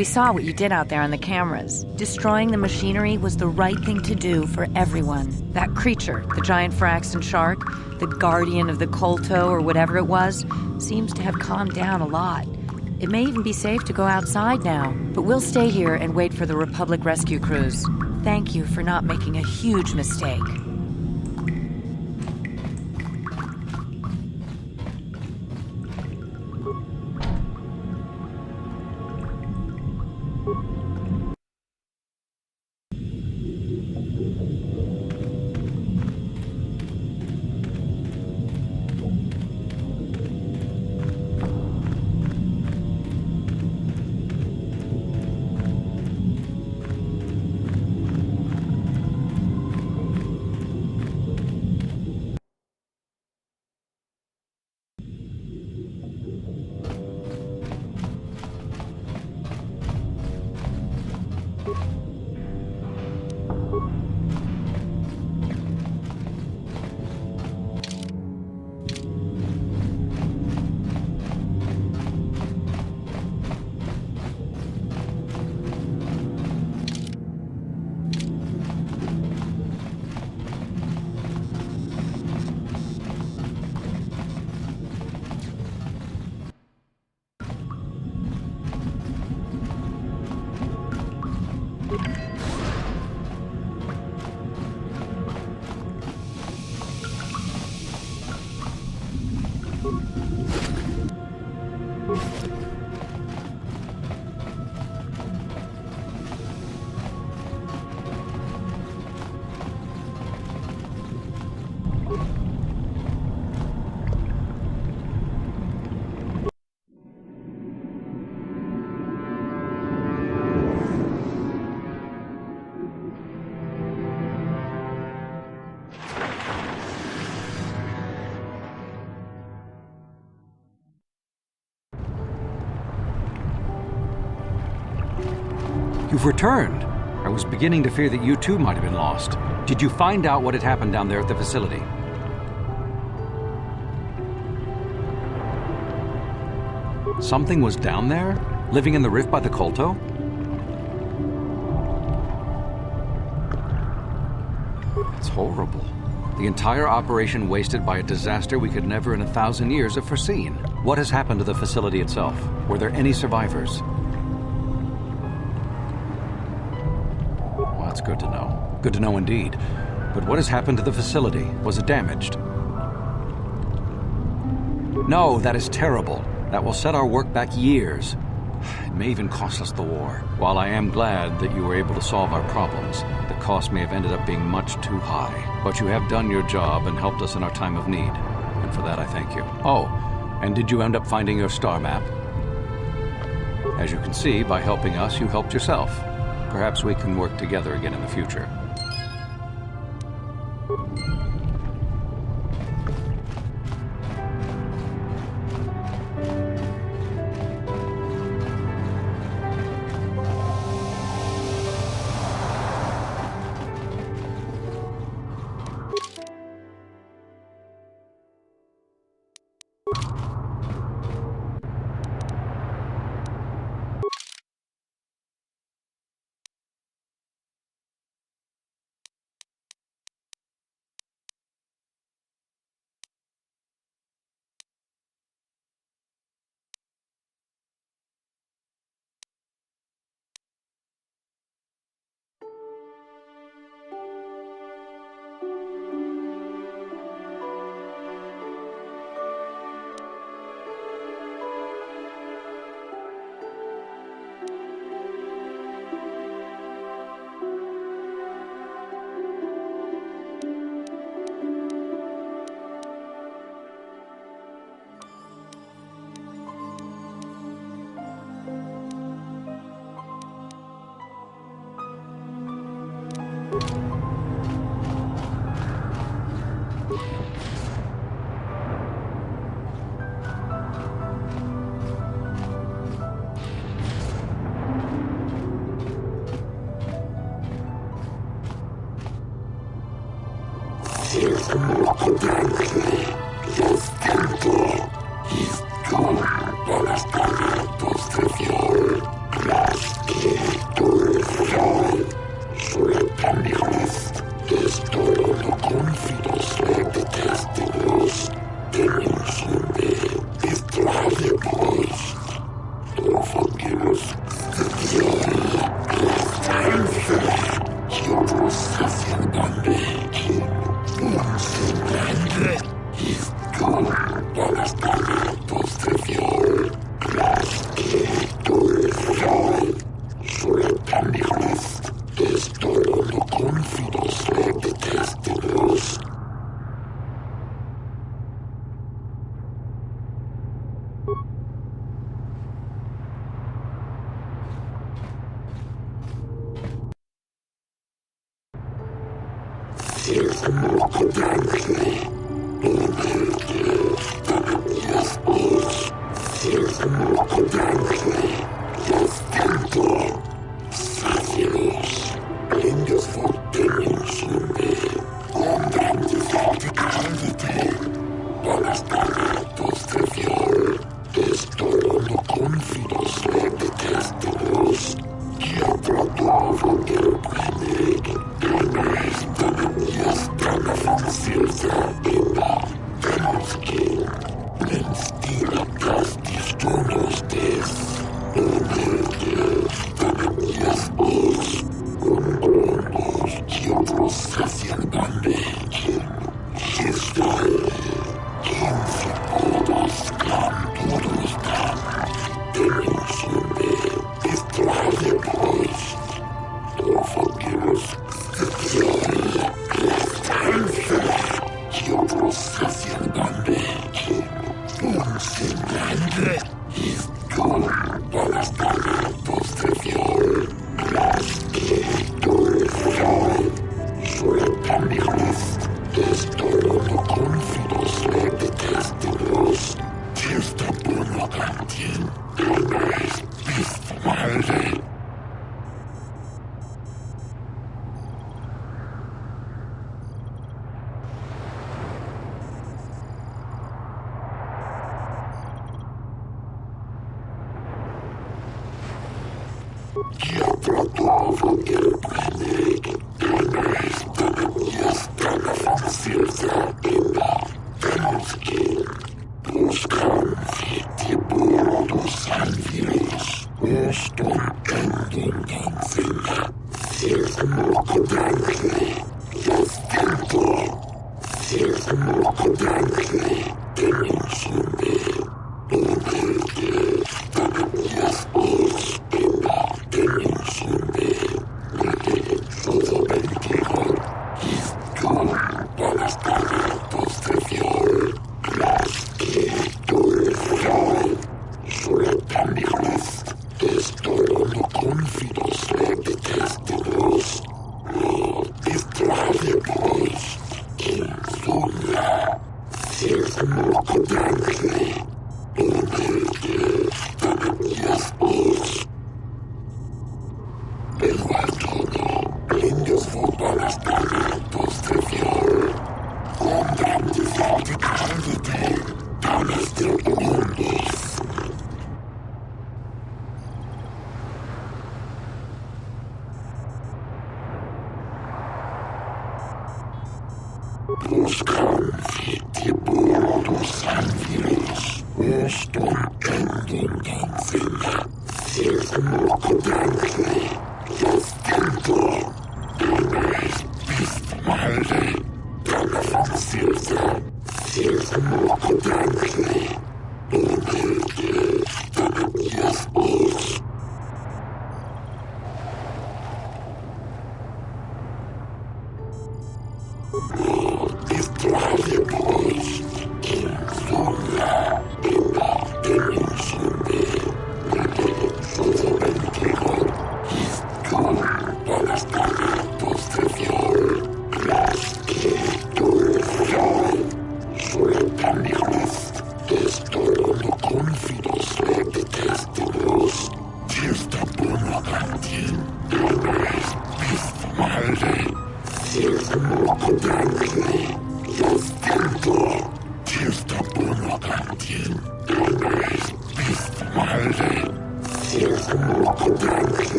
We saw what you did out there on the cameras. Destroying the machinery was the right thing to do for everyone. That creature, the giant Firaxan shark, the guardian of the KOTOR or whatever it was, seems to have calmed down a lot. It may even be safe to go outside now, but we'll stay here and wait for the Republic rescue crews. Thank you for not making a huge mistake. You've returned. I was beginning to fear that you too might have been lost. Did you find out what had happened down there at the facility? Something was down there? Living in the rift by the KOTOR? It's horrible. The entire operation wasted by a disaster we could never in 1,000 years have foreseen. What has happened to the facility itself? Were there any survivors? That's good to know. Good to know indeed. But what has happened to the facility? Was it damaged? No, that is terrible. That will set our work back years. It may even cost us the war. While I am glad that you were able to solve our problems, the cost may have ended up being much too high. But you have done your job and helped us in our time of need. And for that I thank you. Oh, and did you end up finding your star map? As you can see, by helping us, you helped yourself. Perhaps we can work together again in the future. Ist gut, wenn es der Rat ist für Sie.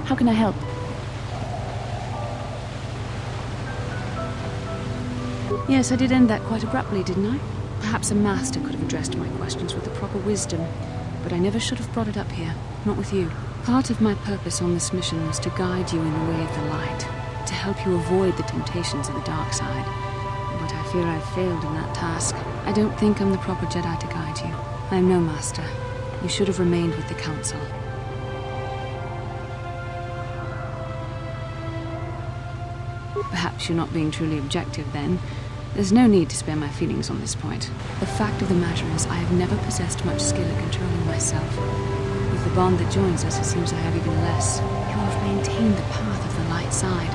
How can I help? Yes, I did end that quite abruptly, didn't I? Perhaps a master could have addressed my questions with the proper wisdom, but I never should have brought it up here, not with you. Part of my purpose on this mission was to guide you in the way of the light, to help you avoid the temptations of the dark side. But I fear I've failed in that task. I don't think I'm the proper Jedi to guide you. I am no master. You should have remained with the Council. Perhaps you're not being truly objective, then. There's no need to spare my feelings on this point. The fact of the matter is, I have never possessed much skill at controlling myself. With the bond that joins us, it seems I have even less. You have maintained the path of the light side,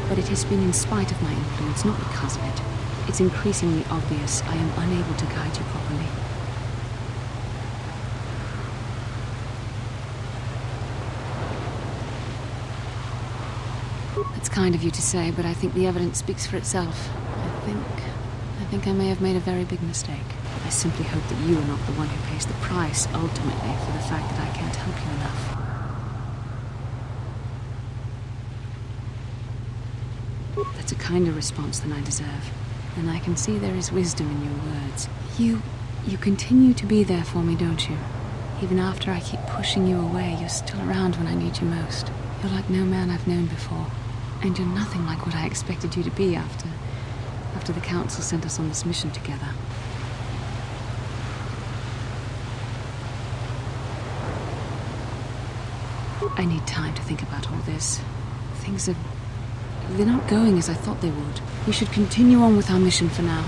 but it has been in spite of my influence, not because of it. It's increasingly obvious I am unable to guide you properly. It's kind of you to say, but I think the evidence speaks for itself. I think I may have made a very big mistake. I simply hope that you are not the one who pays the price, ultimately, for the fact that I can't help you enough. That's a kinder response than I deserve. And I can see there is wisdom in your words. You continue to be there for me, don't you? Even after I keep pushing you away, you're still around when I need you most. You're like no man I've known before. And you're nothing like what I expected you to be after the Council sent us on this mission together. I need time to think about all this. They're not going as I thought they would. We should continue on with our mission for now.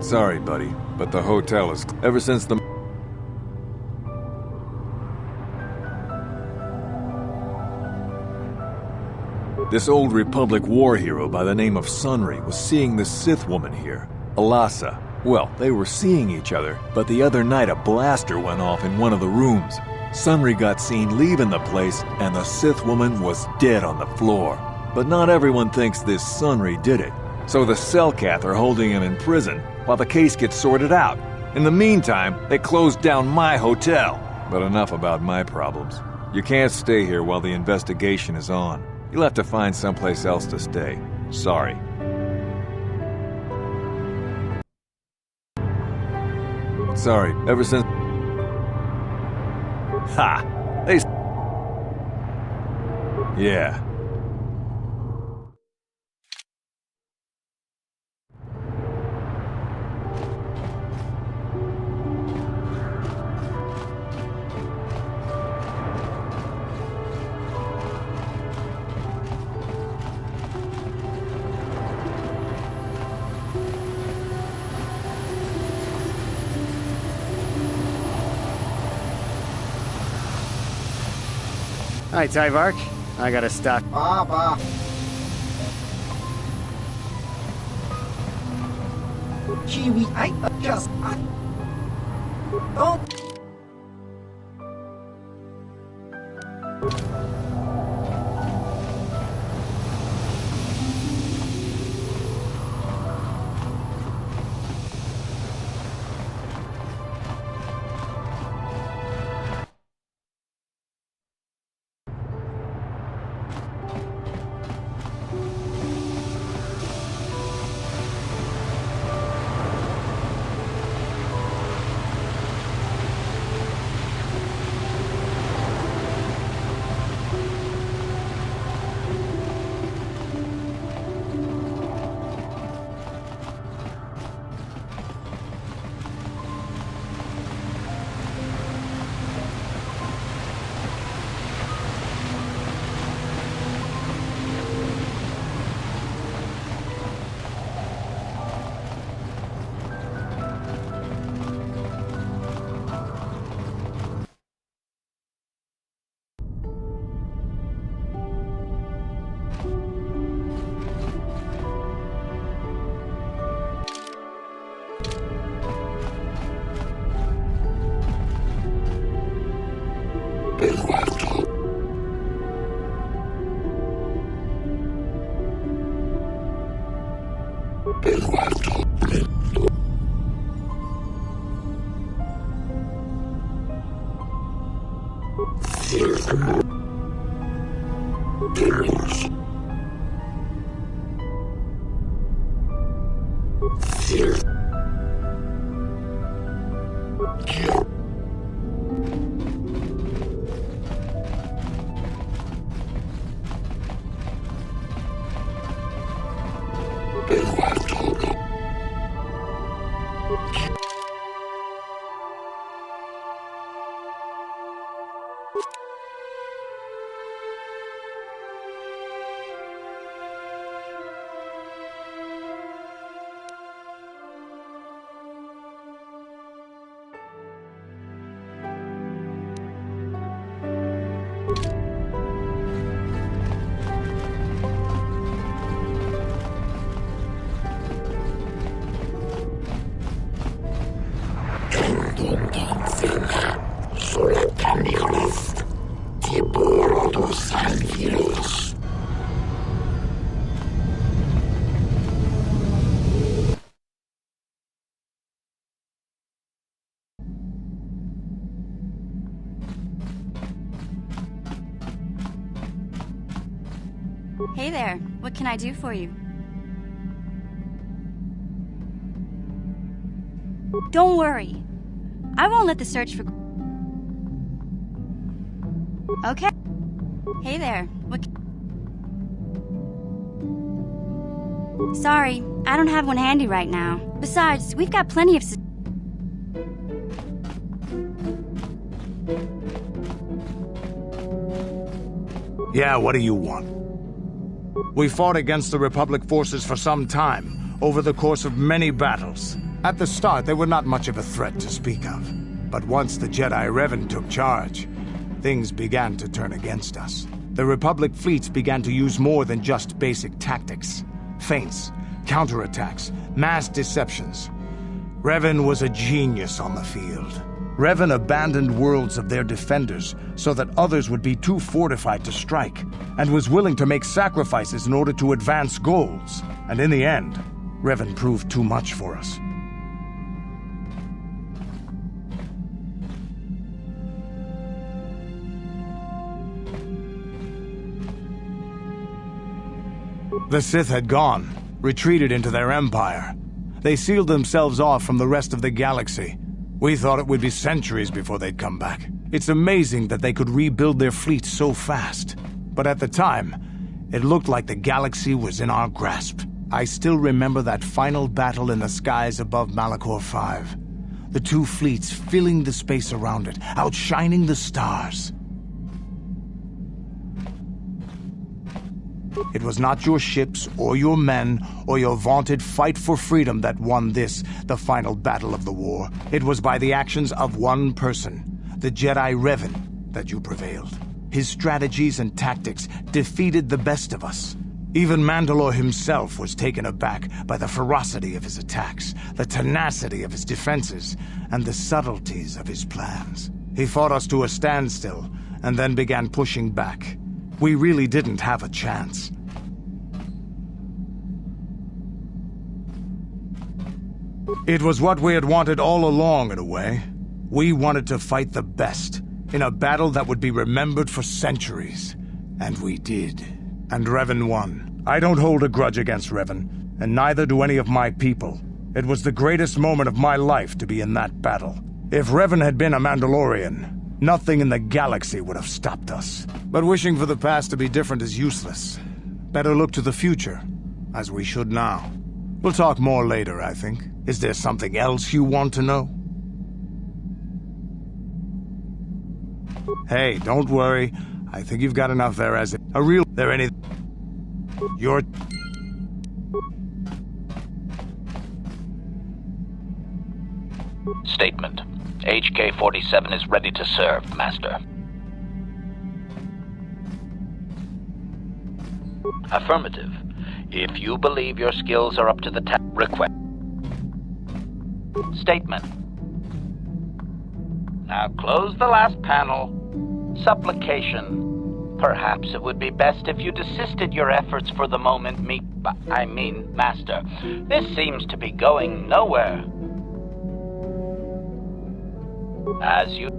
Sorry, buddy, but the hotel is... Ever since the... This Old Republic war hero by the name of Sunry was seeing the Sith woman here, Alasa. Well, they were seeing each other, but the other night a blaster went off in one of the rooms. Sunry got seen leaving the place, and the Sith woman was dead on the floor. But not everyone thinks this Sunry did it. So the Selkath are holding him in prison, while the case gets sorted out. In the meantime, they closed down my hotel. But enough about my problems. You can't stay here while the investigation is on. You'll have to find someplace else to stay. Sorry. Sorry, ever since... Ha! They... Yeah. Hi, Tyvark. I gotta stop. Baba. Kiwi, I just... Don't... Hey there, what can I do for you? Don't worry. I won't let the search for... Okay. Hey there, what... Sorry, I don't have one handy right now. Besides, we've got plenty of... Yeah, what do you want? We fought against the Republic forces for some time, over the course of many battles. At the start, they were not much of a threat to speak of. But once the Jedi Revan took charge, things began to turn against us. The Republic fleets began to use more than just basic tactics. Feints, counterattacks, mass deceptions. Revan was a genius on the field. Revan abandoned worlds of their defenders so that others would be too fortified to strike, and was willing to make sacrifices in order to advance goals. And in the end, Revan proved too much for us. The Sith had gone, retreated into their empire. They sealed themselves off from the rest of the galaxy. We thought it would be centuries before they'd come back. It's amazing that they could rebuild their fleet so fast. But at the time, it looked like the galaxy was in our grasp. I still remember that final battle in the skies above Malachor 5. The two fleets filling the space around it, outshining the stars. It was not your ships, or your men, or your vaunted fight for freedom that won this, the final battle of the war. It was by the actions of one person, the Jedi Revan, that you prevailed. His strategies and tactics defeated the best of us. Even Mandalore himself was taken aback by the ferocity of his attacks, the tenacity of his defenses, and the subtleties of his plans. He fought us to a standstill, and then began pushing back. We really didn't have a chance. It was what we had wanted all along, in a way. We wanted to fight the best, in a battle that would be remembered for centuries. And we did. And Revan won. I don't hold a grudge against Revan, and neither do any of my people. It was the greatest moment of my life to be in that battle. If Revan had been a Mandalorian, nothing in the galaxy would have stopped us. But wishing for the past to be different is useless. Better look to the future, as we should now. We'll talk more later, I think. Is there something else you want to know? Hey, don't worry. I think you've got enough there as a real... There any... Your... Statement. HK-47 is ready to serve, Master. Affirmative. If you believe your skills are up to the task, request. Statement. Now close the last panel. Supplication. Perhaps it would be best if you desisted your efforts for the moment, Master. This seems to be going nowhere. As you...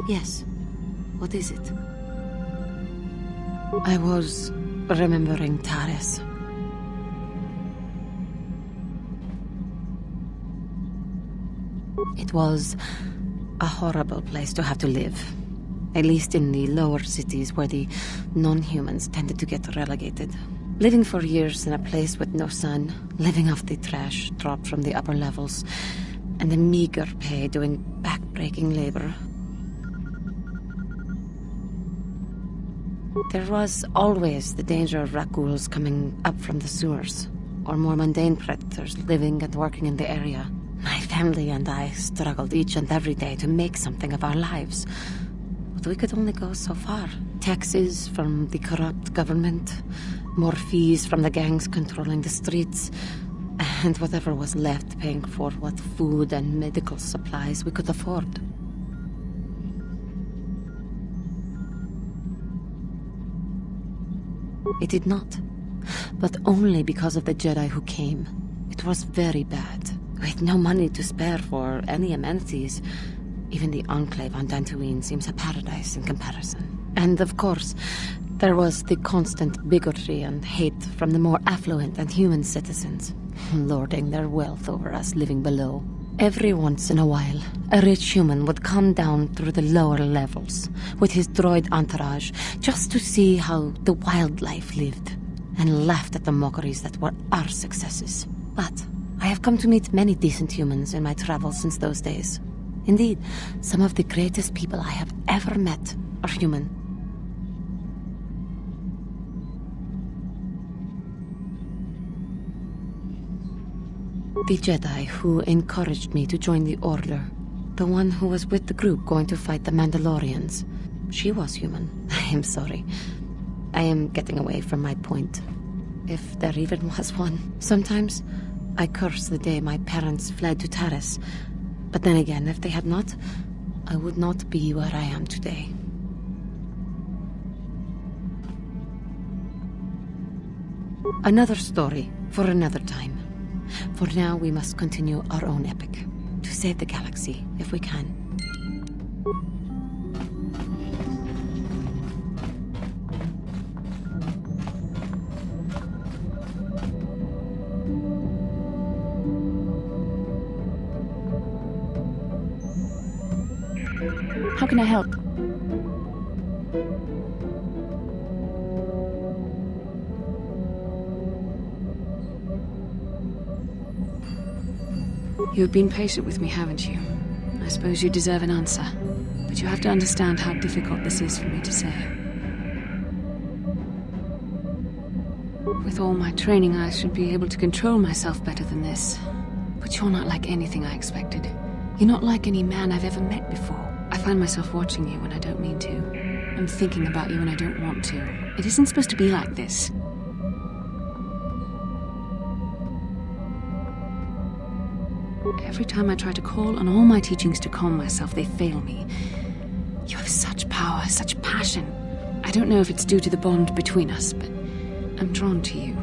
Yes. What is it? I was remembering Taris. It was a horrible place to have to live. At least in the lower cities where the non-humans tended to get relegated. Living for years in a place with no sun, living off the trash dropped from the upper levels, and the meager pay doing back-breaking labor. There was always the danger of Rakuls coming up from the sewers, or more mundane predators living and working in the area. My family and I struggled each and every day to make something of our lives. But we could only go so far. Taxes from the corrupt government, more fees from the gangs controlling the streets, and whatever was left paying for what food and medical supplies we could afford. It did not, but only because of the Jedi who came. It was very bad. With no money to spare for any amenities, even the Enclave on Dantooine seems a paradise in comparison. And of course, there was the constant bigotry and hate from the more affluent and human citizens, lording their wealth over us living below. Every once in a while, a rich human would come down through the lower levels with his droid entourage just to see how the wildlife lived, and laughed at the mockeries that were our successes. But I have come to meet many decent humans in my travels since those days. Indeed, some of the greatest people I have ever met are human. The Jedi who encouraged me to join the Order The one who was with the group going to fight the Mandalorians. She was human. I am sorry. I am getting away from my point. If there even was one. Sometimes I curse the day my parents fled to Taris. But then again, if they had not, I would not be where I am today. Another story for another time. For now, we must continue our own epic. To save the galaxy, if we can. How can I help? You've been patient with me, haven't you? I suppose you deserve an answer. But you have to understand how difficult this is for me to say. With all my training, I should be able to control myself better than this. But you're not like anything I expected. You're not like any man I've ever met before. I find myself watching you when I don't mean to. I'm thinking about you when I don't want to. It isn't supposed to be like this. Every time I try to call on all my teachings to calm myself, they fail me. You have such power, such passion. I don't know if it's due to the bond between us, but I'm drawn to you.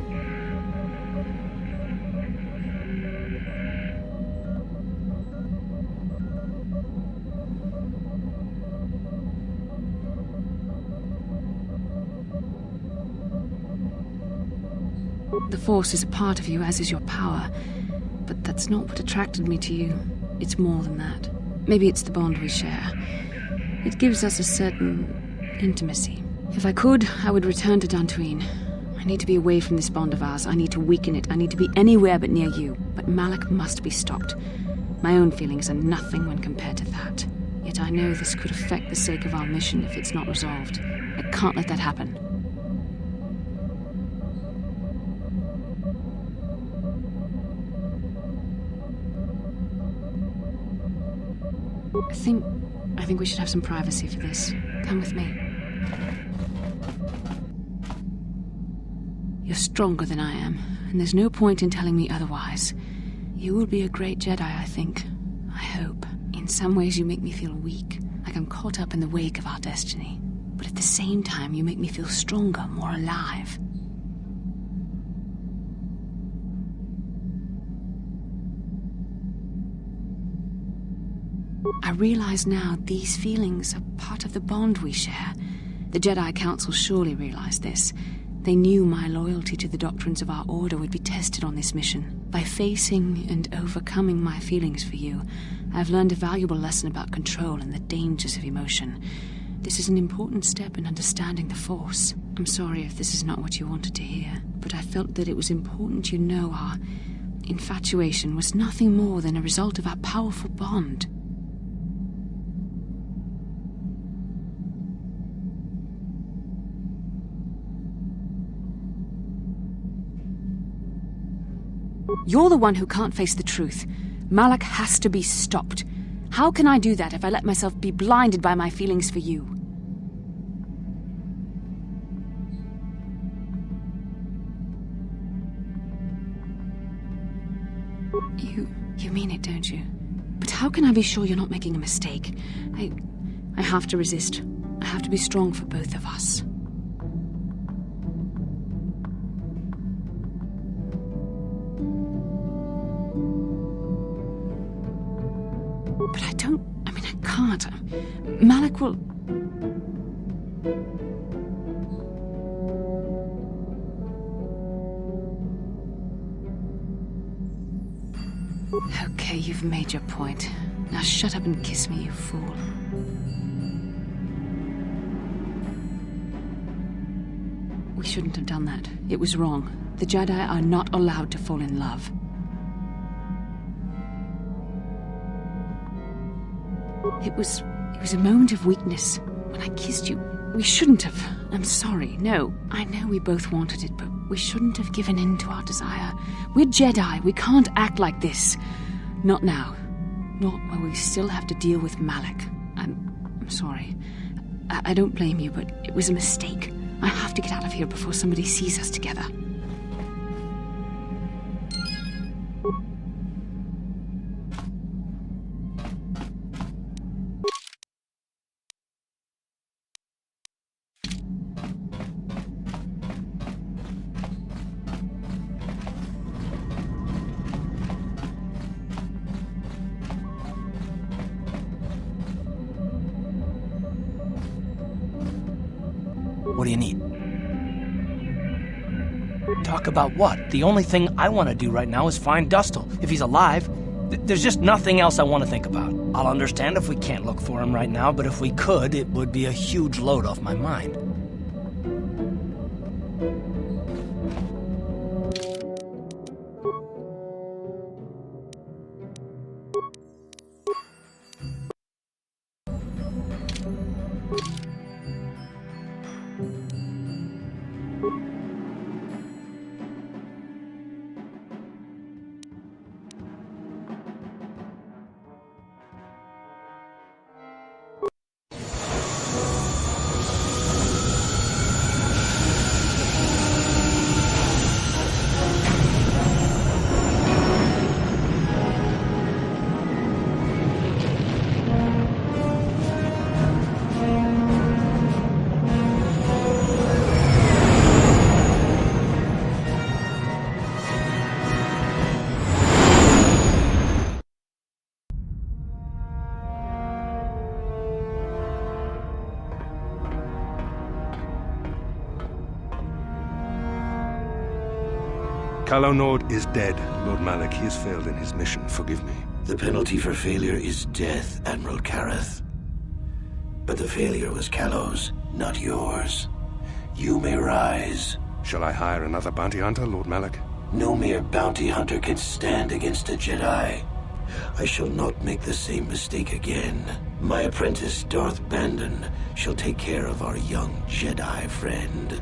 The Force is a part of you, as is your power. But that's not what attracted me to you. It's more than that. Maybe it's the bond we share. It gives us a certain intimacy. If I could, I would return to Dantooine. I need to be away from this bond of ours. I need to weaken it. I need to be anywhere but near you. But Malak must be stopped. My own feelings are nothing when compared to that. Yet I know this could affect the sake of our mission if it's not resolved. I can't let that happen. I think we should have some privacy for this. Come with me. You're stronger than I am, and there's no point in telling me otherwise. You will be a great Jedi, I think. I hope. In some ways you make me feel weak, like I'm caught up in the wake of our destiny. But at the same time, you make me feel stronger, more alive. I realize now these feelings are part of the bond we share. The Jedi Council surely realized this. They knew my loyalty to the doctrines of our order would be tested on this mission. By facing and overcoming my feelings for you, I've learned a valuable lesson about control and the dangers of emotion. This is an important step in understanding the Force. I'm sorry if this is not what you wanted to hear, but I felt that it was important you know our infatuation was nothing more than a result of our powerful bond. You're the one who can't face the truth. Malak has to be stopped. How can I do that if I let myself be blinded by my feelings for you? You mean it, don't you? But how can I be sure you're not making a mistake? I have to resist. I have to be strong for both of us. But I can't. Malak will... Okay, you've made your point. Now shut up and kiss me, you fool. We shouldn't have done that. It was wrong. The Jedi are not allowed to fall in love. It was a moment of weakness. When I kissed you, we shouldn't have. I'm sorry. No, I know we both wanted it, but we shouldn't have given in to our desire. We're Jedi. We can't act like this. Not now. Not while we still have to deal with Malik. I'm sorry. I don't blame you, but it was a mistake. I have to get out of here before somebody sees us together. What do you need? Talk about what? The only thing I want to do right now is find Dustle. If he's alive, there's just nothing else I want to think about. I'll understand if we can't look for him right now, but if we could, it would be a huge load off my mind. Calo Nord is dead, Lord Malik. He has failed in his mission. Forgive me. The penalty for failure is death, Admiral Kareth. But the failure was Calo's, not yours. You may rise. Shall I hire another bounty hunter, Lord Malik? No mere bounty hunter can stand against a Jedi. I shall not make the same mistake again. My apprentice, Darth Bandon, shall take care of our young Jedi friend.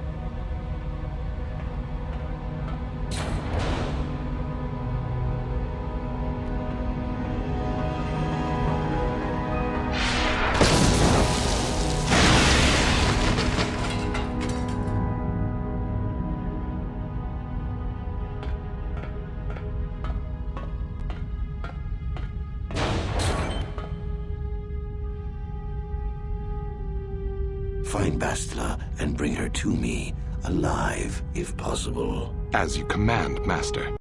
Find Bastila and bring her to me, alive, if possible. As you command, Master.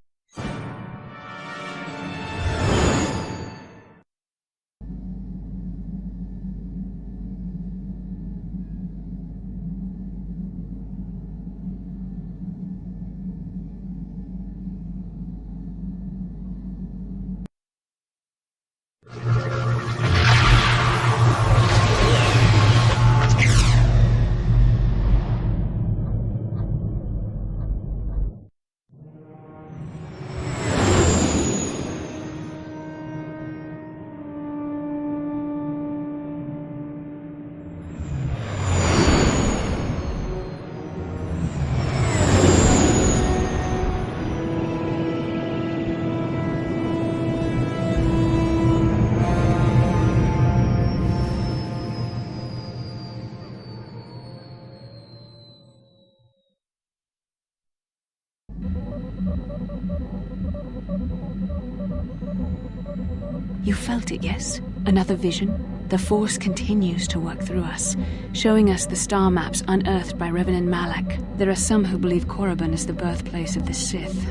You felt it, yes? Another vision? The Force continues to work through us, showing us the star maps unearthed by Revan Malak. There are some who believe Korriban is the birthplace of the Sith.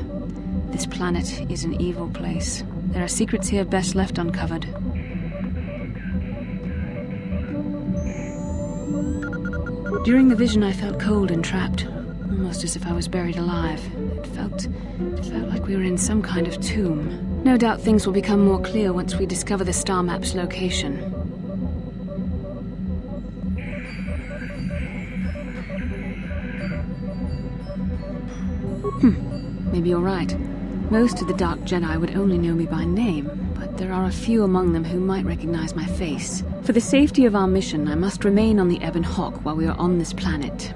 This planet is an evil place. There are secrets here best left uncovered. During the vision, I felt cold and trapped, almost as if I was buried alive. It felt like we were in some kind of tomb. No doubt things will become more clear once we discover the star map's location. Maybe you're right. Most of the Dark Jedi would only know me by name, but there are a few among them who might recognize my face. For the safety of our mission, I must remain on the Ebon Hawk while we are on this planet.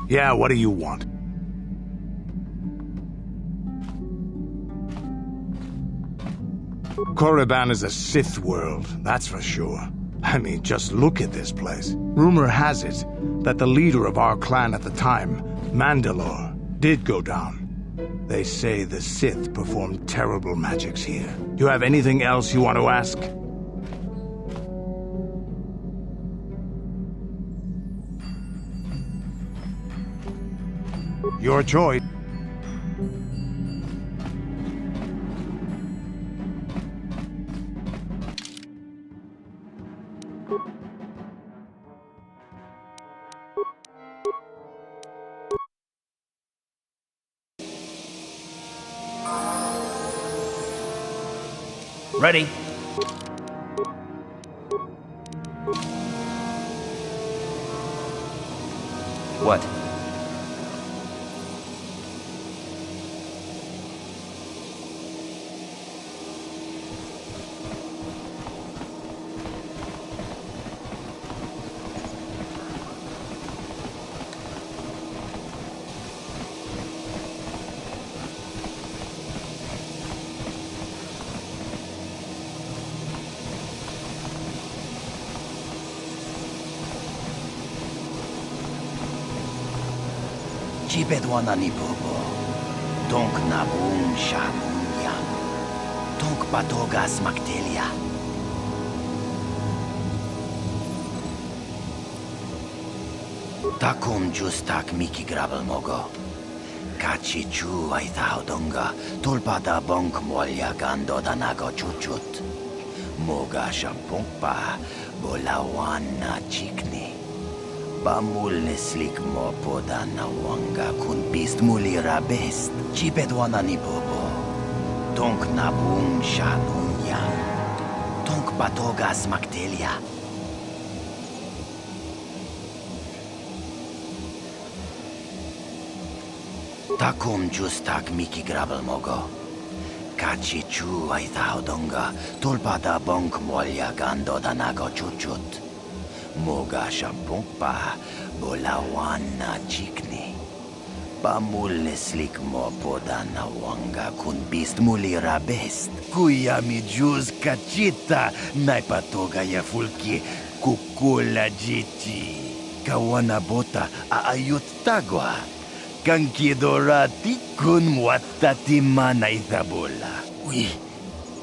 Yeah, what do you want? Korriban is a Sith world, that's for sure. I mean, just look at this place. Rumor has it that the leader of our clan at the time, Mandalore, did go down. They say the Sith perform terrible magics here. Do you have anything else you want to ask? Your choice. Ready? What? Chibedwana ni bobo. Donk na boom shamunya. Donk patogas maktelia. Takum justak miki grabel mogo. Kachi chu aitao donga. Tulpada bonk molya gando danago chuchut. Moga shampongpa. Bolawana chikni. Bamul neslik mo poda na wanga kun bist mulira best. Chibedwana ni bobo. Tonk na boom shanunya. Tonk patogas maktelia. Takum justak miki grabel mogo. Kachi chu aitao donga. Tulpada bonk molya gando danago chuchut. Moga shampongpa, bolawana chikni. Bamul neslik mo poda na wanga kun bist mulira best. Kuya mi juz kachita, naipatoga ya fulki kukula jiti. Kawana bota aayut tagwa. Kankidorati kun mwatatima na ithabola. Uy,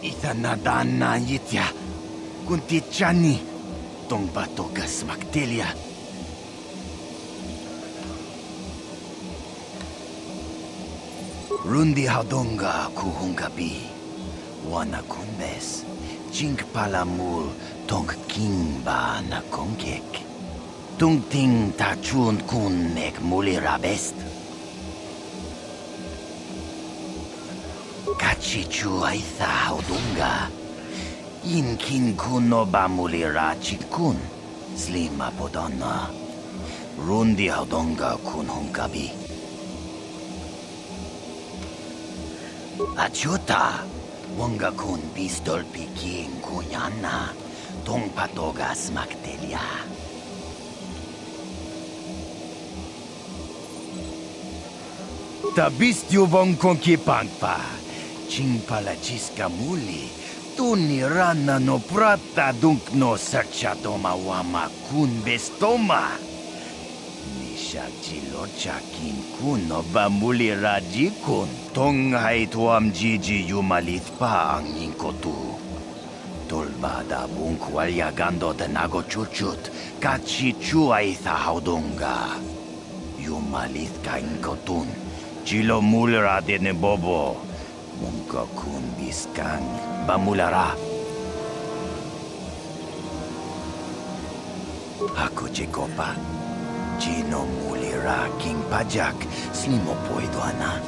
itanadana yitya. Kuntichani. Tong batogas maktelia. Rundi hadonga kuhungabi. Wana kunbes. Chink palamul tong kimba na kongek. Tung ting tachun kun nek mulirabest. Kachichu aitha hadonga. Inkin kuno bamulira chikun, slima podonna. Rundi haudonga kun hunkabi. Achuta, wanga kun pistol pikin kunyana, tong patogas maktelia. Tabistyo bong konkipangpa, chingpala chiska muli. Tuni rana no prata dunk no sarchatoma wama kun bestoma. Nisha chilocha kin kun no bamuli raji kun. Tong hai tuam jiji yumalit pa ang inkotu. Tolbada bunk walya gando tenago chuchut. Kachi chuay tha haudonga. Yumalit ka inkotun. Chilo mulra de ne bobo. Munka kun biskang. Bamulara. Ako Chekopa. Chino mulira king pajak. Slimo poido ana.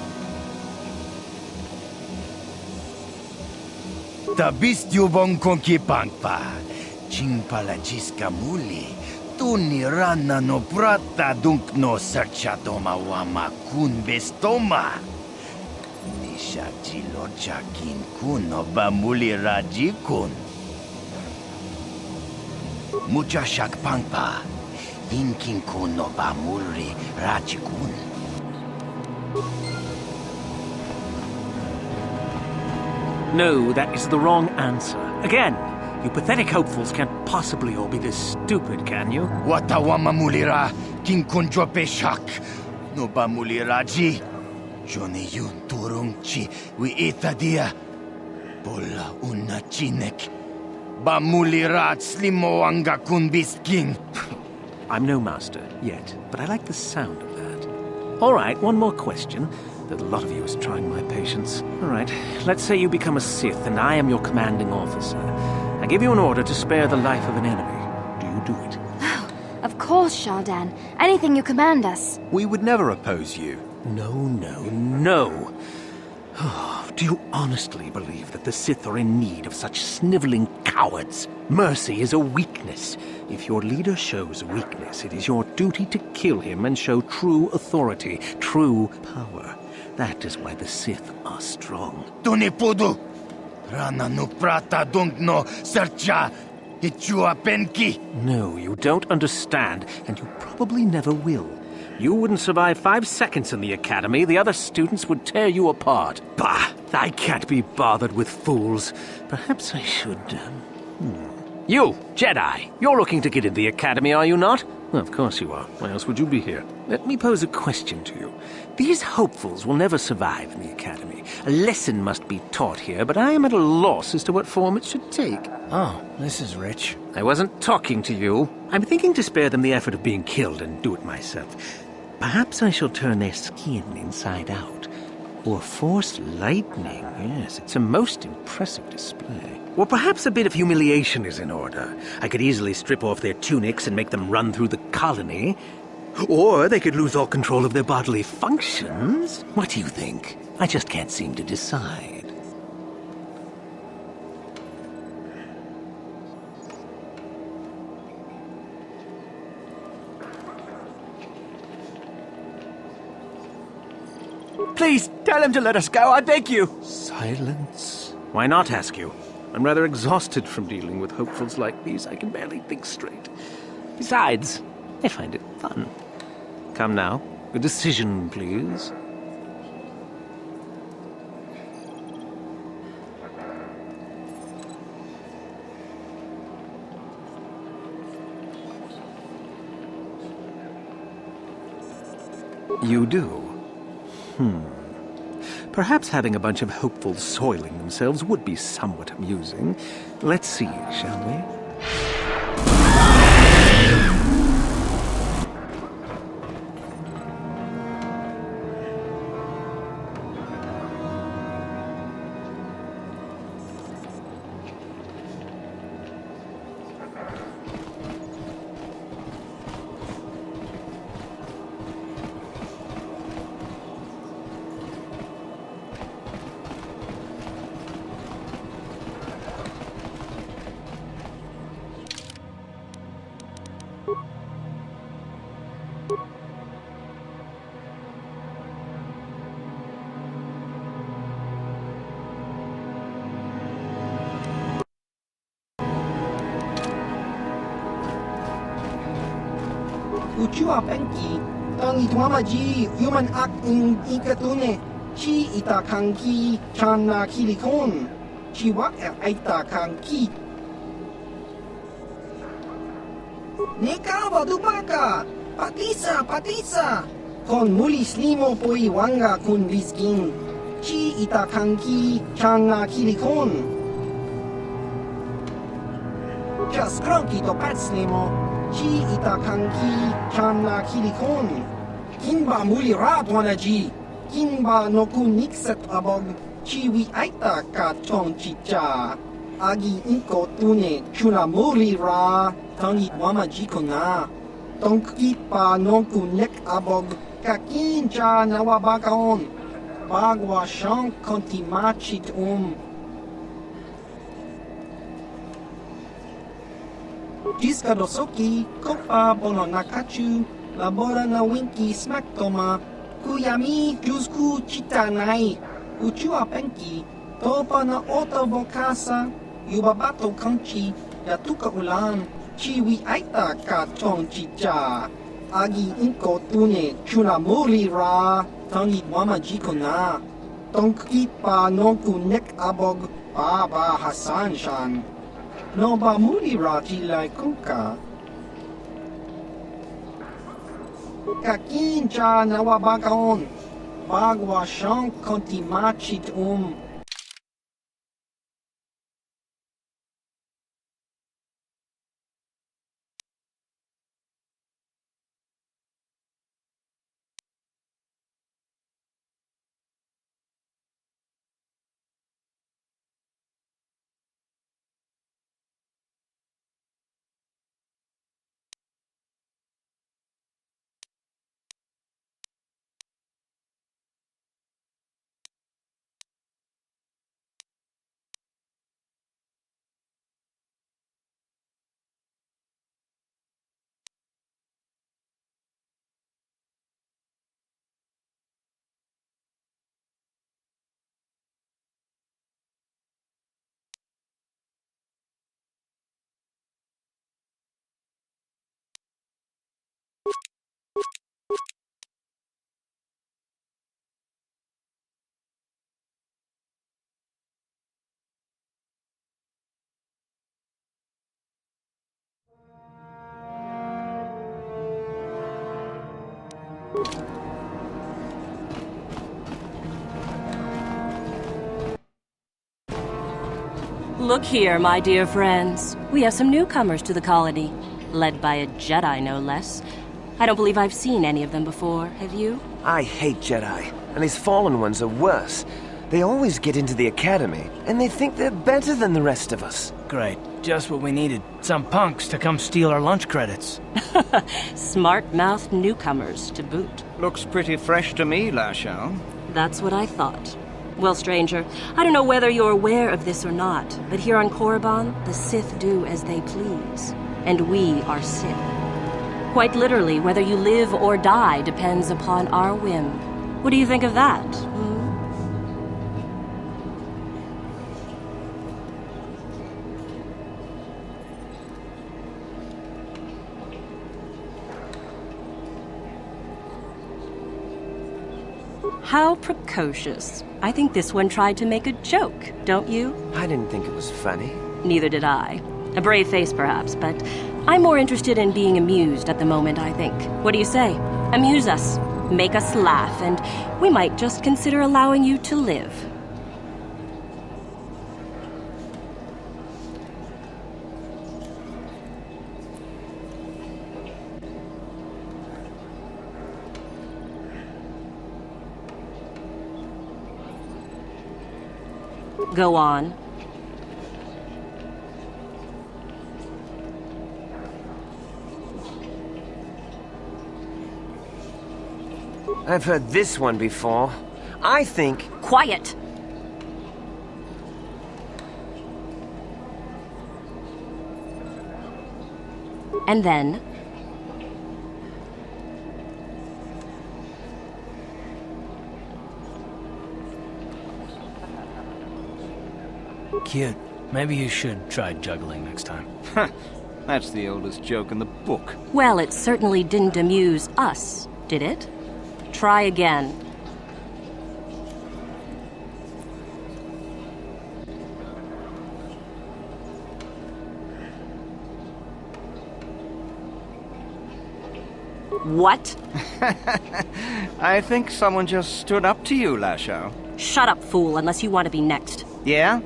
Tabistyo bong konkipangpa. Chimpalajiska muli. Tunirana no prata dunk no serchatoma wama kun bestoma. Nisha jilocha kin kun no bamuli raji kun. Mucha shak pangpa. Inkin kun no bamuri raji kun. No, that is the wrong answer. Again, you pathetic hopefuls can't possibly all be this stupid, can you? Watawama mulira, king kunjope shak. No ba muliraji. Joni yun turungchi, wi itadia. Bola una chinek. Ba mulirat slimoanga kun bisking. I'm no master, yet, but I like the sound of that. All right, one more question. A lot of you is trying my patience. All right, let's say you become a Sith and I am your commanding officer. I give you an order to spare the life of an enemy. Do you do it? Of course, Shardan. Anything you command us. We would never oppose you. No. Do you honestly believe that the Sith are in need of such sniveling cowards? Mercy is a weakness. If your leader shows weakness, it is your duty to kill him and show true authority, true power. That is why the Sith are strong. Tunipudu! Rana no prata dunk no sercha! Ichua penki! No, you don't understand, and you probably never will. You wouldn't survive 5 seconds in the academy. The other students would tear you apart. Bah! I can't be bothered with fools. Perhaps I should, You, Jedi! You're looking to get in the academy, are you not? Well, of course you are. Why else would you be here? Let me pose a question to you. These hopefuls will never survive in the academy. A lesson must be taught here, but I am at a loss as to what form it should take. Oh, this is rich. I wasn't talking to you. I'm thinking to spare them the effort of being killed and do it myself. Perhaps I shall turn their skin inside out. Or force lightning. Yes, it's a most impressive display. Or perhaps a bit of humiliation is in order. I could easily strip off their tunics and make them run through the colony. Or they could lose all control of their bodily functions. What do you think? I just can't seem to decide. Please, tell him to let us go, I beg you. Silence. Why not, ask you? I'm rather exhausted from dealing with hopefuls like these. I can barely think straight. Besides, I find it fun. Come now, a decision, please. You do? Perhaps having a bunch of hopefuls soiling themselves would be somewhat amusing. Let's see, shall we? Uchua penki, tangi tuamaji, human act in ikatune, chi itakanki, chana kilikon, chiwa itakanki. Neka wadubaka, patisa, kon mulis limo poi wanga kun bisgin, chi itakanki, chana kilikon. Just cronky to patslimo. Chi itakanki chana kilikon. Kinba muli ratwanaji. Kinba no kunikset abog. Chiwi aita ka chon chicha. Agi inko tune chuna muli ra. Tangi wamaji kona. Tonki pa no kunek abog. Kakincha nawabakaon. Bagwa shank konti machit Jiska dosoki, kopa bono nakachu, labora na winki smaktoma, kuyami jusku chitanai, uchua penki, topa na ota vokasa, yubabato kanchi, yatuka ulan, chiwi aita ka chong chicha, agi inko tune chunamuri ra, tangi wama jikona, tongki pa nonku nek abog, Baba Hassan Shan. No ba muri raji lai kuka. Kakin cha nawabagaon. Bagwa shan konti machit Look here, my dear friends. We have some newcomers to the colony, led by a Jedi, no less. I don't believe I've seen any of them before, have you? I hate Jedi, and these fallen ones are worse. They always get into the academy, and they think they're better than the rest of us. Great. Just what we needed. Some punks to come steal our lunch credits. Smart-mouthed newcomers, to boot. Looks pretty fresh to me, Lashao. That's what I thought. Well, stranger, I don't know whether you're aware of this or not, but here on Korriban, the Sith do as they please. And we are Sith. Quite literally, whether you live or die depends upon our whim. What do you think of that? How precocious. I think this one tried to make a joke, don't you? I didn't think it was funny. Neither did I. A brave face, perhaps, but I'm more interested in being amused at the moment, I think. What do you say? Amuse us, make us laugh, and we might just consider allowing you to live. Go on. I've heard this one before. I think... Quiet! And then... Cute. Maybe you should try juggling next time. That's the oldest joke in the book. Well, it certainly didn't amuse us, did it? Try again. What? I think someone just stood up to you, Lashao. Shut up, fool, unless you want to be next. Yeah?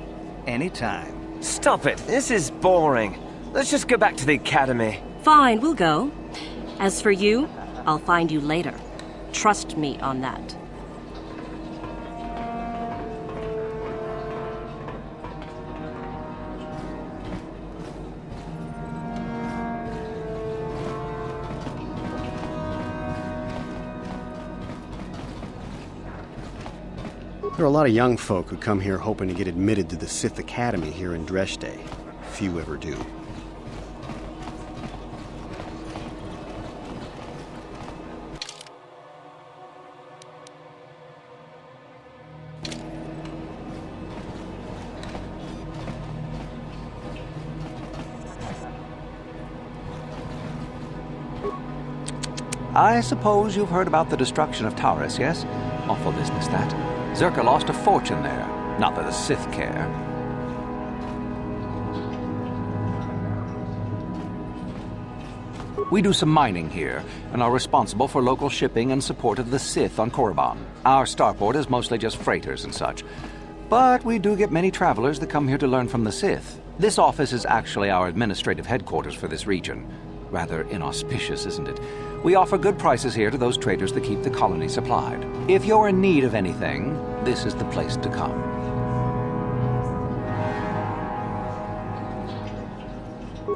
Anytime. Stop it. This is boring. Let's just go back to the academy. Fine, we'll go. As for you, I'll find you later. Trust me on that. There are a lot of young folk who come here hoping to get admitted to the Sith Academy here in Dresde. Few ever do. I suppose you've heard about the destruction of Taurus, yes? Awful business, that. Zerka lost a fortune there. Not that the Sith care. We do some mining here, and are responsible for local shipping and support of the Sith on Korriban. Our starport is mostly just freighters and such. But we do get many travelers that come here to learn from the Sith. This office is actually our administrative headquarters for this region. Rather inauspicious, isn't it? We offer good prices here to those traders that keep the colony supplied. If you're in need of anything, this is the place to come.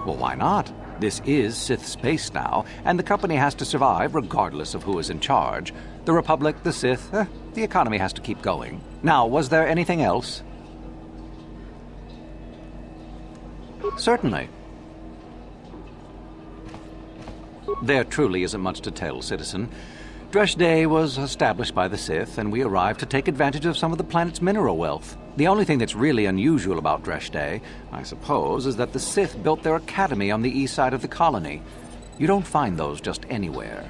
Well, why not? This is Sith space now, and the company has to survive regardless of who is in charge. The Republic, the Sith, the economy has to keep going. Now, was there anything else? Certainly. There truly isn't much to tell, citizen. Dresde was established by the Sith, and we arrived to take advantage of some of the planet's mineral wealth. The only thing that's really unusual about Dresde, I suppose, is that the Sith built their academy on the east side of the colony. You don't find those just anywhere.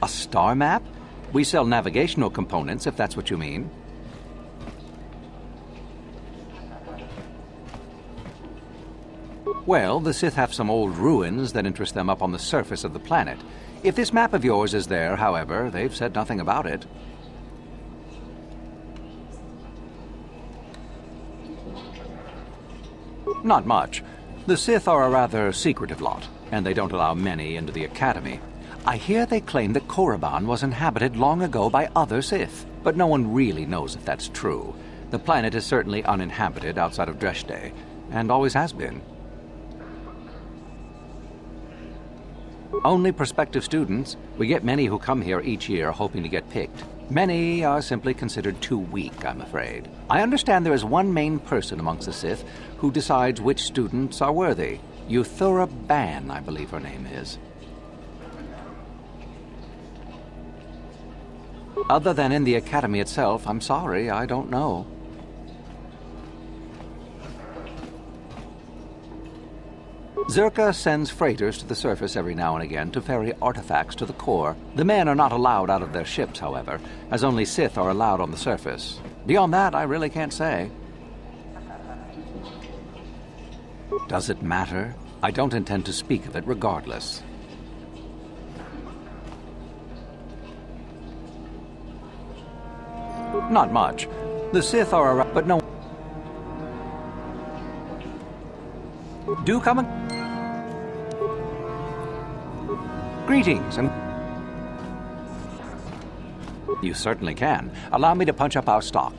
A star map? We sell navigational components, if that's what you mean. Well, the Sith have some old ruins that interest them up on the surface of the planet. If this map of yours is there, however, they've said nothing about it. Not much. The Sith are a rather secretive lot, and they don't allow many into the Academy. I hear they claim that Korriban was inhabited long ago by other Sith, but no one really knows if that's true. The planet is certainly uninhabited outside of Dresde, and always has been. Only prospective students. We get many who come here each year hoping to get picked. Many are simply considered too weak, I'm afraid. I understand there is one main person amongst the Sith who decides which students are worthy. Yuthura Ban, I believe her name is. Other than in the Academy itself, I'm sorry, I don't know. Zerka sends freighters to the surface every now and again to ferry artifacts to the core. The men are not allowed out of their ships, however, as only Sith are allowed on the surface. Beyond that, I really can't say. Does it matter? I don't intend to speak of it regardless. Not much. The Sith are around, but no... Do come and... Greetings, and... You certainly can. Allow me to punch up our stock.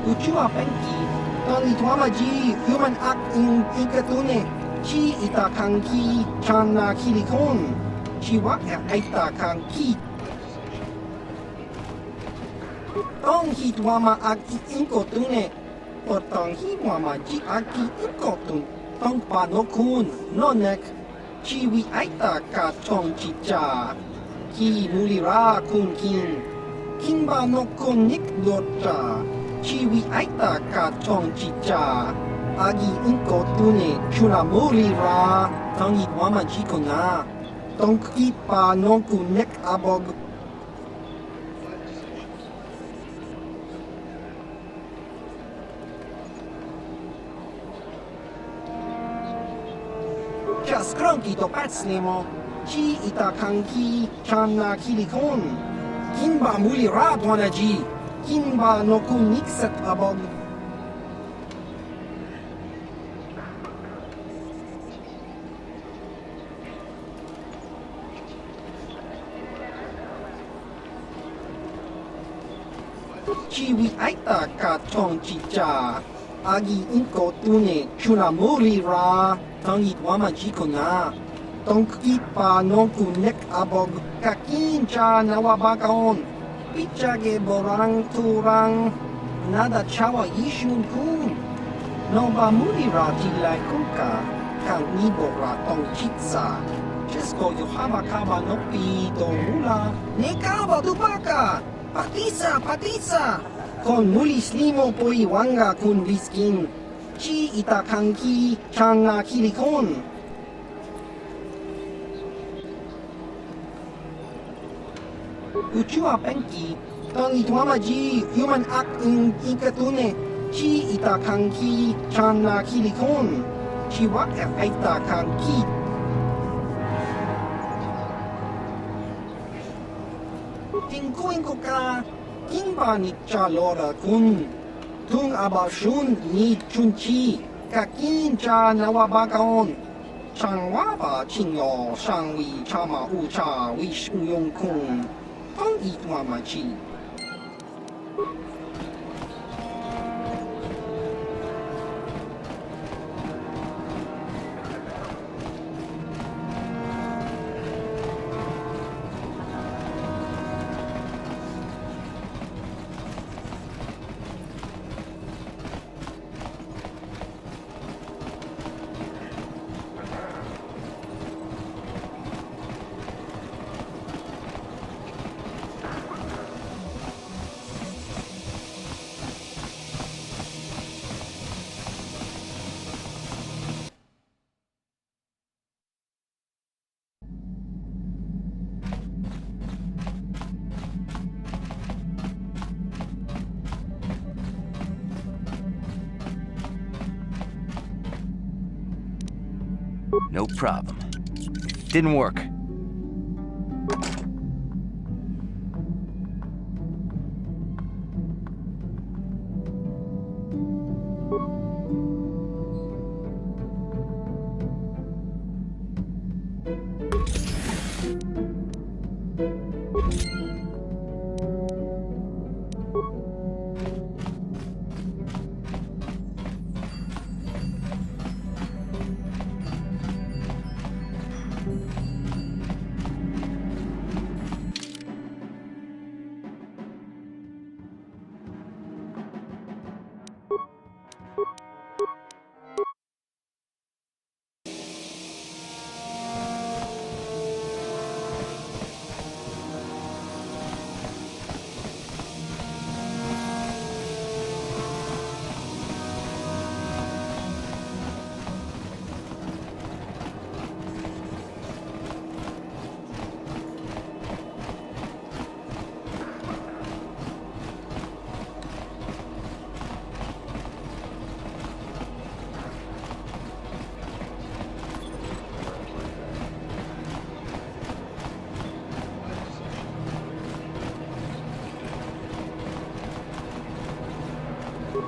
Uchua penki, tani tuamaji human act in ikatune, chi itakanki chana kilikon, chi wak itakanki. Tong hi tuama act inkotune, or tong hi tuama ji aki inkotun, tong panokun, nonek, chi wi aita ka tong chicha, ki mulira kun kin, kinba nokun nik dorcha. Chiwi aita ka tong chicha agi inko tune chuna muri ra tangi wama chiko na tong kipa nonku nek abog Just cronky to patslemo chi itakanki chana kilikon kinba muli ra ji Kinba no kunikset abog. Chiwi aita ka tong chicha. Agi inko tune chuna muri ra. Tangi wama chiko na. Tong kipa no kunek abog. Kakincha nawabakaon. Pichage borang turang nada chawa ishun kun Nova mulira tilai kuka Kang nibora tong chitsa Chesko yohama kaba nopi domula Nekaba dupaka Patisa Kon mulis limo poi wanga kun viskin Chi itakanki changa kilikon Uchua penki, tangi tuamaji human act in ikatune, chi itakanki chana kilikon, chi wak aita kanki. Tingkuin ko ka, kinba ni chalora kun, tung abashun ni chunchi, kakin cha nawabakaon, changwaba chinyo shangwi chama ucha wish uyong kun. Don't eat mama chi. No problem. Didn't work.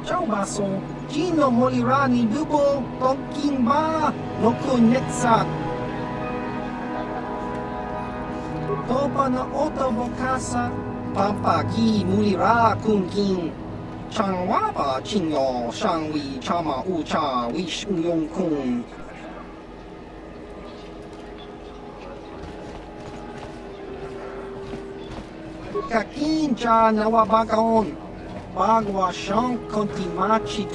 Ciao baso, Gino Molirani Dubo, Tonkin Ba, Noko Netsak. Topa na Oto Bokasa, Pampa Ki Mulira Kunkin. Chang Waba Chinyo, Shang Wi Chama Ucha, Wish Uyong Kun. Kakin cha nawabagaon. Bagwa shang konti machit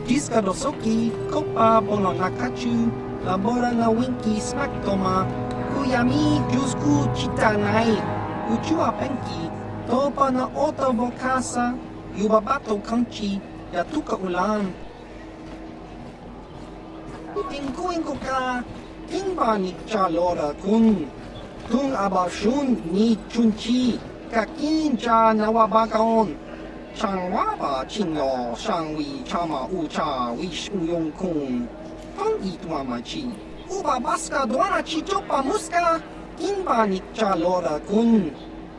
Diska dosoki, kopa bono nakachu. Labora na winki smaktoma. Kuyami jusku chitanai. Uchua penki. Topa na oto bokasa. Yubabato kanchi. Yatuka ulan. Tingkuin ko ka. Tingba ni chalora kun. Tung abashun ni chunchi. Kakin cha nawabagaon. Chang waba chinyo shang wi chama ucha wish uyong kung. Pang itwa machi. Uba baska dwana chichopa muska. Kinba ni cha lora kun.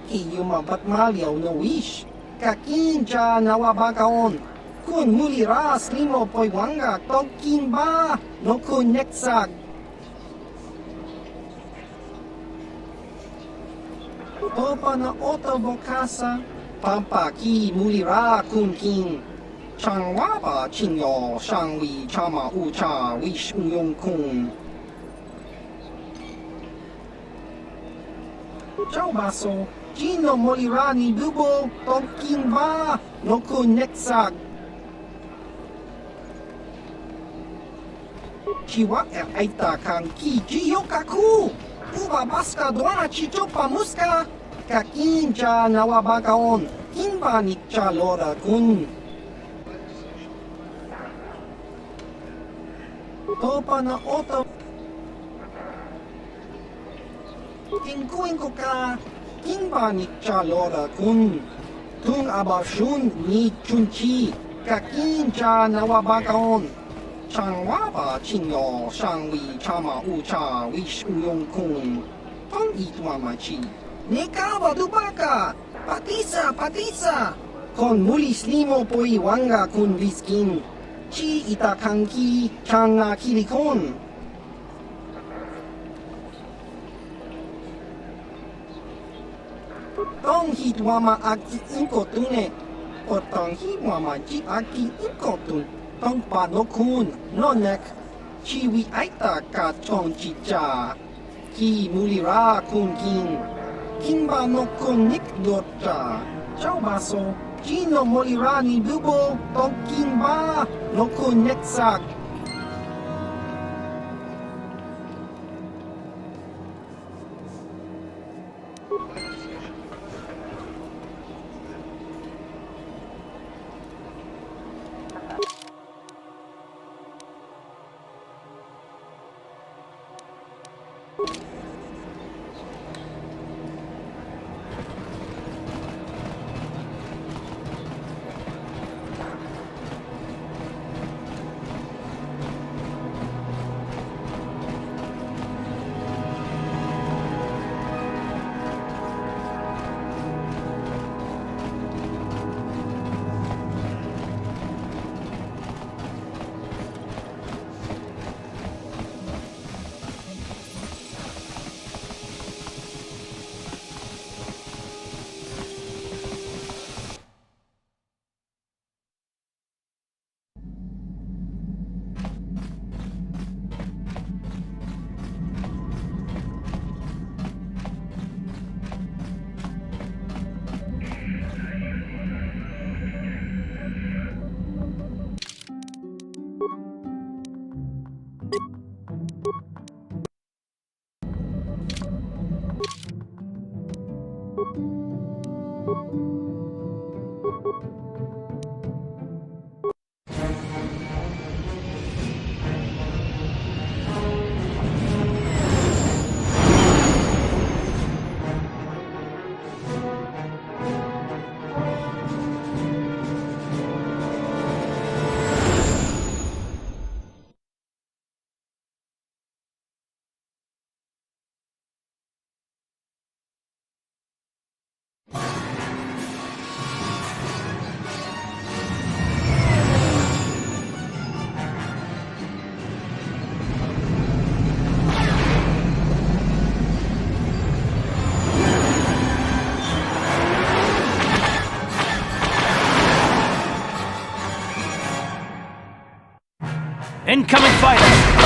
Iyuma batmalyaw no wish. Kakin cha nawabagaon. Kun mulira slimo poywanga tog kinba. No kun neksag. Topa na oto bokasa, pampa ki mulira kunkin. Chang waba chinyo shang wi chama ucha wish uyong kung. Ciao baso, Gino Molirani Dubo, Tonkin Ba, Noko Nexag. Chiwa aita kang ki jiyokaku. Uba baska dwana chichopa muska. Kakin cha nawabagaon. Kinba ni cha lora kun. Topa na oto. Tingkuin ko ka. Kinba ni cha lora kun. Tung abashun ni chunchi. Kakin cha nawabagaon. Chang waba chinyo shang wi chama ucha wish uyong kung. Pang itwa machi. Nekawa dubaka! Patisa! Kon muli slimo poi wanga kun viskin. Chi itakanki changa kilikon. Tong hitwama aki inkotune. Otong hitwama ji aki inkotun. Tong panokun nonek. Chiwi aita ka chong chicha. Ki mulira kunkin. Kinba no konik dota. Ciao baso. Gino Molirani Dubo. Tong kinba no koneksak. Incoming fighters!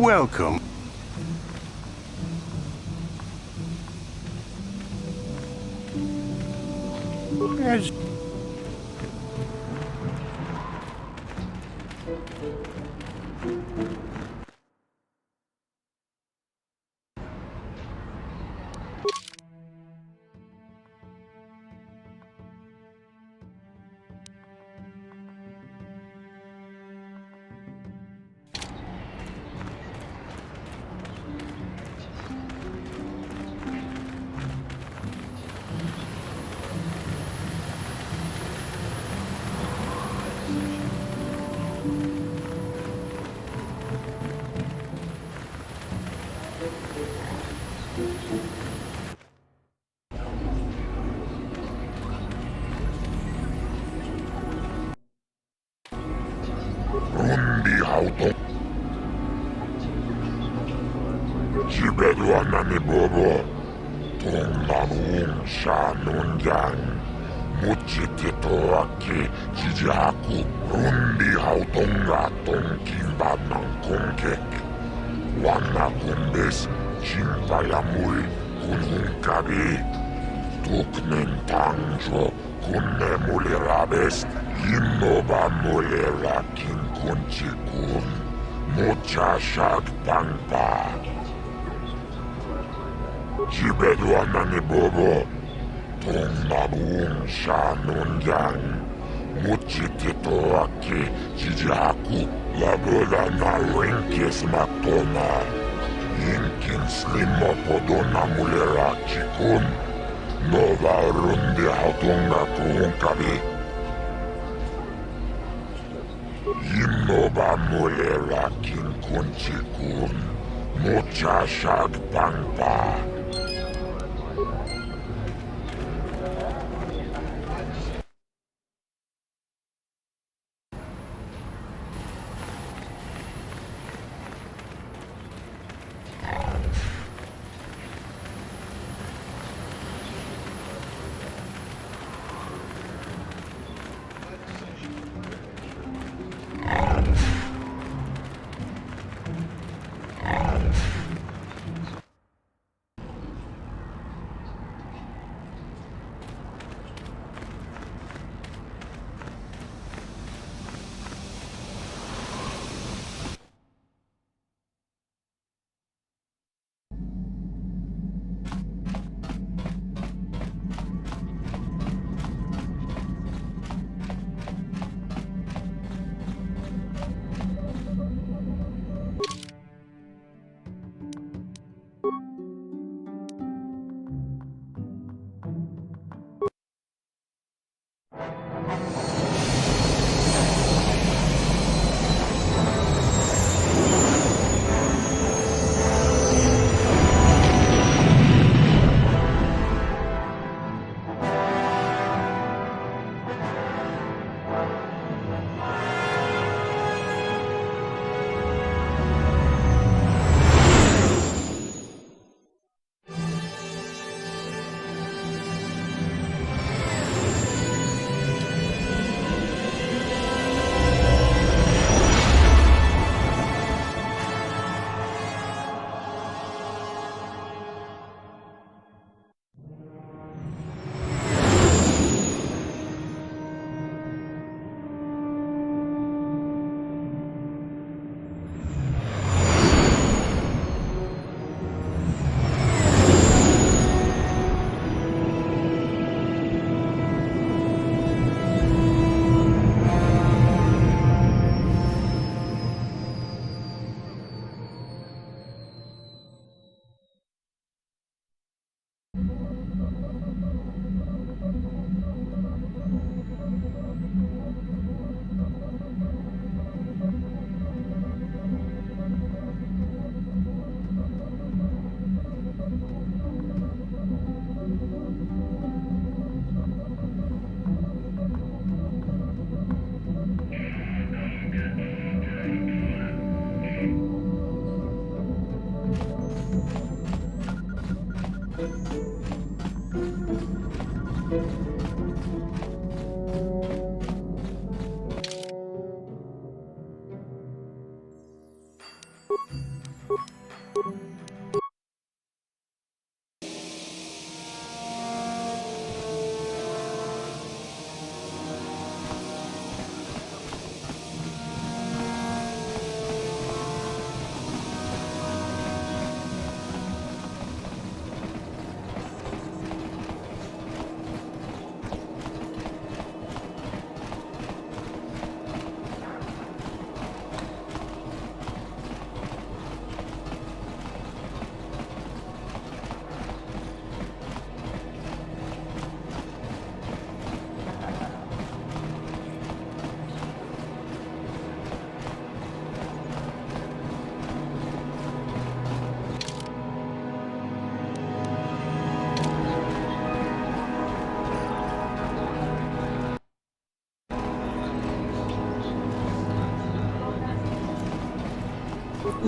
Welcome. As 집에도 안 나니 보보 동나무 샤논장 무치티토아키 지지하쿠 룬디하우동가 동킹바낭 공객 완나군베스 진파야물 군훈가비 뚝는 당조 군내물이라베스 인노바물이라 킹군치군 무차샥 방파 집에도 안 나니 보보 동나무 샤논장 무치티토아키 지지하쿠 라브라나 윙키스마토나 인킨 슬리모포도나 물레라 키군 노바 룬디 하우동가 구hunkabi 인노바 물레라 킹군치군 무차샥 방파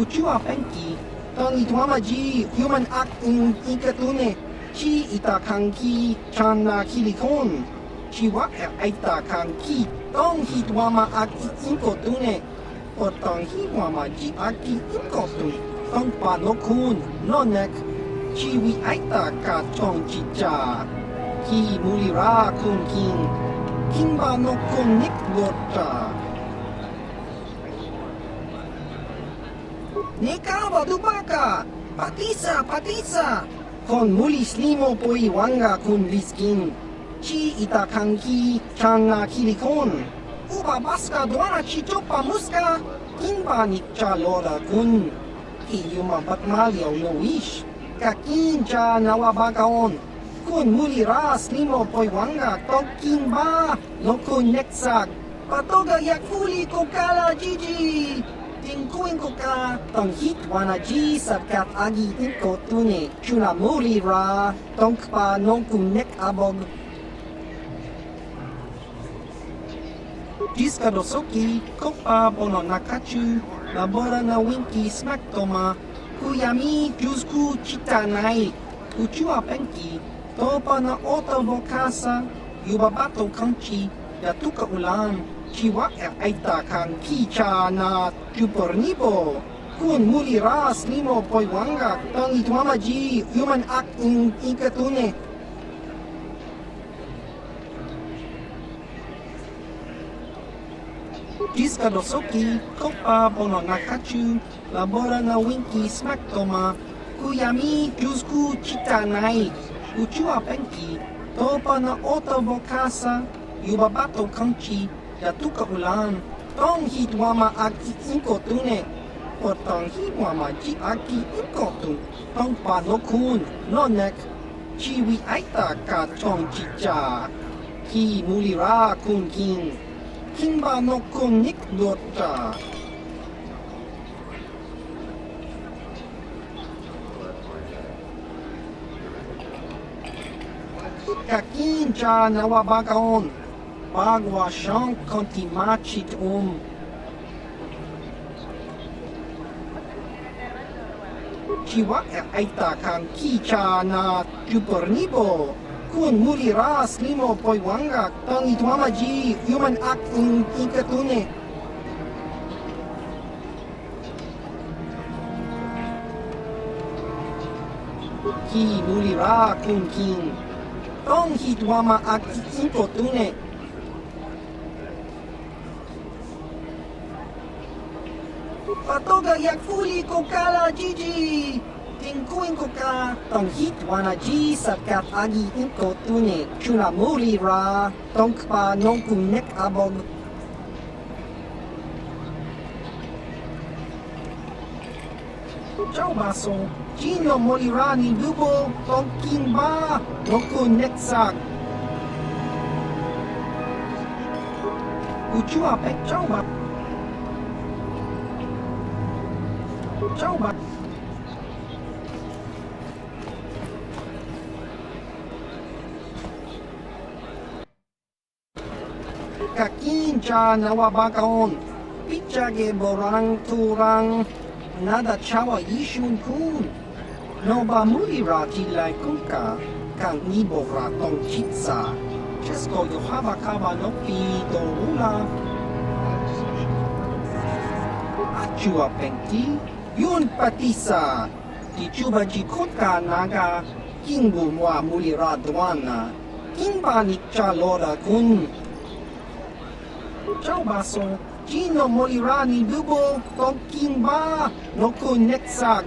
Uchua penki, tangi tuamaji human act in ikatune, chi ita kanki chana kilikon, chi wa aita kanki, tong hi tuama act inkotune, potang hi wama ji aki inkotun, tong pa no kun, no nek, chi wi aita ka tong chicha, ki mulira kun king, kimba no kun nik lota. Neka dubaka, patisa, kon mulis limo poi wanga kun liskin, chi ita kanki changa kilikon, uba baska duana chi chopa muska, kinba nikcha loda kun, hiyuma batmalio no wish, kakin cha nawabagaon, kun muli ras limo poi wanga tok kinba, no kun neksak, patoga yakuli kokala jiji. Tingkuin ko ka, tong hit wana ji sabkat agi inko tune, chuna muli ra, tong pa nong kunek abog. Jiska dosoki, kopa bono nakachu, labora na winki smack toma, kuyami jusku chitanai, uchua penki, topa na oto vokasa, yubabato kanchi, yatuka ulan. Chiwa aita kan kicha na chupornipo. Kun muli ras limo poi wanga tang ituamaji human act in ikatune. Jiska dosoki, kopa bono nakachu, labora na winki smack toma, kuyami jusku chitanai, uchua penki, topa na ota vokasa, yubabato kanchi, yatuka ulan, tong hitwama aki inkotune, o tong hitwama ji aki inkotun, tong panokun, nonek, chiwi aita ka tong chicha, ki mulira kun king, kimba no kun nik lota. Kakincha nawabakaon. Bagwa shank konti machit Chiwa aita kan kicha na jupornibo. Kun muri ras limo poiwanga tangi tuamaji human acting ikatune. Ki muri ra kun kin. Tong hitwama ak ikotune. Patoga yak fuli ko kala Gigi. Tingkuin ko ka. Tong hitwana G sakat agi inko tune. Chuna muli ra. Tong pa nong kunek abog. Ciao baso. Gino muli ra ni dubo. Tong kimba. Nong kunek sak. Uchua pek ciao ba. Ciao ba. Kakincha nawabakaon. Pichage borang turang. Nada chawa yishun kun. Noba mulira tilai kunka. Kang nibora tong chitsa. Chesko yohaba kaba nopi dorula. Achua pengti. Yun patisa. Dichuba jikotka naga. Kingbu mwa mulira dwana. Kingba nikcha lora kun. Ciao baso, Gino molirani dubo, tonkin ba, no kun netsag.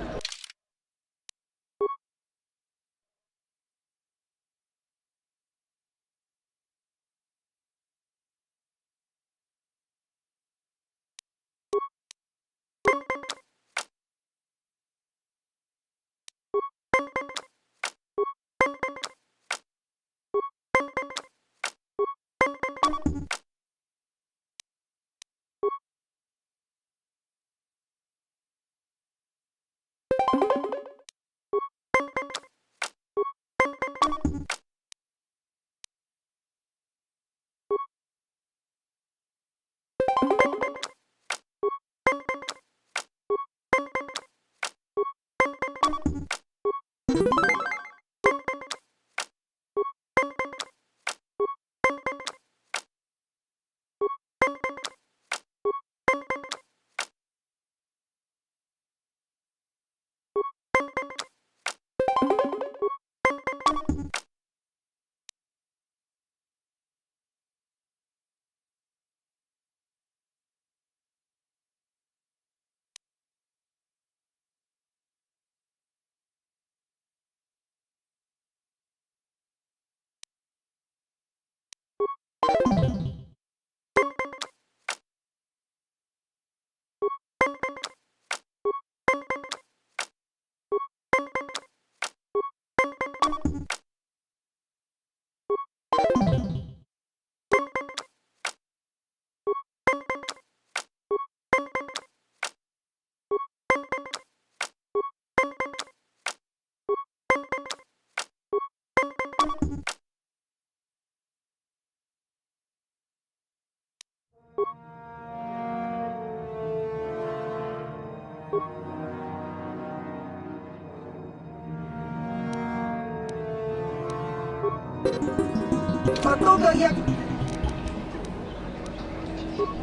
Patoga yak.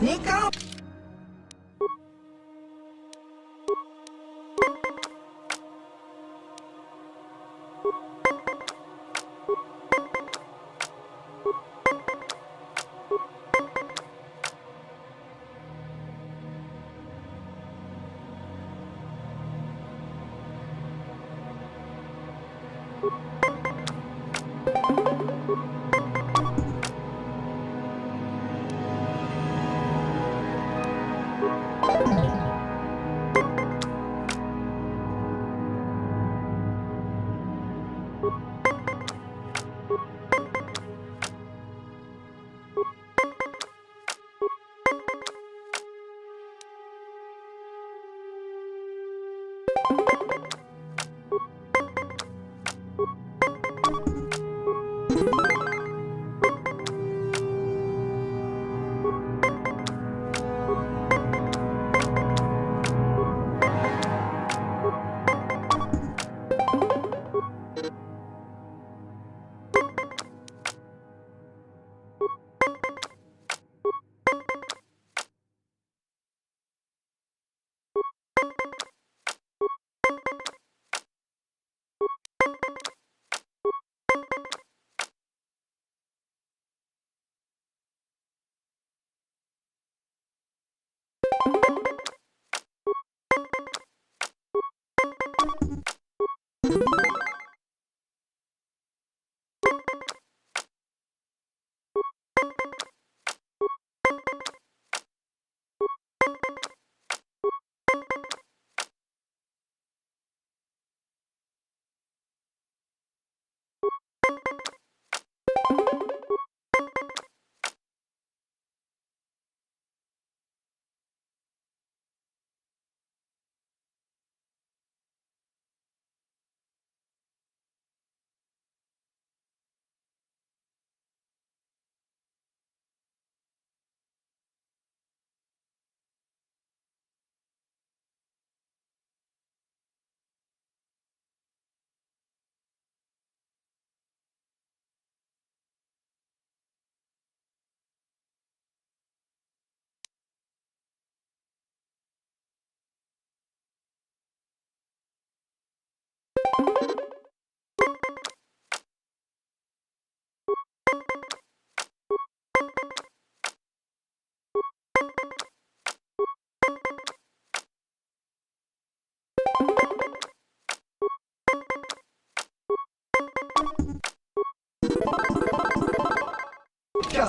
Nika.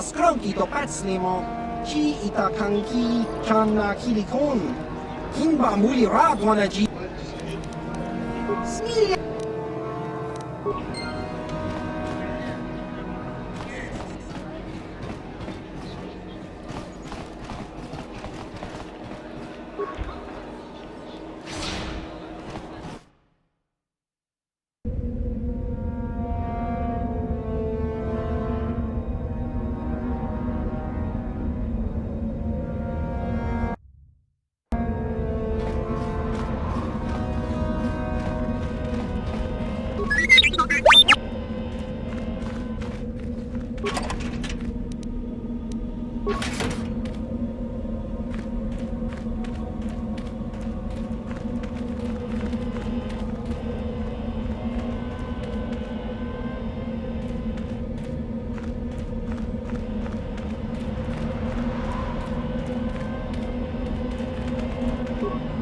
Skronki to Patslimo, Chi ita kanki channa kilikon, Kimba muli radwana ji. Smilia.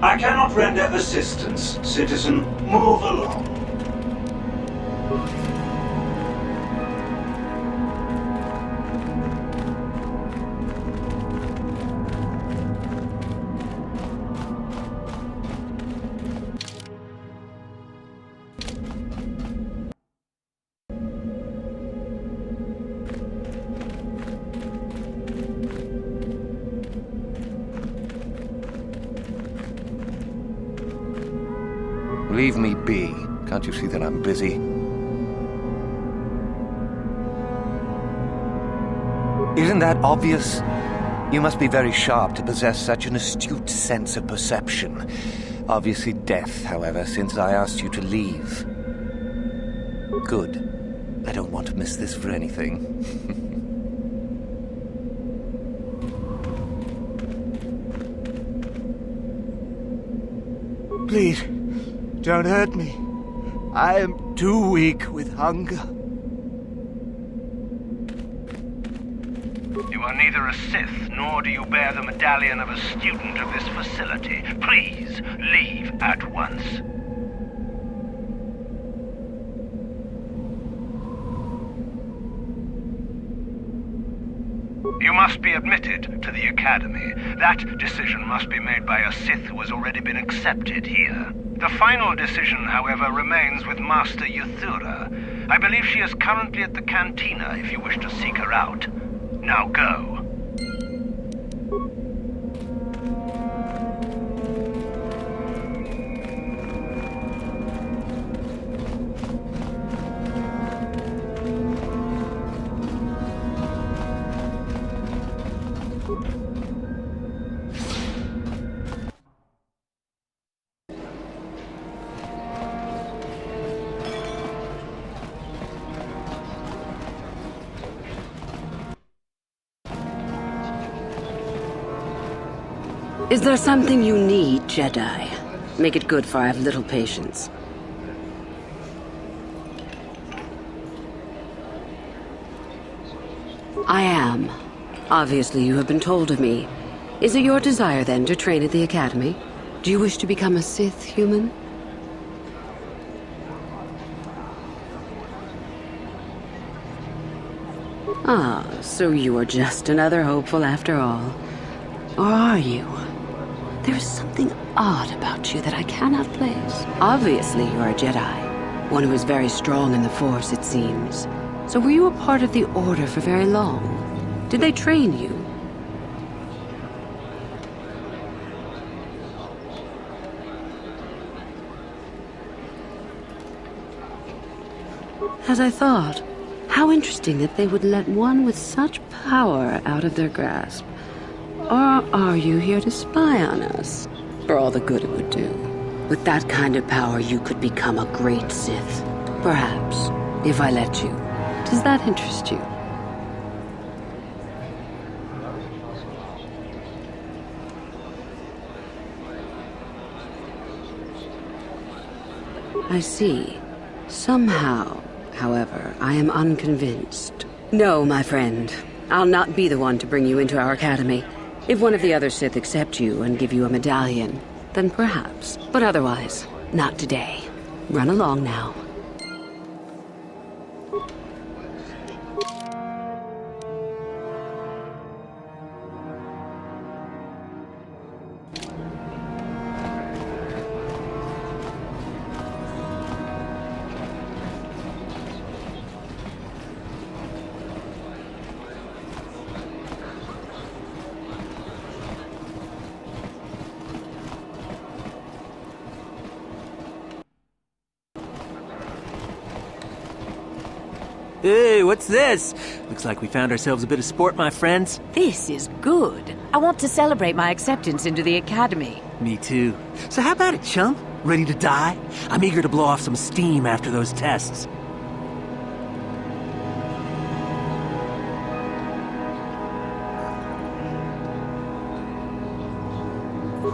I cannot render assistance, citizen. Move along. Leave me be. Can't you see that I'm busy? Isn't that obvious? You must be very sharp to possess such an astute sense of perception. Obviously death, however, since I asked you to leave. Good. I don't want to miss this for anything. Please, don't hurt me. I am too weak with hunger. You are neither a Sith, nor do you bear the medallion of a student of this facility. Please, leave at once. You must be admitted to the Academy. That decision must be made by a Sith who has already been accepted here. The final decision, however, remains with Master Yuthura. I believe she is currently at the cantina if you wish to seek her out. Now go. Is there something you need, Jedi? Make it good, for I have little patience. I am. Obviously, you have been told of me. Is it your desire, then, to train at the Academy? Do you wish to become a Sith human? Ah, so you are just another hopeful after all. Or are you? There is something odd about you that I cannot place. Obviously, you are a Jedi. One who is very strong in the Force, it seems. So were you a part of the Order for very long? Did they train you? As I thought, how interesting that they would let one with such power out of their grasp. Or are you here to spy on us? For all the good it would do. With that kind of power, you could become a great Sith. Perhaps, if I let you. Does that interest you? I see. Somehow, however, I am unconvinced. No, my friend. I'll not be the one to bring you into our academy. If one of the other Sith accept you and give you a medallion, then perhaps. But otherwise, not today. Run along now. Hey, what's this? Looks like we found ourselves a bit of sport, my friends. This is good. I want to celebrate my acceptance into the academy. Me too. So how about it, chump? Ready to die? I'm eager to blow off some steam after those tests.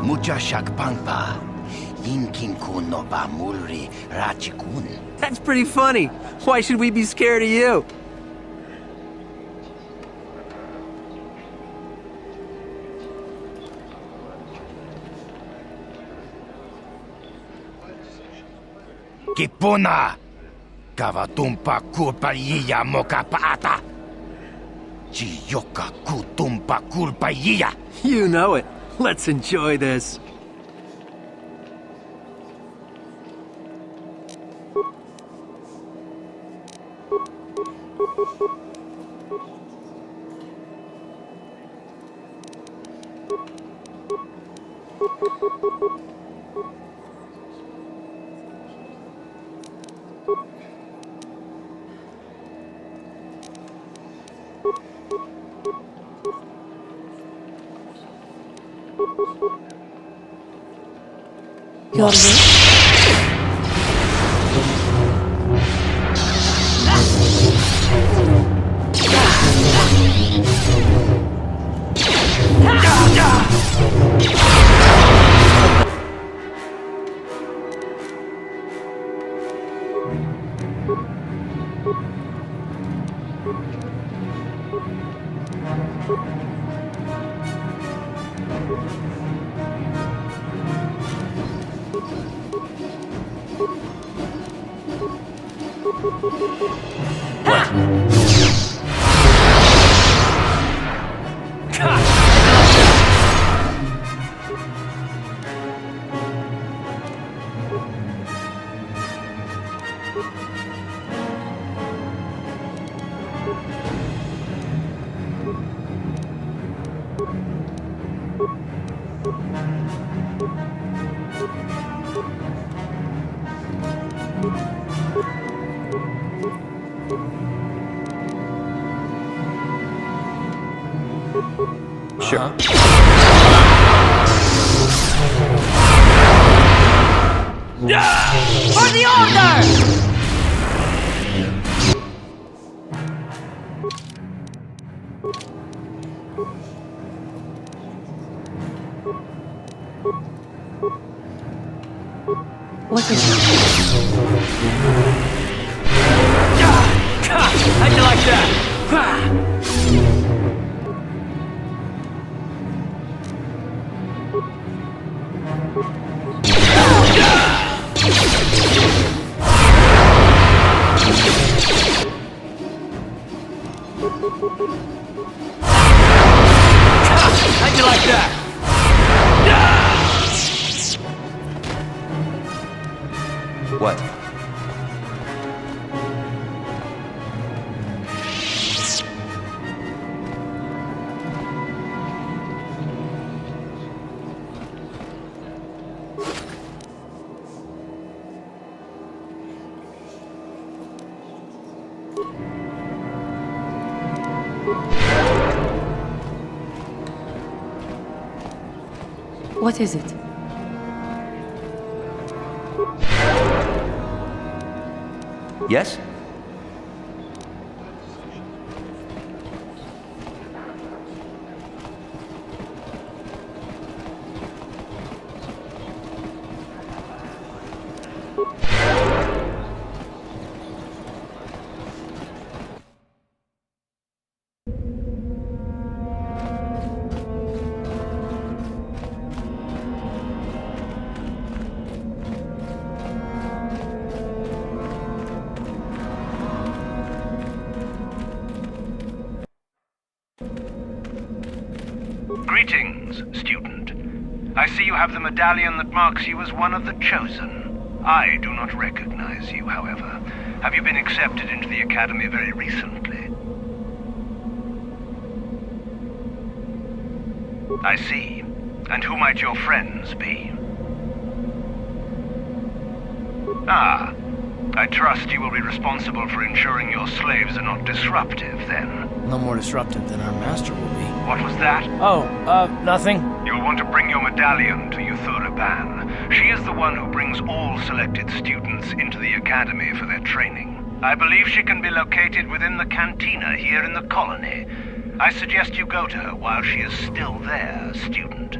Muchashakpangpa. Yinkin no ba mulri rachikun. That's pretty funny. Why should we be scared of you? Kipuna! Kavatumpa kulpayiya mokapaata! Chiyoka kutumpa kulpayiya! You know it. Let's enjoy this. Your Sure. For the Order! What is it? How'd you like that? How'd you like that? What? What is it? Yes? Greetings, student. I see you have the medallion that marks you as one of the chosen. I do not recognize you, however. Have you been accepted into the Academy very recently? I see. And who might your friends be? Ah, I trust you will be responsible for ensuring your slaves are not disruptive, then. No more disruptive than our master will be. What was that? Oh, nothing. You'll want to bring your medallion to Korriban. She is the one who brings all selected students into the academy for their training. I believe she can be located within the cantina here in the colony. I suggest you go to her while she is still there, student.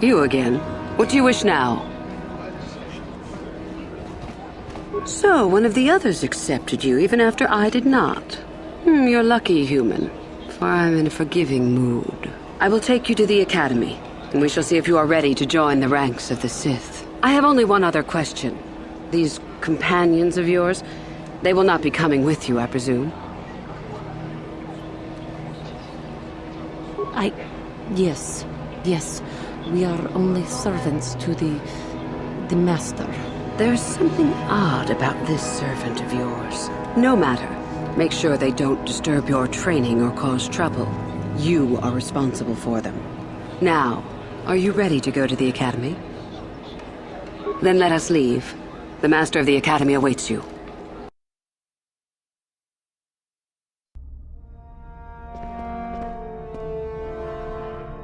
You again. What do you wish now? So, one of the others accepted you, even after I did not. You're lucky, human, for I'm in a forgiving mood. I will take you to the Academy, and we shall see if you are ready to join the ranks of the Sith. I have only one other question. These companions of yours, they will not be coming with you, I presume? Yes. We are only servants to the Master. There's something odd about this servant of yours. No matter. Make sure they don't disturb your training or cause trouble. You are responsible for them. Now, are you ready to go to the Academy? Then let us leave. The Master of the Academy awaits you.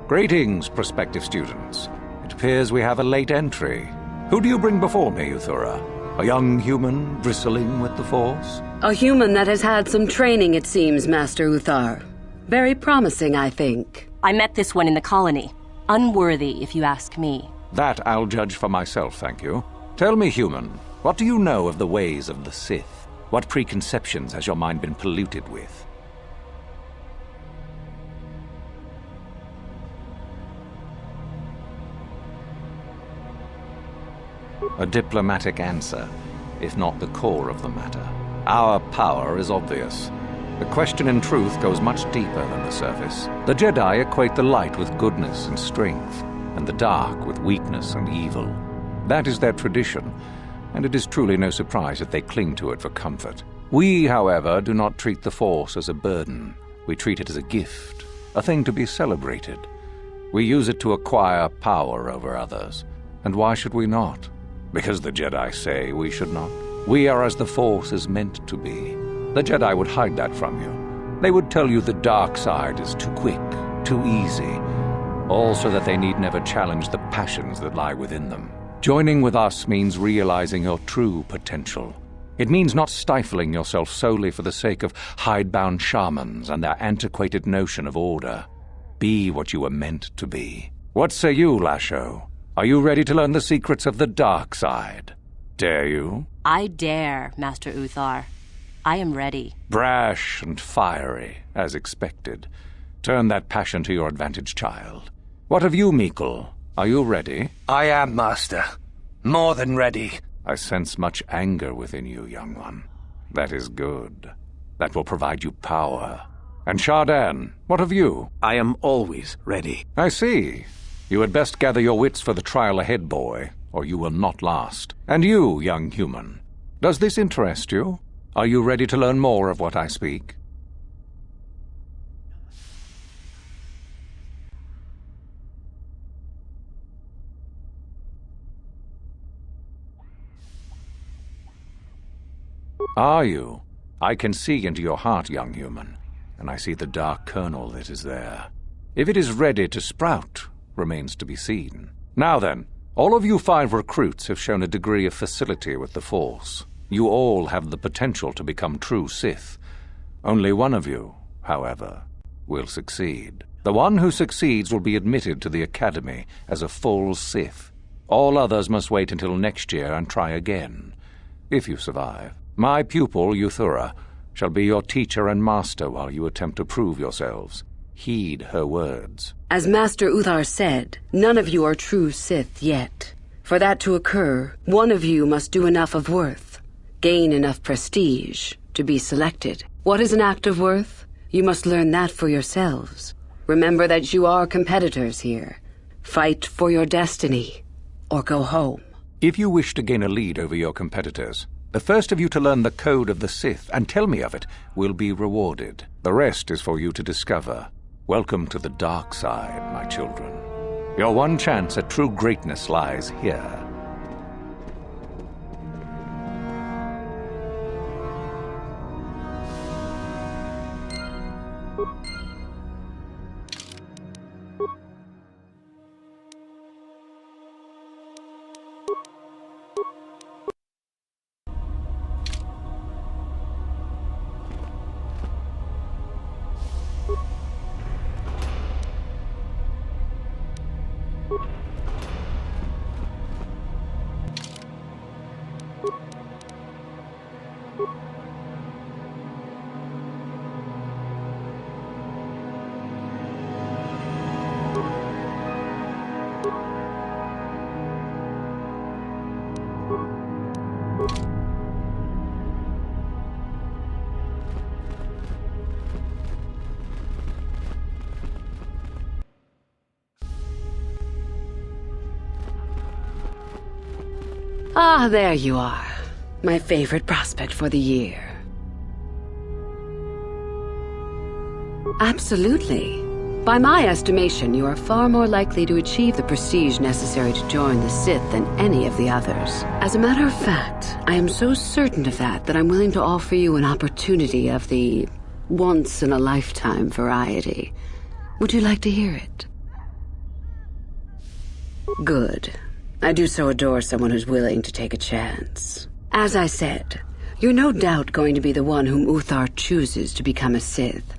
Greetings, prospective students. It appears we have a late entry. Who do you bring before me, Uthura? A young human bristling with the Force? A human that has had some training, it seems, Master Uthar. Very promising, I think. I met this one in the colony. Unworthy, if you ask me. That I'll judge for myself, thank you. Tell me, human, what do you know of the ways of the Sith? What preconceptions has your mind been polluted with? A diplomatic answer, if not the core of the matter. Our power is obvious. The question in truth goes much deeper than the surface. The Jedi equate the light with goodness and strength, and the dark with weakness and evil. That is their tradition, and it is truly no surprise that they cling to it for comfort. We, however, do not treat the Force as a burden. We treat it as a gift, a thing to be celebrated. We use it to acquire power over others. And why should we not? Because the Jedi say we should not. We are as the Force is meant to be. The Jedi would hide that from you. They would tell you the dark side is too quick, too easy, all so that they need never challenge the passions that lie within them. Joining with us means realizing your true potential. It means not stifling yourself solely for the sake of hidebound shamans and their antiquated notion of order. Be what you were meant to be. What say you, Lasho? Are you ready to learn the secrets of the dark side? Dare you? I dare, Master Uthar. I am ready. Brash and fiery, as expected. Turn that passion to your advantage, child. What of you, Meekle? Are you ready? I am, Master. More than ready. I sense much anger within you, young one. That is good. That will provide you power. And Shardan, what of you? I am always ready. I see. You had best gather your wits for the trial ahead, boy, or you will not last. And you, young human, does this interest you? Are you ready to learn more of what I speak? Are you? I can see into your heart, young human, and I see the dark kernel that is there. If it is ready to sprout, remains to be seen. Now then, all of you 5 recruits have shown a degree of facility with the Force. You all have the potential to become true Sith. Only one of you, however, will succeed. The one who succeeds will be admitted to the Academy as a full Sith. All others must wait until next year and try again, if you survive. My pupil, Yuthura, shall be your teacher and master while you attempt to prove yourselves. Heed her words. As Master Uthar said, none of you are true Sith yet. For that to occur, one of you must do enough of worth, gain enough prestige, to be selected. What is an act of worth? You must learn that for yourselves. Remember that you are competitors here. Fight for your destiny, or go home. If you wish to gain a lead over your competitors, the first of you to learn the code of the Sith and tell me of it will be rewarded. The rest is for you to discover. Welcome to the dark side, my children. Your one chance at true greatness lies here. Ah, there you are. My favorite prospect for the year. Absolutely. By my estimation, you are far more likely to achieve the prestige necessary to join the Sith than any of the others. As a matter of fact, I am so certain of that I'm willing to offer you an opportunity of the once-in-a-lifetime variety. Would you like to hear it? Good. I do so adore someone who's willing to take a chance. As I said, you're no doubt going to be the one whom Uthar chooses to become a Sith.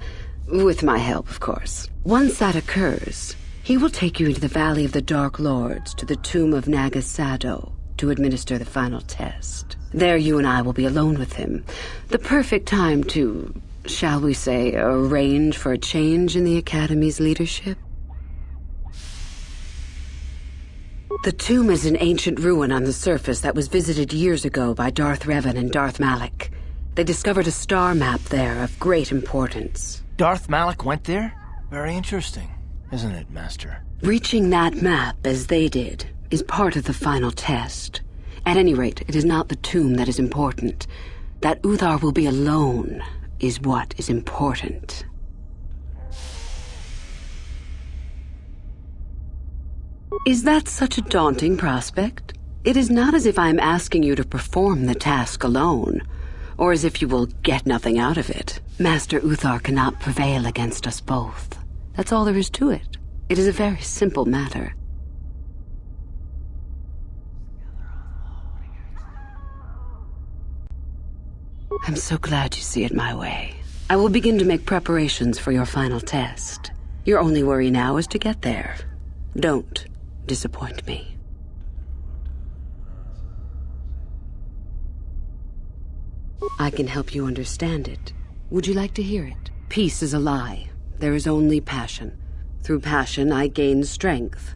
With my help, of course. Once that occurs, he will take you into the Valley of the Dark Lords to the tomb of Naga Sado to administer the final test. There you and I will be alone with him. The perfect time to, shall we say, arrange for a change in the Academy's leadership. The tomb is an ancient ruin on the surface that was visited years ago by Darth Revan and Darth Malak. They discovered a star map there of great importance. Darth Malak went there? Very interesting, isn't it, Master? Reaching that map, as they did, is part of the final test. At any rate, it is not the tomb that is important. That Uthar will be alone is what is important. Is that such a daunting prospect? It is not as if I am asking you to perform the task alone, or as if you will get nothing out of it. Master Uthar cannot prevail against us both. That's all there is to it. It is a very simple matter. I'm so glad you see it my way. I will begin to make preparations for your final test. Your only worry now is to get there. Don't disappoint me. I can help you understand it. Would you like to hear it? Peace is a lie. There is only passion. Through passion, I gain strength.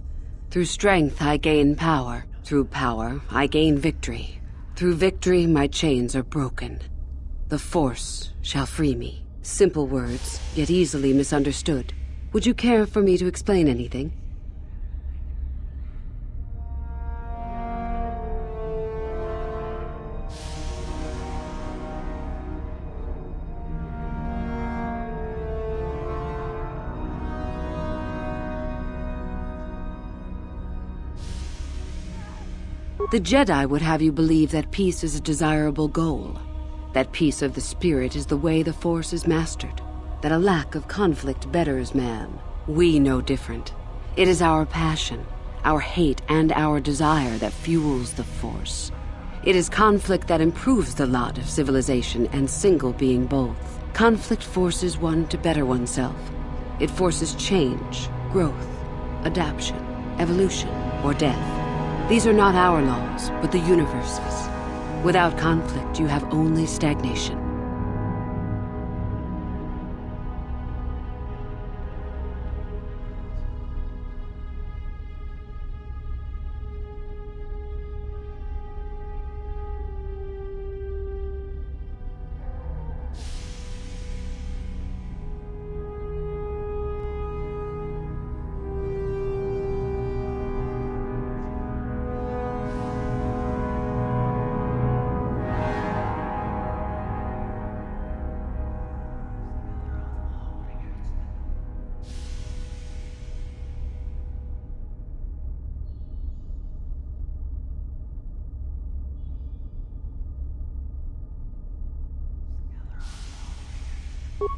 Through strength, I gain power. Through power, I gain victory. Through victory, my chains are broken. The Force shall free me. Simple words, yet easily misunderstood. Would you care for me to explain anything? The Jedi would have you believe that peace is a desirable goal. That peace of the spirit is the way the Force is mastered. That a lack of conflict betters man. We know different. It is our passion, our hate, and our desire that fuels the Force. It is conflict that improves the lot of civilization and single being both. Conflict forces one to better oneself. It forces change, growth, adaptation, evolution, or death. These are not our laws, but the universe's. Without conflict, you have only stagnation.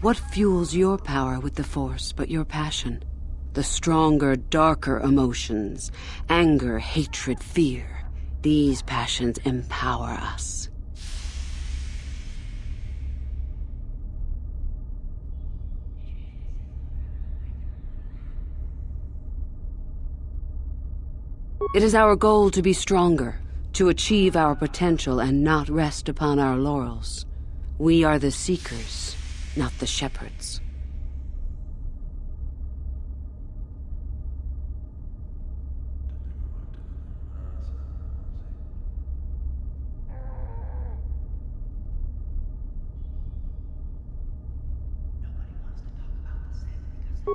What fuels your power with the Force but your passion? The stronger, darker emotions. Anger, hatred, fear. These passions empower us. It is our goal to be stronger, to achieve our potential and not rest upon our laurels. We are the seekers, not the shepherds.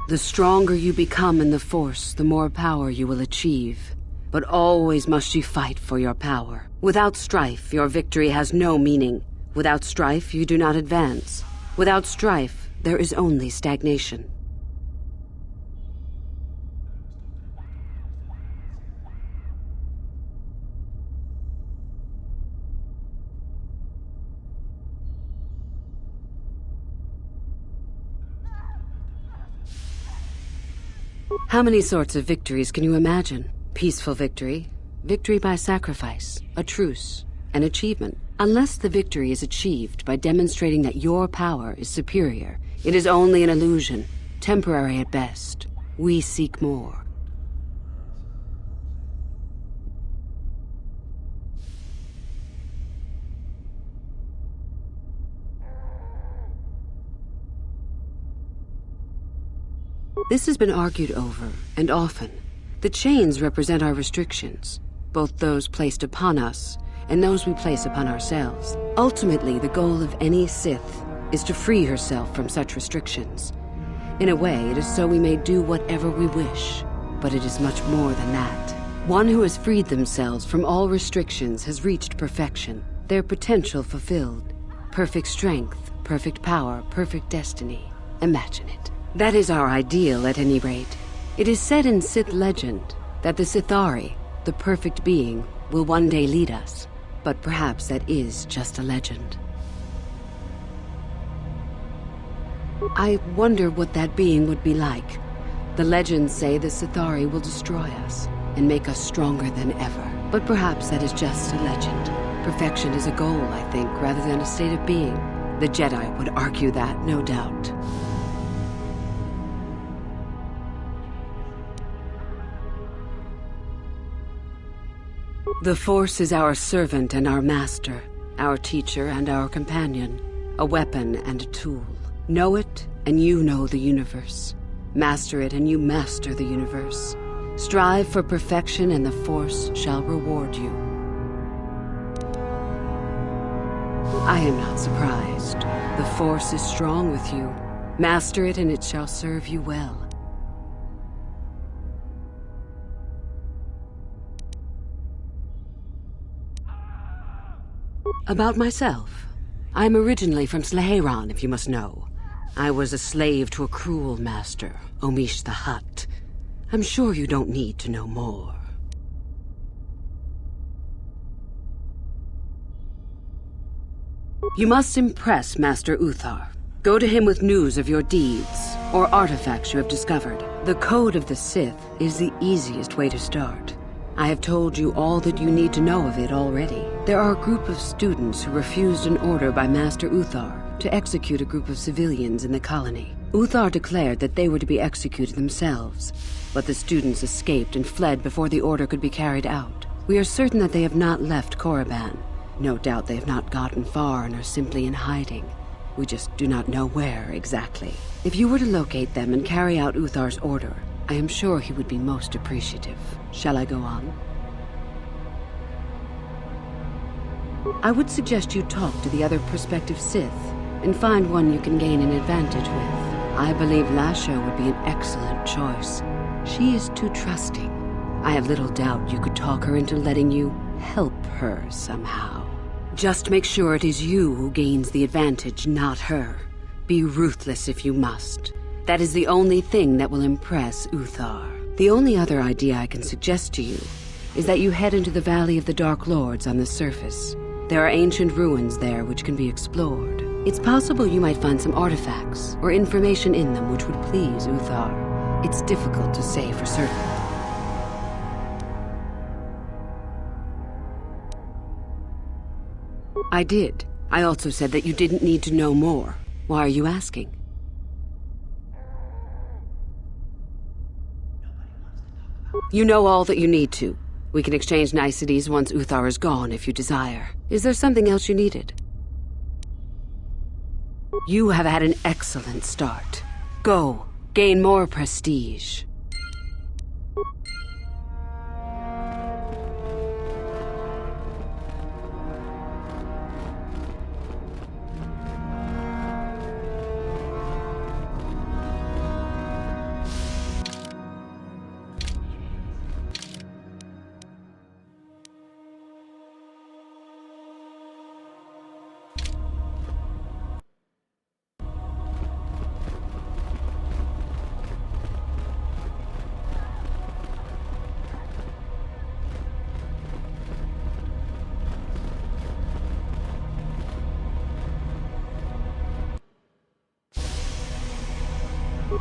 The stronger you become in the Force, the more power you will achieve. But always must you fight for your power. Without strife, your victory has no meaning. Without strife, you do not advance. Without strife, there is only stagnation. How many sorts of victories can you imagine? Peaceful victory, victory by sacrifice, a truce, an achievement. Unless the victory is achieved by demonstrating that your power is superior, it is only an illusion, temporary at best. We seek more. This has been argued over, and often. The chains represent our restrictions, both those placed upon us and those we place upon ourselves. Ultimately, the goal of any Sith is to free herself from such restrictions. In a way, it is so we may do whatever we wish, but it is much more than that. One who has freed themselves from all restrictions has reached perfection, their potential fulfilled. Perfect strength, perfect power, perfect destiny. Imagine it. That is our ideal, at any rate. It is said in Sith legend that the Sithari, the perfect being, will one day lead us. But perhaps that is just a legend. I wonder what that being would be like. The legends say the Sithari will destroy us and make us stronger than ever. But perhaps that is just a legend. Perfection is a goal, I think, rather than a state of being. The Jedi would argue that, no doubt. The Force is our servant and our master, our teacher and our companion, a weapon and a tool. Know it, and you know the universe. Master it, and you master the universe. Strive for perfection, and the Force shall reward you. I am not surprised. The Force is strong with you. Master it, and it shall serve you well. About myself. I'm originally from Sleheyron, if you must know. I was a slave to a cruel master, Omish the Hutt. I'm sure you don't need to know more. You must impress Master Uthar. Go to him with news of your deeds, or artifacts you have discovered. The Code of the Sith is the easiest way to start. I have told you all that you need to know of it already. There are a group of students who refused an order by Master Uthar. to execute a group of civilians in the colony. Uthar declared that they were to be executed themselves, but the students escaped and fled before the order could be carried out. We are certain that they have not left Korriban. No doubt they have not gotten far and are simply in hiding. We just do not know where exactly. If you were to locate them and carry out Uthar's order, I am sure he would be most appreciative. Shall I go on? I would suggest you talk to the other prospective Sith and find one you can gain an advantage with. I believe Lasho would be an excellent choice. She is too trusting. I have little doubt you could talk her into letting you help her somehow. Just make sure it is you who gains the advantage, not her. Be ruthless if you must. That is the only thing that will impress Uthar. The only other idea I can suggest to you is that you head into the Valley of the Dark Lords on the surface. There are ancient ruins there which can be explored. It's possible you might find some artifacts or information in them which would please Uthar. It's difficult to say for certain. I did. I also said that you didn't need to know more. Why are you asking? You know all that you need to. We can exchange niceties once Uthar is gone if you desire. Is there something else you needed? You have had an excellent start. Go, gain more prestige.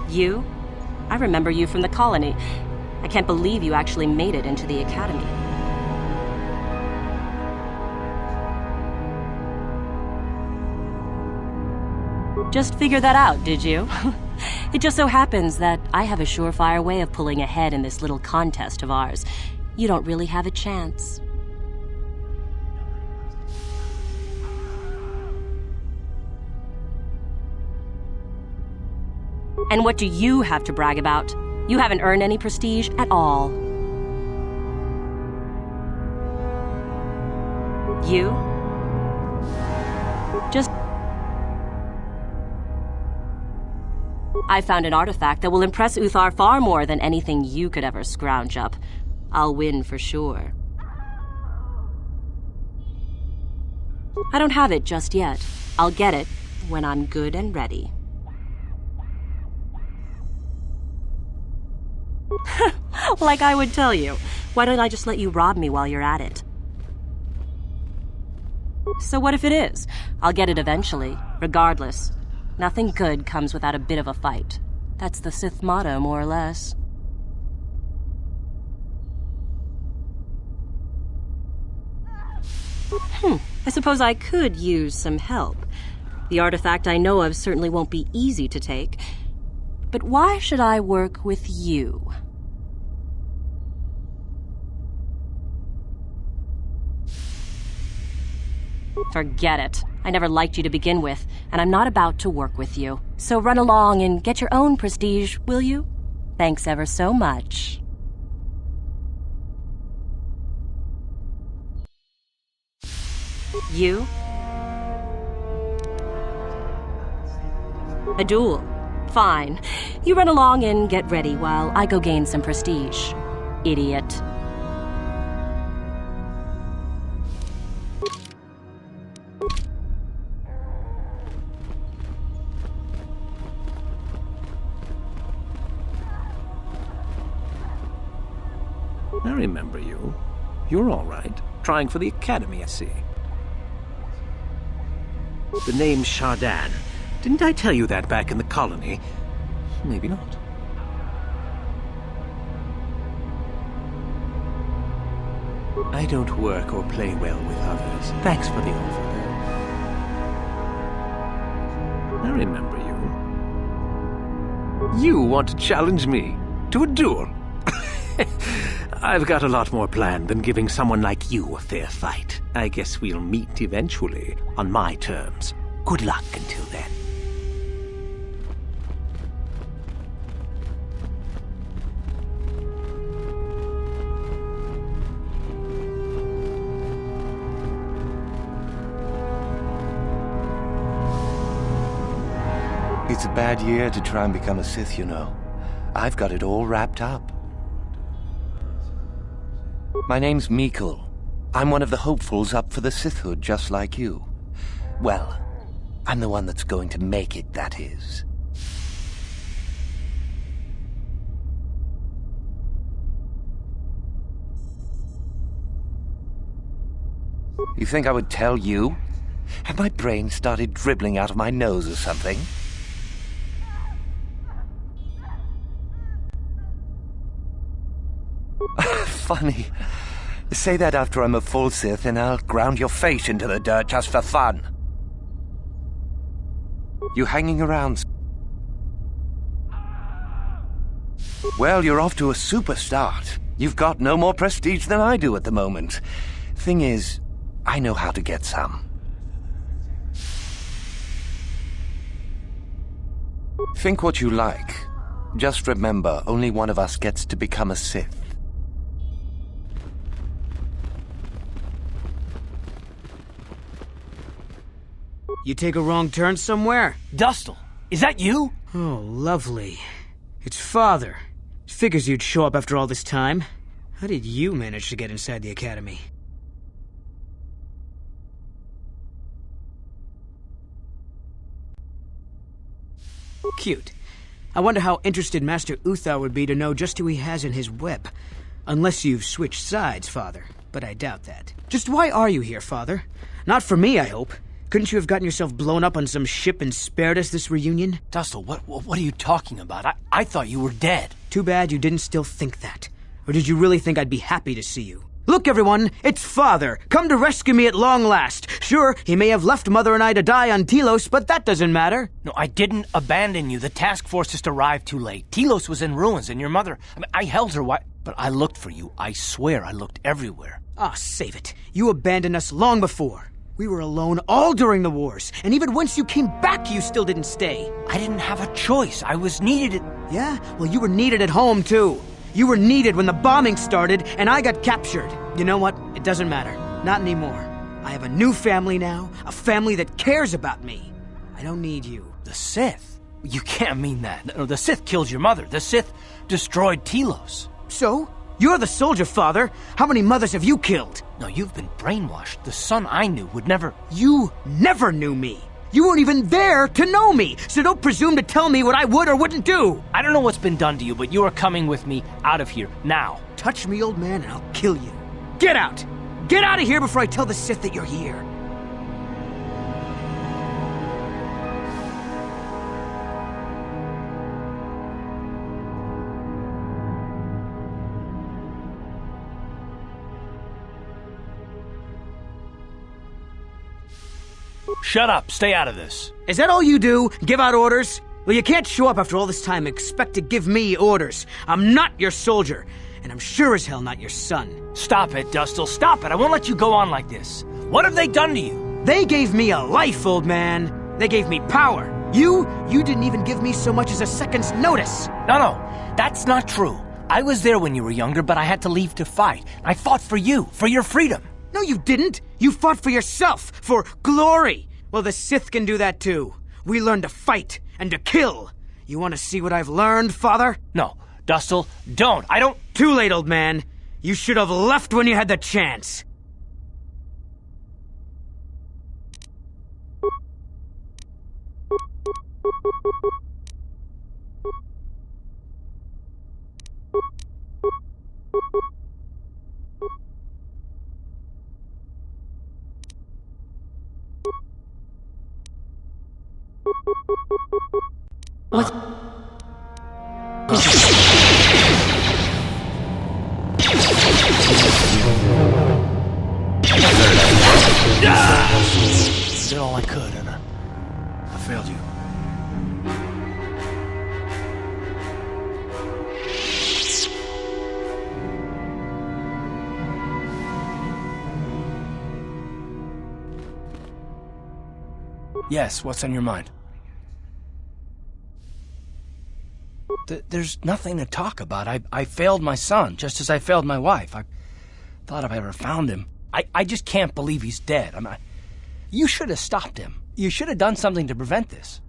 You? I remember you from the colony. I can't believe you actually made it into the academy. Just figure that out, did you? It just so happens that I have a surefire way of pulling ahead in this little contest of ours. You don't really have a chance. And what do you have to brag about? You haven't earned any prestige at all. You? Just... I found an artifact that will impress Uthar far more than anything you could ever scrounge up. I'll win for sure. I don't have it just yet. I'll get it when I'm good and ready. Like I would tell you. Why don't I just let you rob me while you're at it? So what if it is? I'll get it eventually, regardless. Nothing good comes without a bit of a fight. That's the Sith motto, more or less. I suppose I could use some help. The artifact I know of certainly won't be easy to take. But why should I work with you? Forget it. I never liked you to begin with, and I'm not about to work with you. So run along and get your own prestige, will you? Thanks ever so much. You? A duel. Fine. You run along and get ready while I go gain some prestige. Idiot. I remember you. You're all right. Trying for the academy, I see. The name's Shardan. Didn't I tell you that back in the colony? Maybe not. I don't work or play well with others. Thanks for the offer, though. I remember you. You want to challenge me to a duel? I've got a lot more planned than giving someone like you a fair fight. I guess we'll meet eventually, on my terms. Good luck until then. It's a bad year to try and become a Sith, you know. I've got it all wrapped up. My name's Mikul. I'm one of the hopefuls up for the Sithhood, just like you. Well, I'm the one that's going to make it, that is. You think I would tell you? Have my brain started dribbling out of my nose or something? Funny. Say that after I'm a full Sith and I'll ground your face into the dirt just for fun. You hanging around? Well, you're off to a super start. You've got no more prestige than I do at the moment. Thing is, I know how to get some. Think what you like. Just remember, only one of us gets to become a Sith. You take a wrong turn somewhere? Dustle, is that you? Oh, lovely. It's Father. Figures you'd show up after all this time. How did you manage to get inside the Academy? Cute. I wonder how interested Master Uthar would be to know just who he has in his web. Unless you've switched sides, Father. But I doubt that. Just why are you here, Father? Not for me, I hope. Couldn't you have gotten yourself blown up on some ship and spared us this reunion? Dustle, what are you talking about? I thought you were dead. Too bad you didn't still think that. Or did you really think I'd be happy to see you? Look, everyone, it's Father, come to rescue me at long last. Sure, he may have left Mother and I to die on Telos, but that doesn't matter. No, I didn't abandon you. The task force just arrived too late. Telos was in ruins, and your mother... I held her but I looked for you. I swear I looked everywhere. Ah, save it. You abandoned us long before. We were alone all during the wars, and even once you came back, you still didn't stay. I didn't have a choice. I was needed Yeah? Well, you were needed at home, too. You were needed when the bombing started, and I got captured. You know what? It doesn't matter. Not anymore. I have a new family now, a family that cares about me. I don't need you. The Sith? You can't mean that. No, the Sith killed your mother. The Sith destroyed Telos. So? You're the soldier, Father. How many mothers have you killed? No, you've been brainwashed. The son I knew would never... You never knew me. You weren't even there to know me, so don't presume to tell me what I would or wouldn't do. I don't know what's been done to you, but you are coming with me out of here, now. Touch me, old man, and I'll kill you. Get out! Get out of here before I tell the Sith that you're here. Shut up. Stay out of this. Is that all you do? Give out orders? Well, you can't show up after all this time and expect to give me orders. I'm not your soldier, and I'm sure as hell not your son. Stop it, Dustle. Stop it. I won't let you go on like this. What have they done to you? They gave me a life, old man. They gave me power. You didn't even give me so much as a second's notice. No, that's not true. I was there when you were younger, but I had to leave to fight. I fought for you, for your freedom. No, you didn't. You fought for yourself, for glory. Well, the Sith can do that too. We learn to fight and to kill. You want to see what I've learned, Father? No, Dustle, don't. I don't... Too late, old man. You should have left when you had the chance. What? Did all I could, and I failed you. Yes, what's on your mind? There's nothing to talk about. I failed my son, just as I failed my wife. I thought if I ever found him. I just can't believe he's dead. You should have stopped him. You should have done something to prevent this.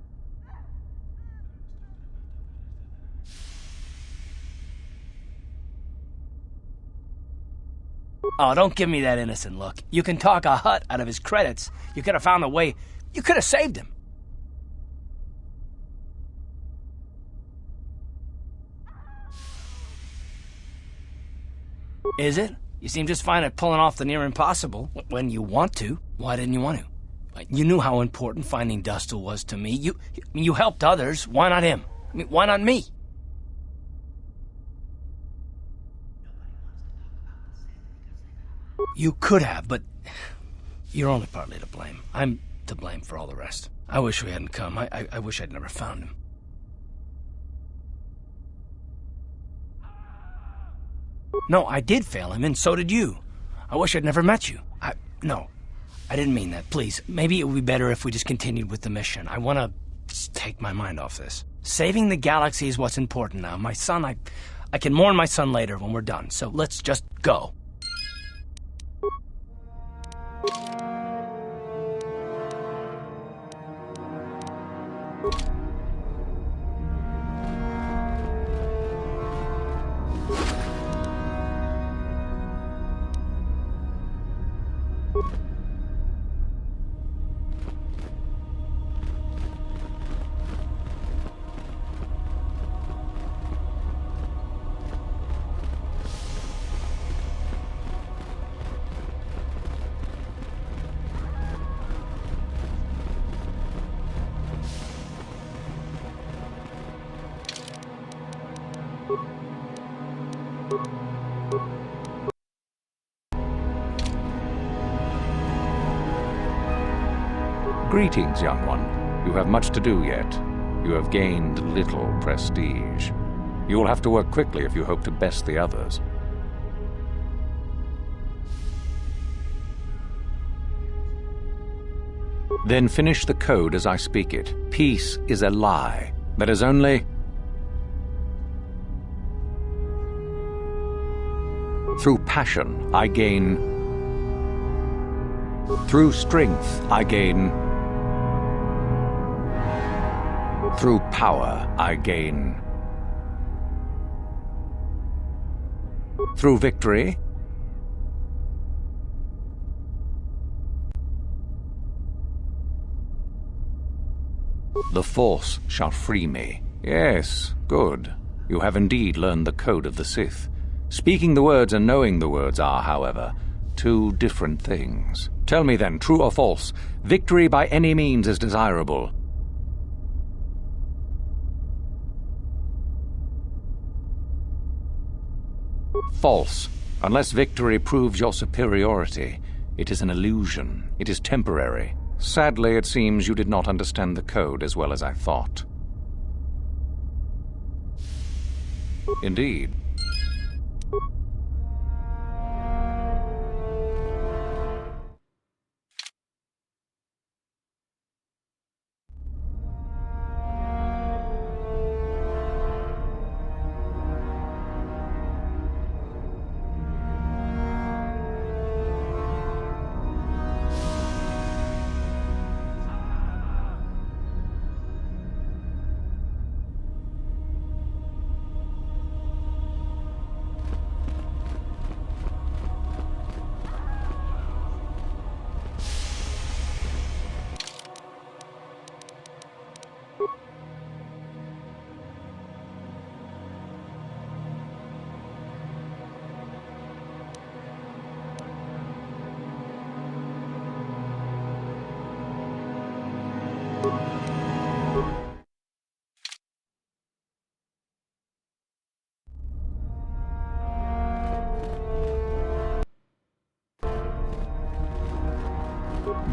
Oh, don't give me that innocent look. You can talk a hut out of his credits. You could have found a way. You could have saved him. Is it? You seem just fine at pulling off the near impossible when you want to. Why didn't you want to? You knew how important finding Dustil was to me. You helped others. Why not him? Why not me? You could have, but you're only partly to blame. I'm to blame for all the rest. I wish we hadn't come. I wish I'd never found him. No, I did fail him, and so did you. I wish I'd never met you. No, I didn't mean that. Please, maybe it would be better if we just continued with the mission. I want to just take my mind off this. Saving the galaxy is what's important now. My son, I can mourn my son later when we're done, so let's just go. Greetings, young one. You have much to do yet. You have gained little prestige. You will have to work quickly if you hope to best the others. Then finish the code as I speak it. Peace is a lie. That is only... Through passion, I gain... Through strength, I gain... Through power, I gain. Through victory, the Force shall free me. Yes, good. You have indeed learned the code of the Sith. Speaking the words and knowing the words are, however, two different things. Tell me then, true or false, victory by any means is desirable. False. Unless victory proves your superiority, it is an illusion. It is temporary. Sadly, it seems you did not understand the code as well as I thought. Indeed.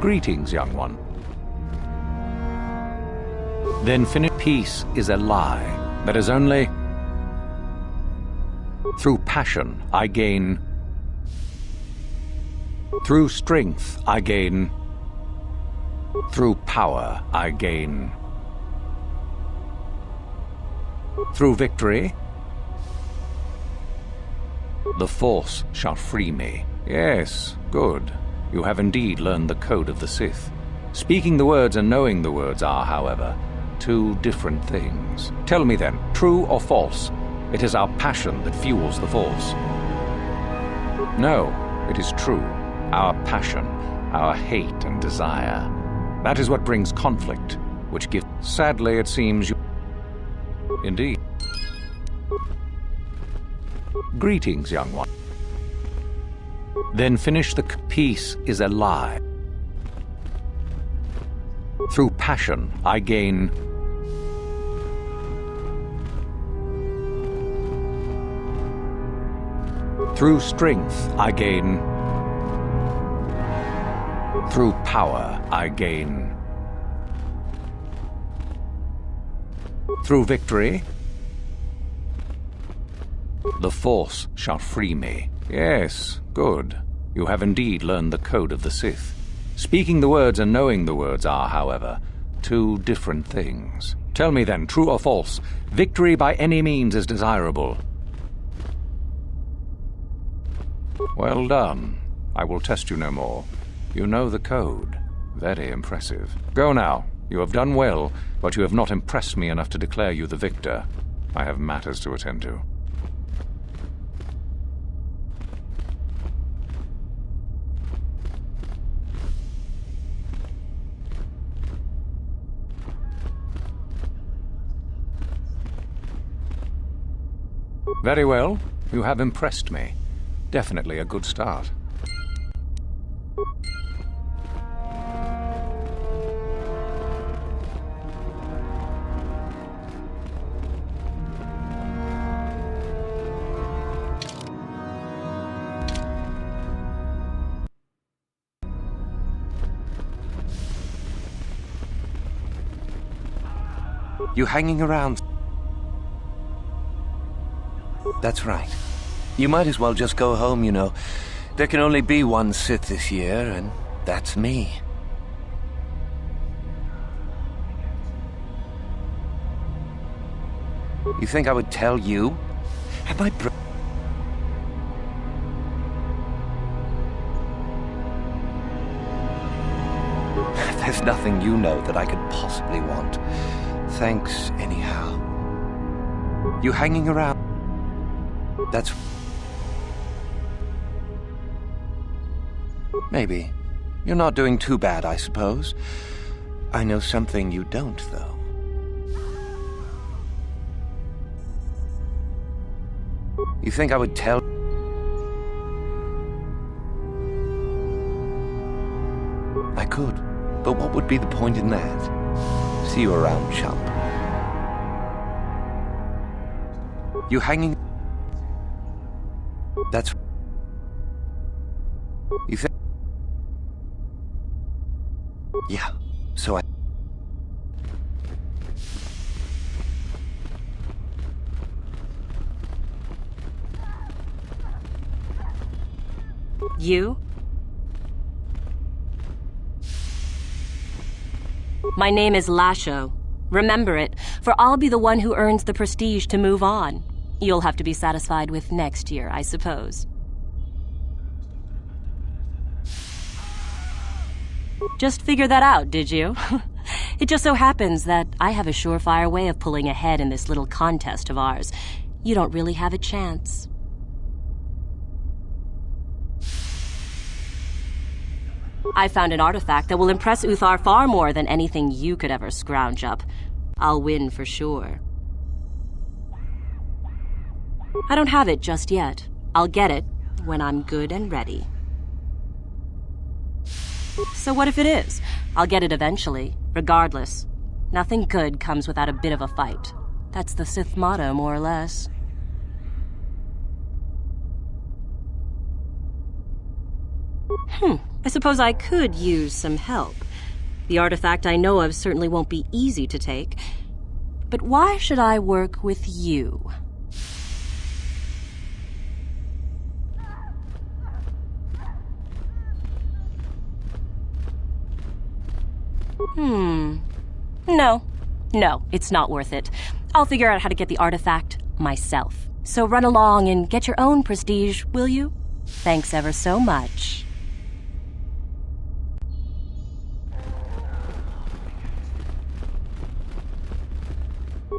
Greetings, young one. Then finish. Peace is a lie. That is only... Through passion, I gain... Through strength, I gain... Through power, I gain. Through victory, the Force shall free me. Yes, good. You have indeed learned the code of the Sith. Speaking the words and knowing the words are, however, two different things. Tell me then, true or false? It is our passion that fuels the Force. No, it is true. Our passion, our hate and desire. That is what brings conflict, which gives... Sadly, it seems you... Indeed. Greetings, young one. Then finish the... Peace is a lie. Through passion, I gain... Through strength, I gain... Through power, I gain... Through victory, the Force shall free me. Yes, good. You have indeed learned the code of the Sith. Speaking the words and knowing the words are, however, two different things. Tell me then, true or false, victory by any means is desirable. Well done. I will test you no more. You know the code. Very impressive. Go now. You have done well, but you have not impressed me enough to declare you the victor. I have matters to attend to. Very well. You have impressed me. Definitely a good start. You hanging around? That's right. You might as well just go home, you know. There can only be one Sith this year, and that's me. You think I would tell you? Have my There's nothing you know that I could possibly want. Thanks, anyhow. You hanging around? That's... Maybe. You're not doing too bad, I suppose. I know something you don't, though. You think I would tell... I could, but what would be the point in that? See you around, chump. You hanging... That's... You think... Yeah, so I... You? My name is Lasho. Remember it, for I'll be the one who earns the prestige to move on. You'll have to be satisfied with next year, I suppose. Just figure that out, did you? It just so happens that I have a surefire way of pulling ahead in this little contest of ours. You don't really have a chance. I found an artifact that will impress Uthar far more than anything you could ever scrounge up. I'll win for sure. I don't have it just yet. I'll get it when I'm good and ready. So what if it is? I'll get it eventually, regardless. Nothing good comes without a bit of a fight. That's the Sith motto, more or less. I suppose I could use some help. The artifact I know of certainly won't be easy to take. But why should I work with you? No. No, it's not worth it. I'll figure out how to get the artifact myself. So run along and get your own prestige, will you? Thanks ever so much.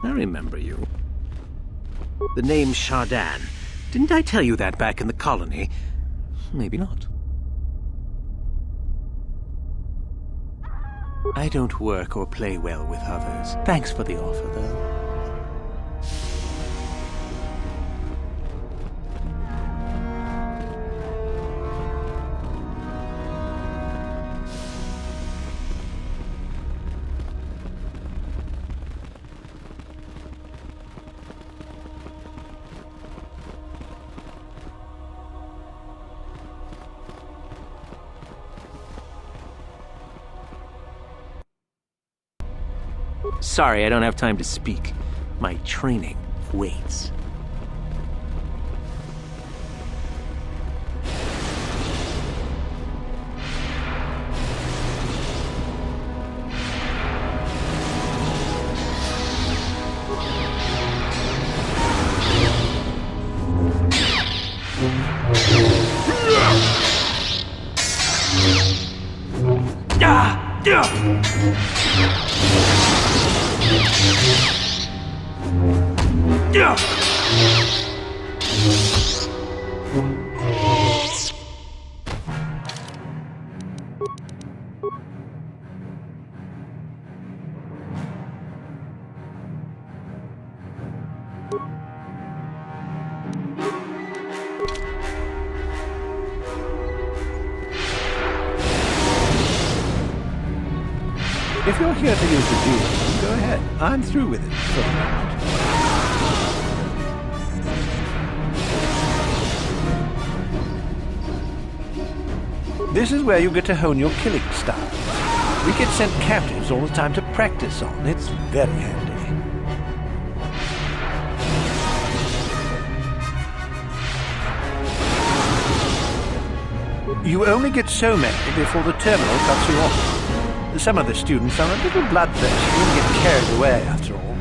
I remember you. The name's Shardan. Didn't I tell you that back in the colony? Maybe not. I don't work or play well with others. Thanks for the offer, though. Sorry, I don't have time to speak. My training waits. If you're here to use the duel, go ahead. I'm through with it for the moment. This is where you get to hone your killing style. We get sent captives all the time to practice on. It's very handy. You only get so many before the terminal cuts you off. Some of the students are a little bloodthirsty and get carried away, after all.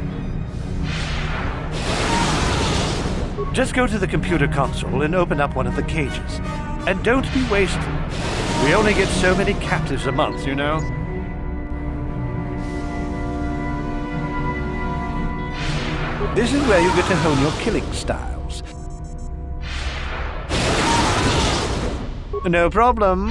Just go to the computer console and open up one of the cages. And don't be wasted. We only get so many captives a month, you know. This is where you get to hone your killing styles. No problem.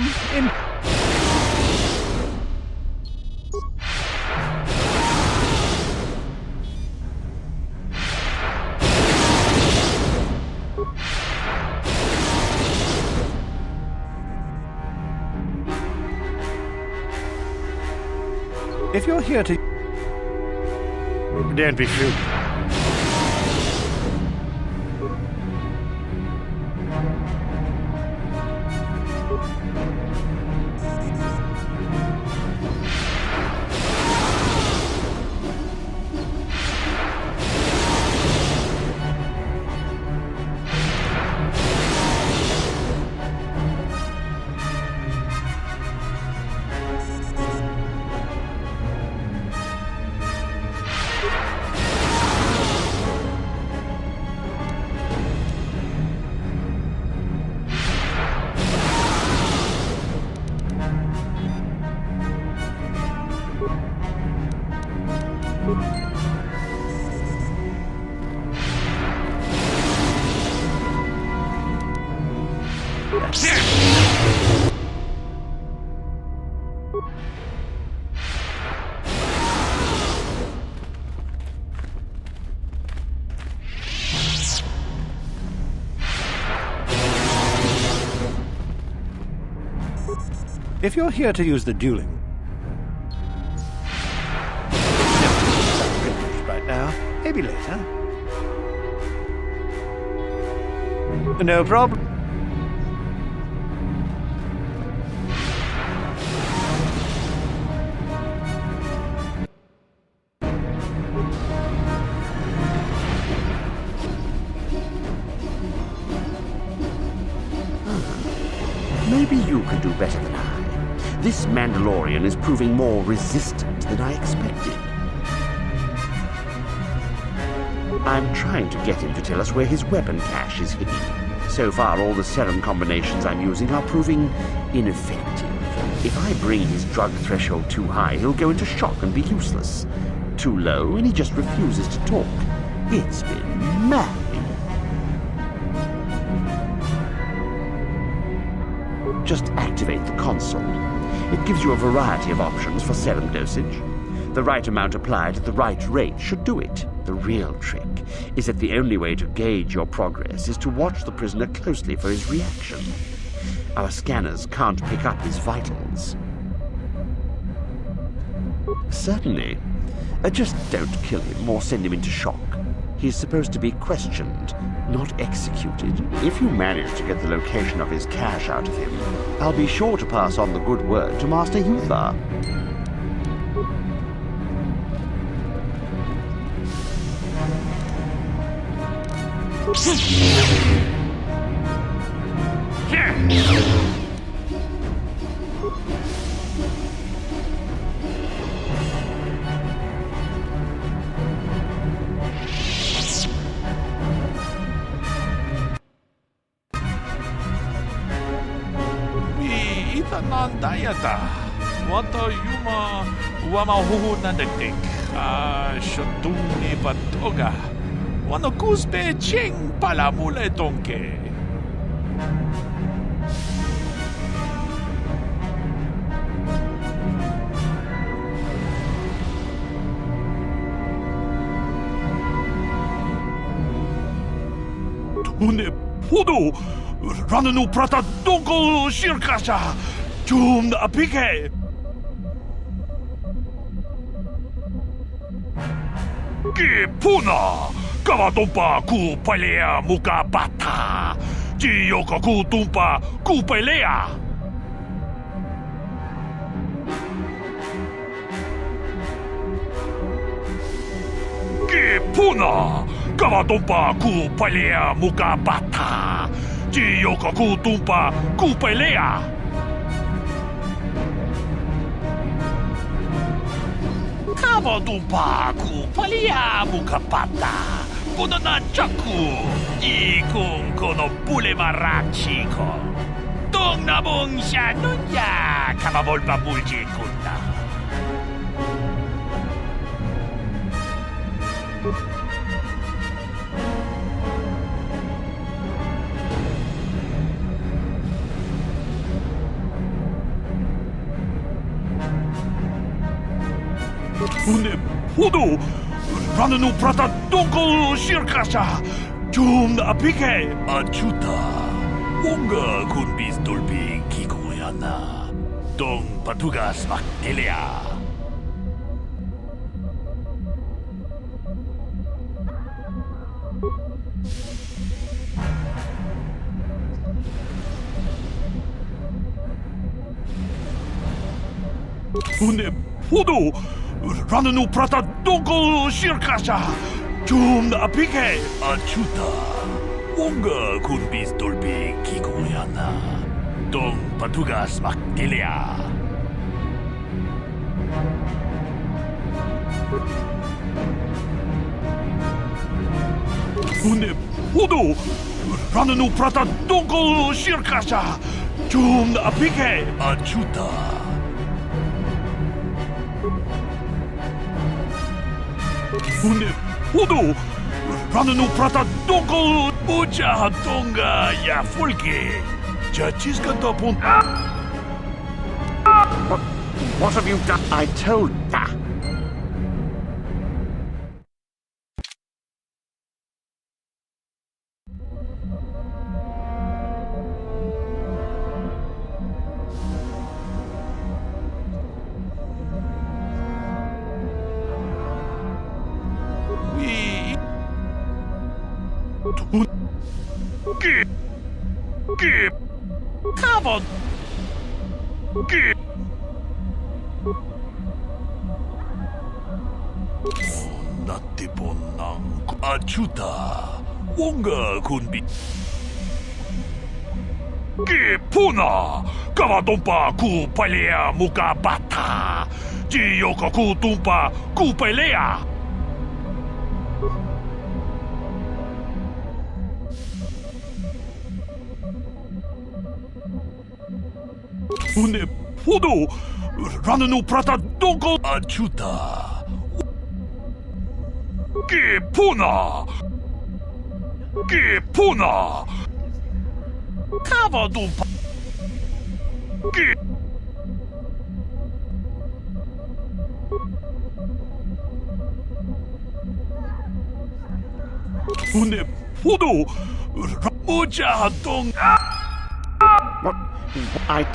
If you're here to... Don't be fooled. If you're here to use the dueling... right now. Maybe later. No problem. Maybe you can do better than I. This Mandalorian is proving more resistant than I expected. I'm trying to get him to tell us where his weapon cache is hidden. So far, all the serum combinations I'm using are proving ineffective. If I bring his drug threshold too high, he'll go into shock and be useless. Too low, and he just refuses to talk. It's been maddening. Just activate the console. It gives you a variety of options for serum dosage. The right amount applied at the right rate should do it. The real trick is that the only way to gauge your progress is to watch the prisoner closely for his reaction. Our scanners can't pick up his vitals. Certainly. Just don't kill him or send him into shock. He's supposed to be questioned, not executed. If you manage to get the location of his cache out of him, I'll be sure to pass on the good word to Master Uthar. Dayata. Wato yuma wamahuhu na dagdig. Shotuni patoga. Wano kuspe ching palamule tonke. Tune podo. Rananu prata donko shirkasha. Jum na apike. Ki puna. Kavatumpa ku palea muka bata. Jiyoka ku tumpa ku palea. Ki puna. Kavatumpa ku palea muka bata. Jiyoka ku tumpa ku palea. Kavatumpa ku palea muka bata. Punana chaku. Ikung kono pule marachiko. Tung nabung siya nunya. Kamabolpa mulji kunta. Une podo. Rananu prata donko shirkasha. Jum na apike. Achuta. Unga kunbis dolpi kikoyana. Dong patugas maktelea. Une podo. Rananu prata donko shirkasha. Jum na apike. Achuta. Unga kunbis dolpi kikoyana. Dong patugas maktelea. Une podo. Rananu prata donko shirkasha. Jum na apike. Achuta. Une podo. Rananu prata donko uja donga ya fulke. Chachiska topun. What have you done? I told ya. Come on. Natipon ng Achuta. Wonga kunbi. Kipuna! Kavatumpa kupalea mukabata! Jiyoko kutumpa kupelea! Une pudu! Rananu prata donko achuta! Kipuna! Kipuna! Kavatumpa! Une pudu! Mujahadong! What? I...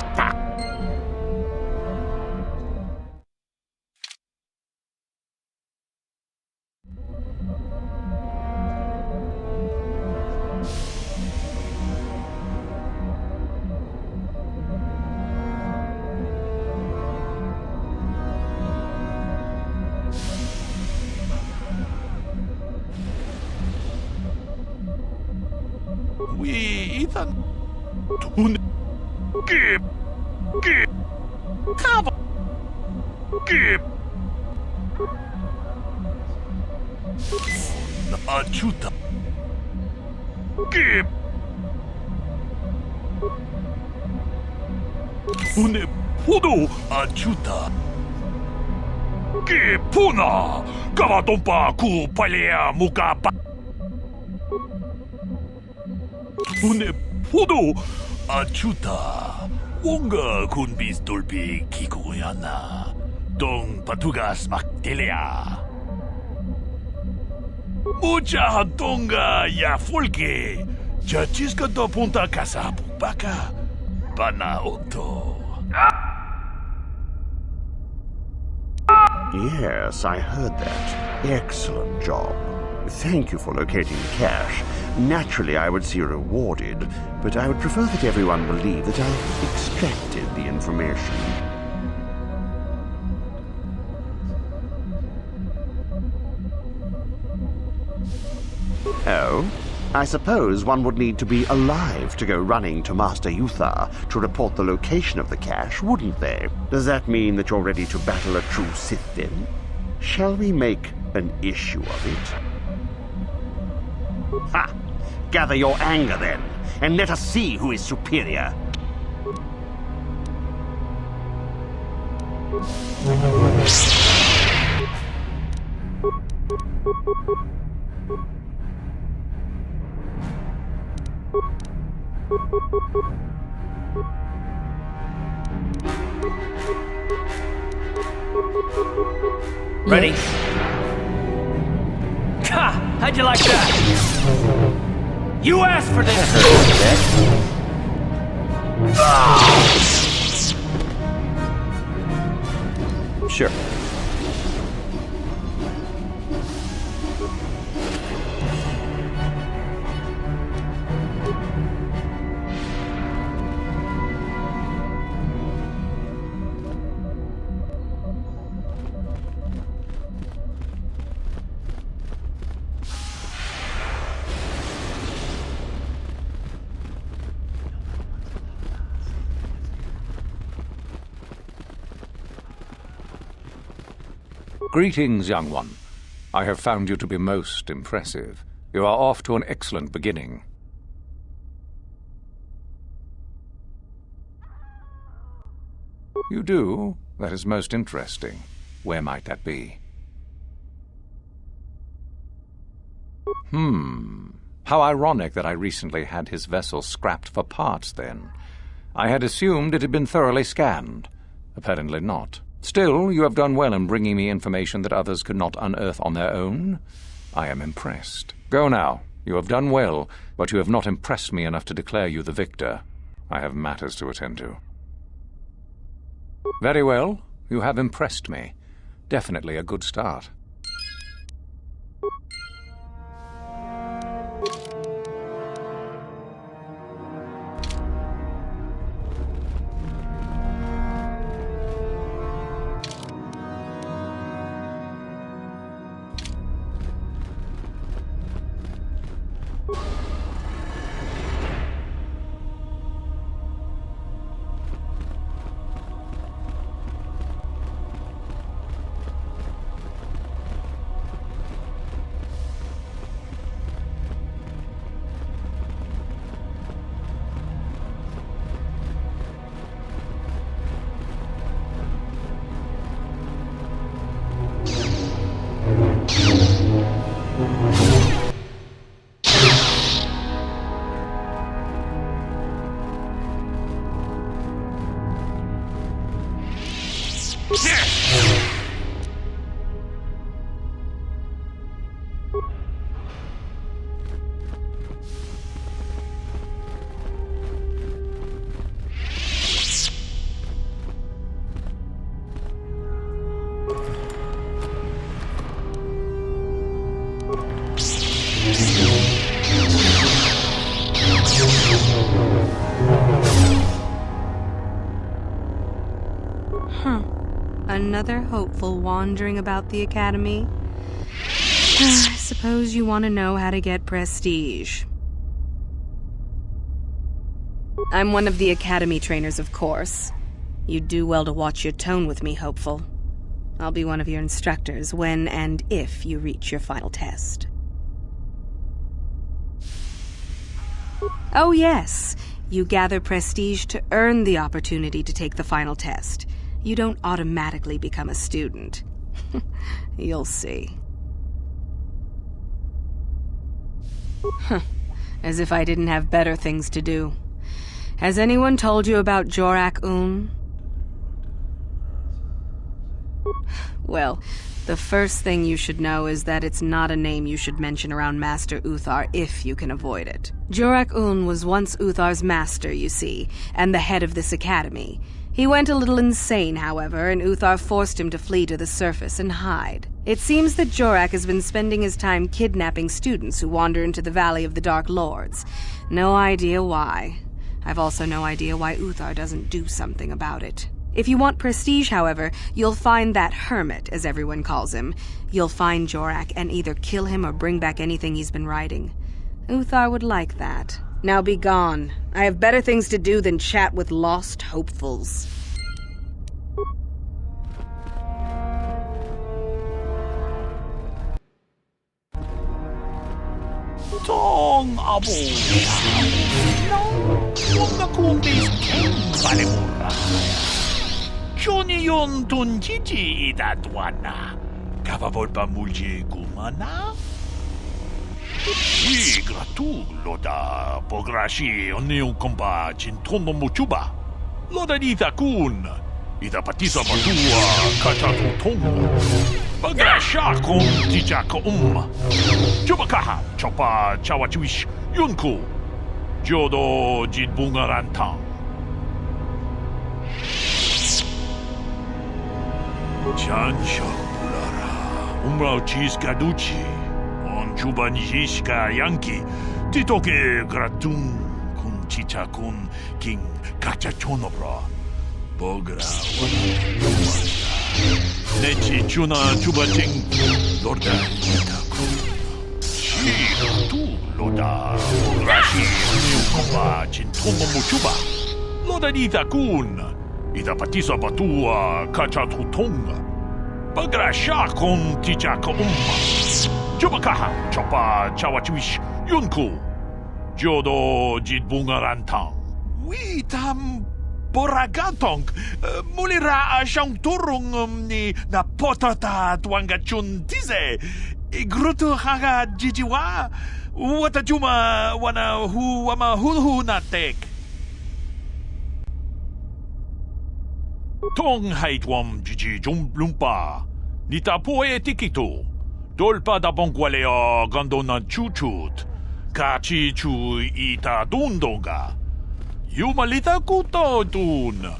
Ethan. Tun. Gib. Cover. Gib. Achuta. Gib. Une pudu achuta. Gipuna. Kavatompa ku palea mukapa. Une pudu achuta. Wonga kun bis dolpi kikuyana. Dong patugas maktelea. Mucha hatonga ya folke. Chachisca do punta casa pupaka. Pana oto. Yes, I heard that. Excellent job. Thank you for locating the cache. Naturally, I would see you rewarded, but I would prefer that everyone believe that I extracted the information. Oh? I suppose one would need to be alive to go running to Master Yuthar to report the location of the cache, wouldn't they? Does that mean that you're ready to battle a true Sith then? Shall we make an issue of it? Ha! Gather your anger then, and let us see who is superior. Ready? Ha! How'd you like that? You asked for this! Sure. Greetings, young one. I have found you to be most impressive. You are off to an excellent beginning. You do? That is most interesting. Where might that be? How ironic that I recently had his vessel scrapped for parts, then. I had assumed it had been thoroughly scanned. Apparently not. Still, you have done well in bringing me information that others could not unearth on their own. I am impressed. Go now. You have done well, but you have not impressed me enough to declare you the victor. I have matters to attend to. Very well. You have impressed me. Definitely a good start. Another hopeful wandering about the academy? I suppose you want to know how to get prestige. I'm one of the academy trainers, of course. You'd do well to watch your tone with me, hopeful. I'll be one of your instructors when and if you reach your final test. Oh yes, you gather prestige to earn the opportunity to take the final test. You don't automatically become a student. You'll see. As if I didn't have better things to do. Has anyone told you about Jorak-un? Well, the first thing you should know is that it's not a name you should mention around Master Uthar if you can avoid it. Jorak-un was once Uthar's master, you see, and the head of this academy. He went a little insane, however, and Uthar forced him to flee to the surface and hide. It seems that Jorak has been spending his time kidnapping students who wander into the Valley of the Dark Lords. No idea why. I've also no idea why Uthar doesn't do something about it. If you want prestige, however, you'll find that hermit, as everyone calls him. You'll find Jorak and either kill him or bring back anything he's been writing. Uthar would like that. Now be gone. I have better things to do than chat with lost hopefuls. Tong abo. No, mga kumbis ken balimura. Johnny yon tun chichi itatwana. Kapabot pa mulje kumana? Si gratu loda pograshi onneun komba cintono muchuba. Loda dita kun. Ita patisa patua kachatu tonga. Bagrasha kon tijaka Chubakaha chopa chawachuish yunku. Jodo jidbungarantang. Chansha pulara. Umrao chis gaduchi. On chubanishka yanki. Titoke gratun kun chicha kun king kachachonobra. Bogra wana. Nechi chuna chubaching lorda itaku. Chi tu loda rashi niukoba chintomo muchuba. Loda itakun. Ita patisa batua kachatutonga. Bagrasha kon tichaka Chubakaha chopa chawachuish yunku. Jodo jidbungarantang. Witam Boragatong, mulira siyang turong ni na potata tuangachun tize. Gruto haga jijiwa, watajuma wana hu wama hu natek. Tong haitwam jiji lumpa, nita poe tikito, dolpa da bongwaleo gandona chuchut, kachi chu ita dundonga. Yumalita kuto dun.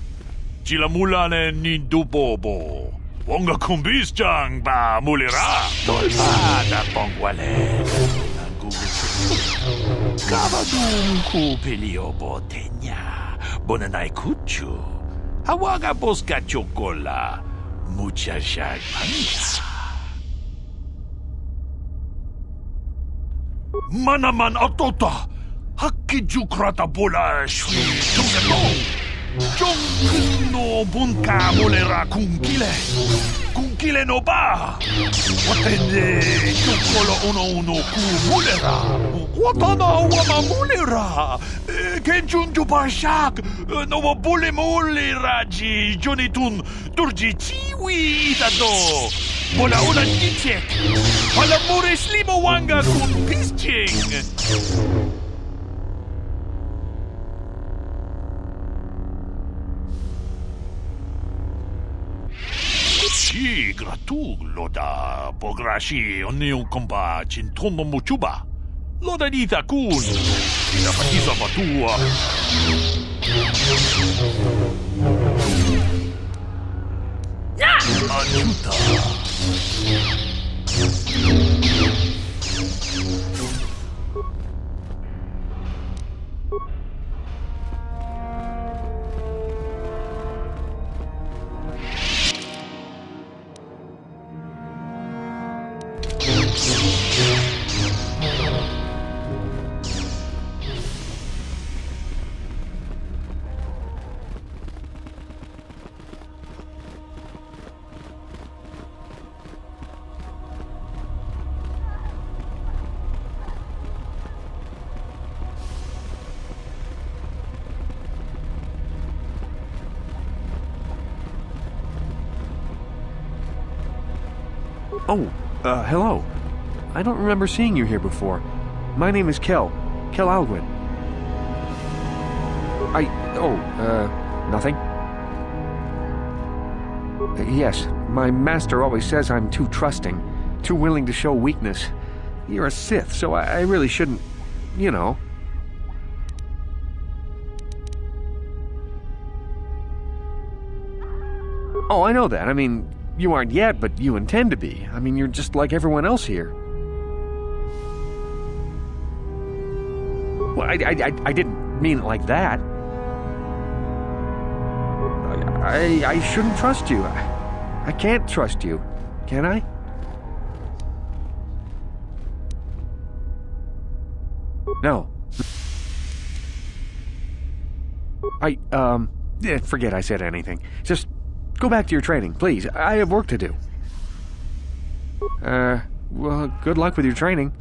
Chila mulane ni dubobo. Wonga kumbis jang ba mulira. Dolpa da bongwale. Kabadung kupilio botenya. Bonanay kuchu. Hawaga boska chokola. Mucha shagmania. Manaman otota. Hakijukrata bola shui tungatong. Jong no bunka molera kunkile no ba. Watende chukolo uno kumulera. Watana wama mulera. Kenjun jubashak no wabule mulera ji jonitun turji chiwi itado. Bola una tichek. Hala mure slimo wanga kun pisching. Si gratu loda pograshi onneun komba cintono muchuba. Loda dita kun. Ita patisa batua. Ajuta. Hello. I don't remember seeing you here before. My name is Kel Alwyn. Nothing. Yes, my master always says I'm too trusting, too willing to show weakness. You're a Sith, so I really shouldn't, you know. Oh, I know that. I mean, you aren't yet, but you intend to be. I mean, you're just like everyone else here. Well, I didn't mean it like that. I shouldn't trust you. I can't trust you. Can I? No. Forget I said anything. Just go back to your training, please. I have work to do. Well, good luck with your training.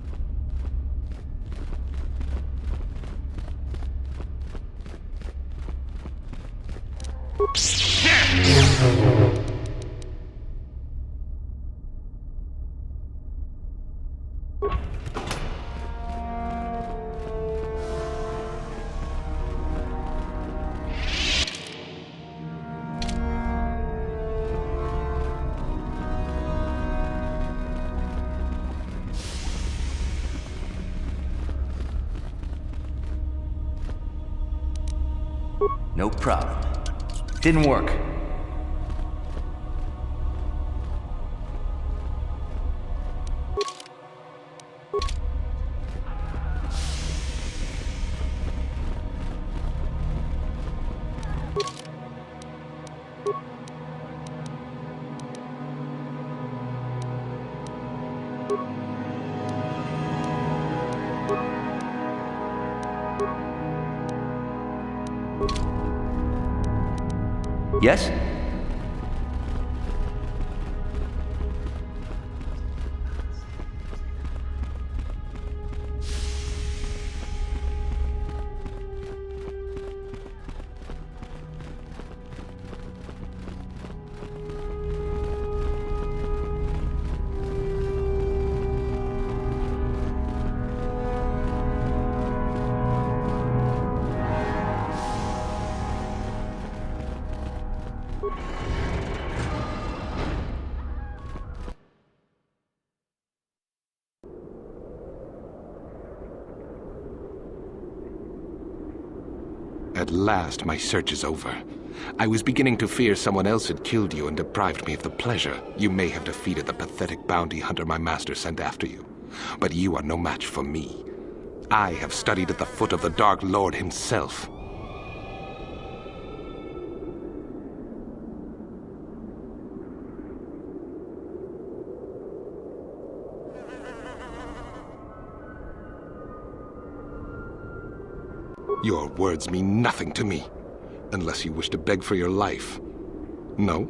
No problem. Didn't work. Yes? At last, my search is over. I was beginning to fear someone else had killed you and deprived me of the pleasure you may have defeated the pathetic bounty hunter my master sent after you. But you are no match for me. I have studied at the foot of the Dark Lord himself. Your words mean nothing to me, unless you wish to beg for your life. No?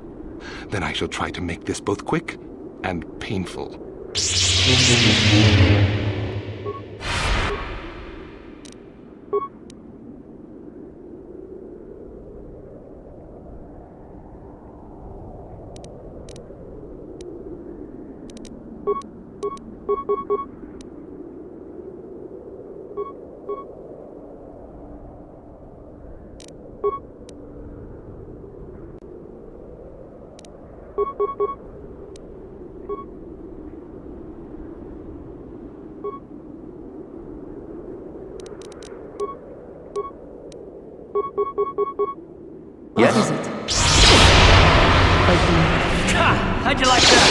Then I shall try to make this both quick and painful. Yes? What is it? How'd you like that?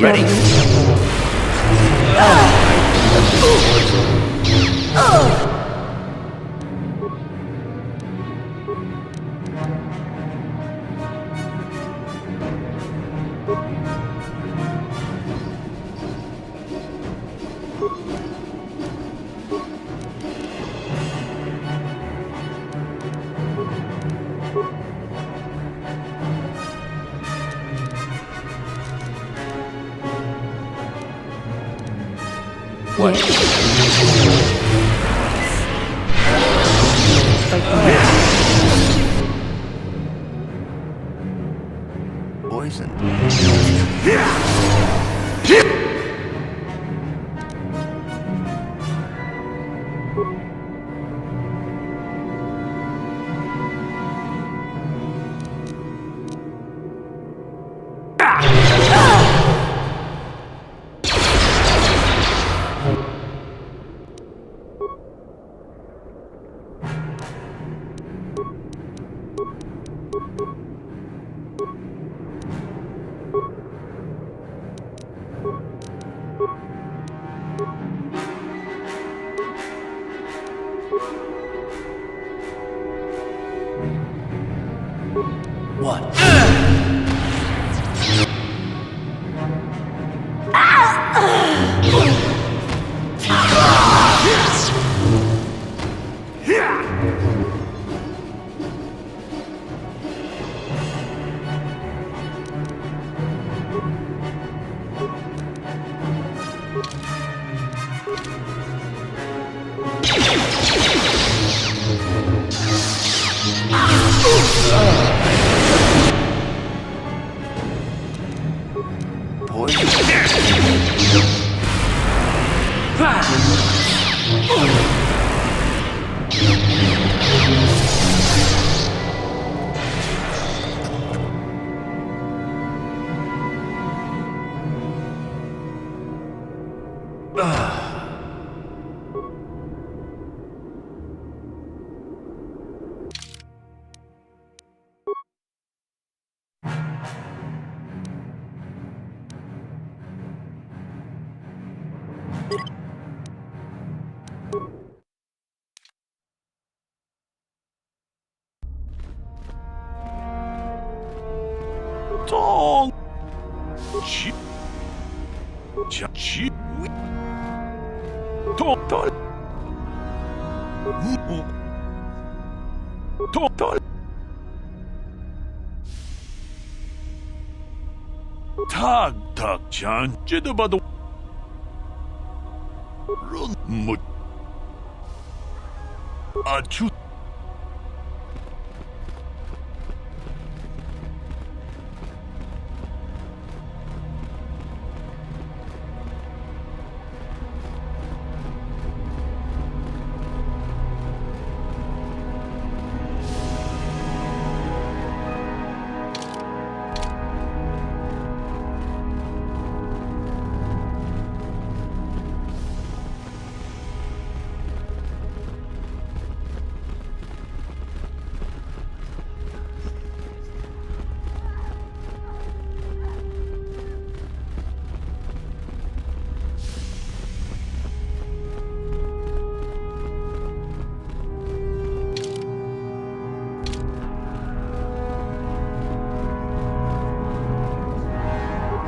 Ready? What? Poison. What? Tong. Chi. Chi. Tong. Tol. Tong. Tol. Tag. Tag. Chan. Jidabado. Run. Mut. Achu.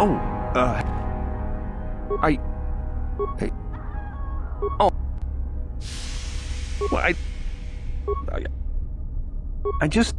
Oh, oh. Well, I just...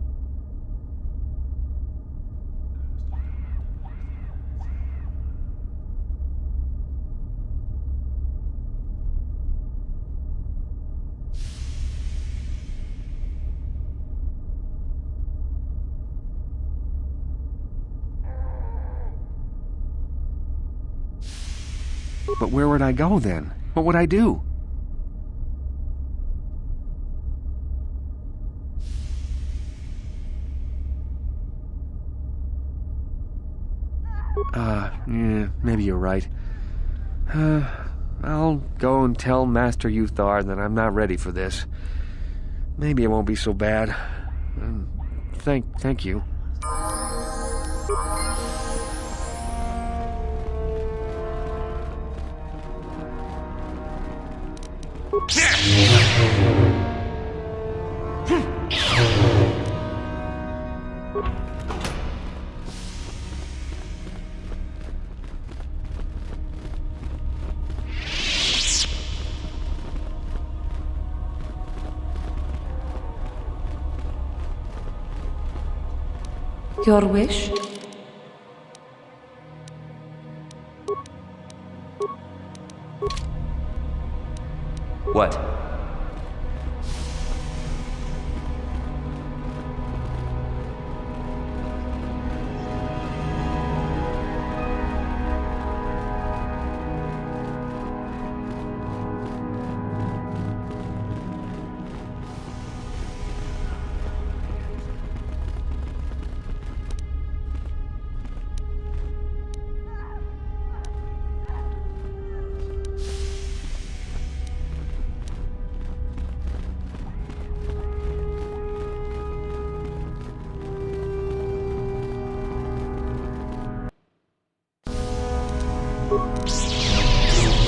But where would I go then? What would I do? Yeah, maybe you're right. I'll go and tell Master Uthar that I'm not ready for this. Maybe it won't be so bad. Thank you. Your wish? What?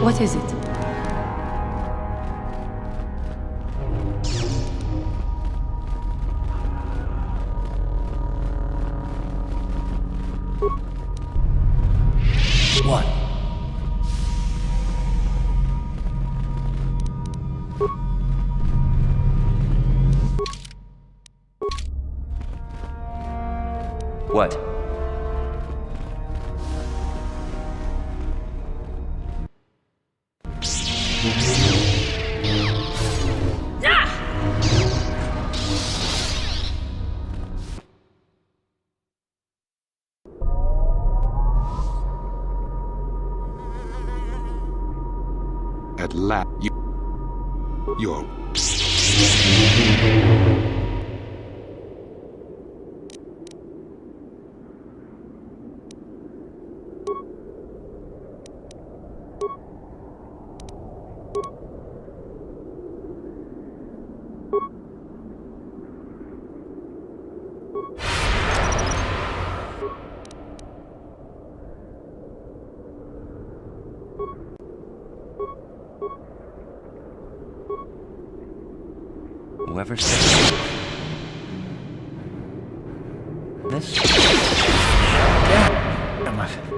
What is it? What? What? At last, you're... Whoever said this? Damn it.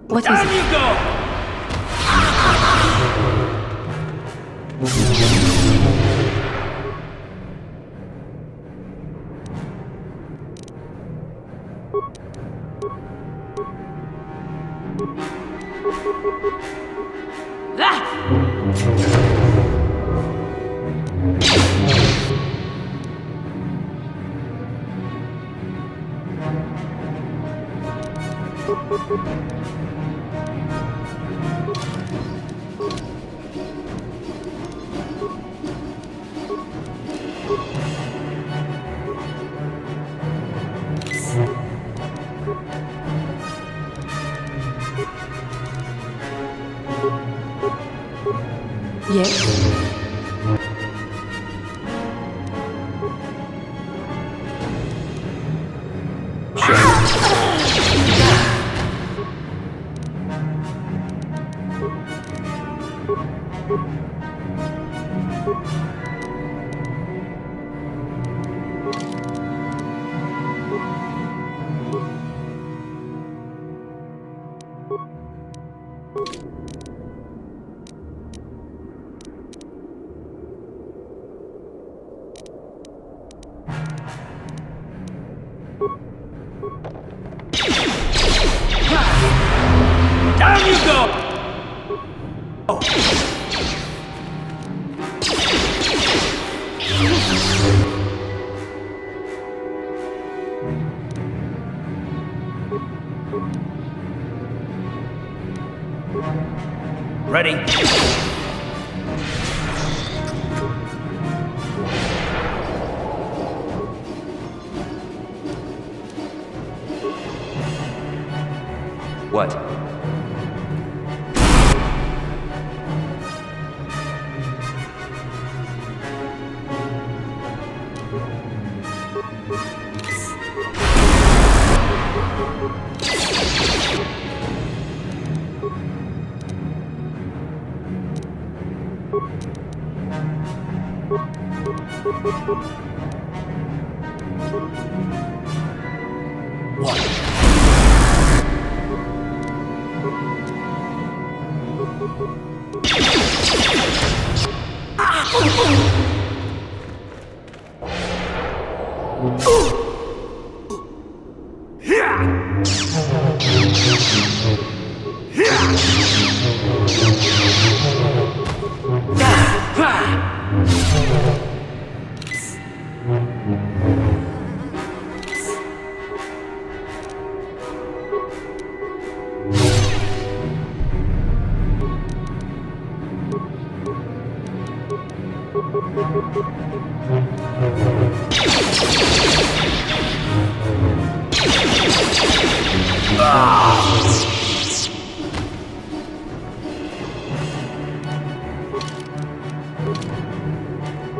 What is Down it? you go! Yes. Down you go! Ready? What?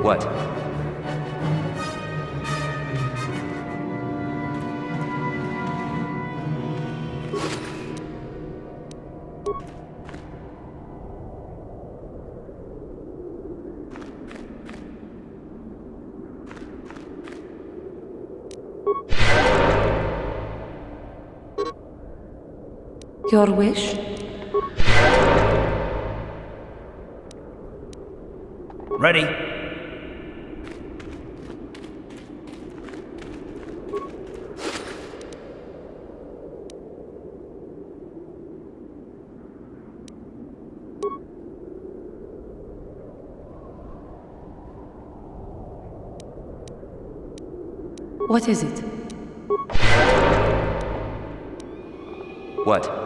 What? Your wish? Ready? What is it? What?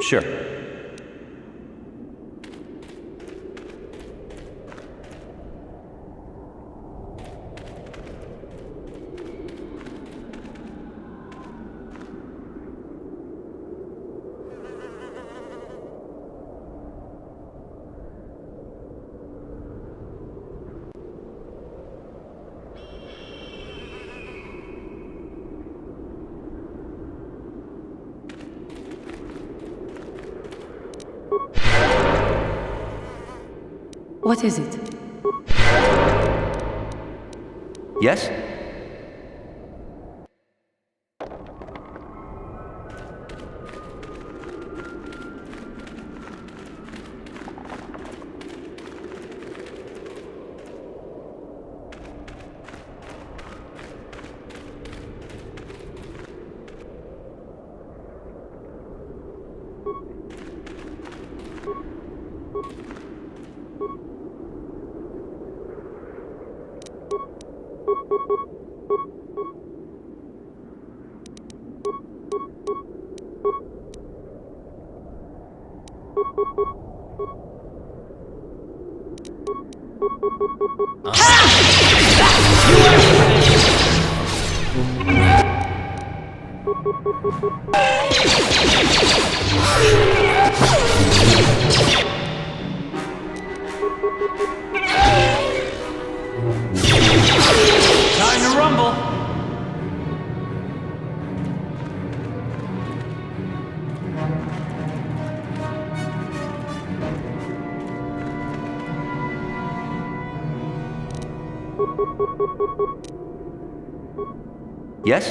Sure. What is it? Yes? Time to rumble! Yes?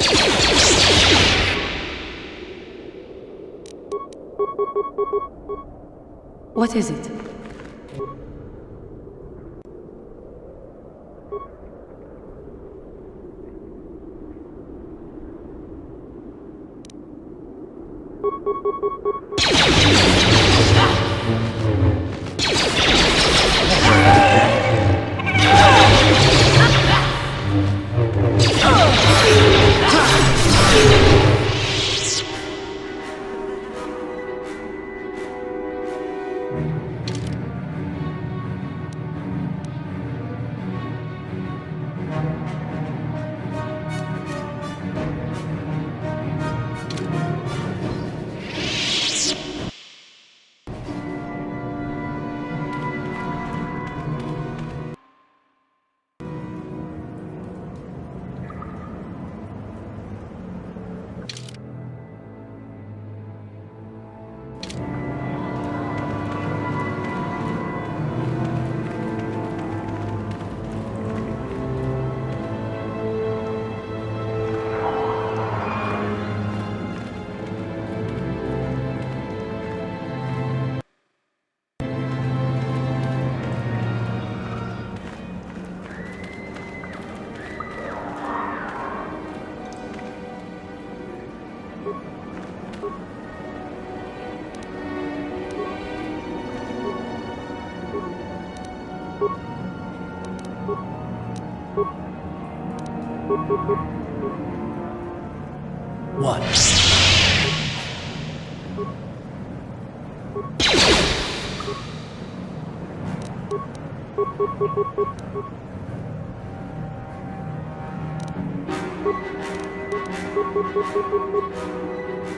What is it? What?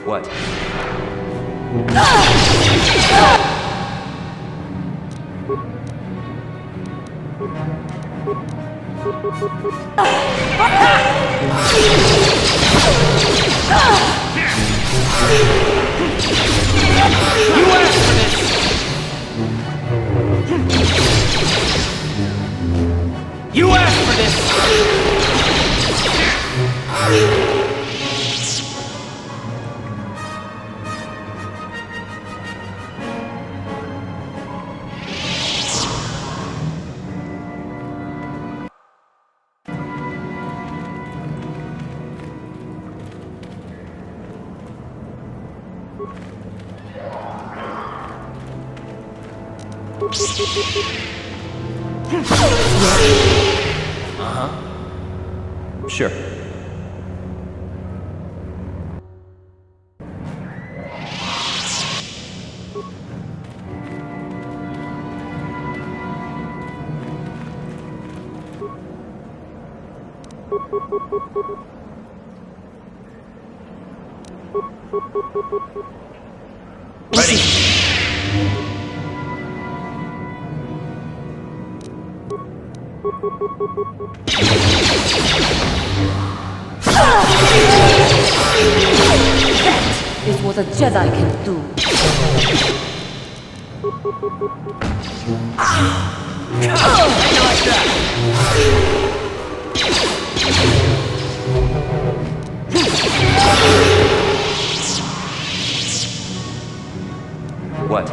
What? You asked for this! Sure. That is what a Jedi can do. What?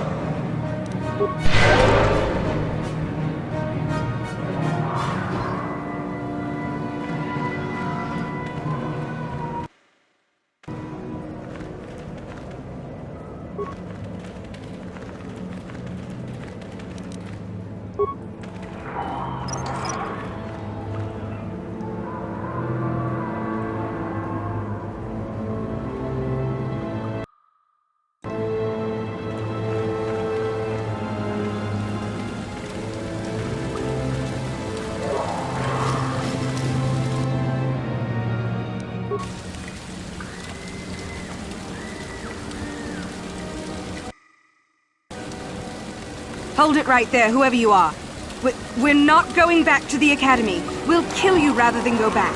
Hold it right there, whoever you are. We're not going back to the Academy. We'll kill you rather than go back.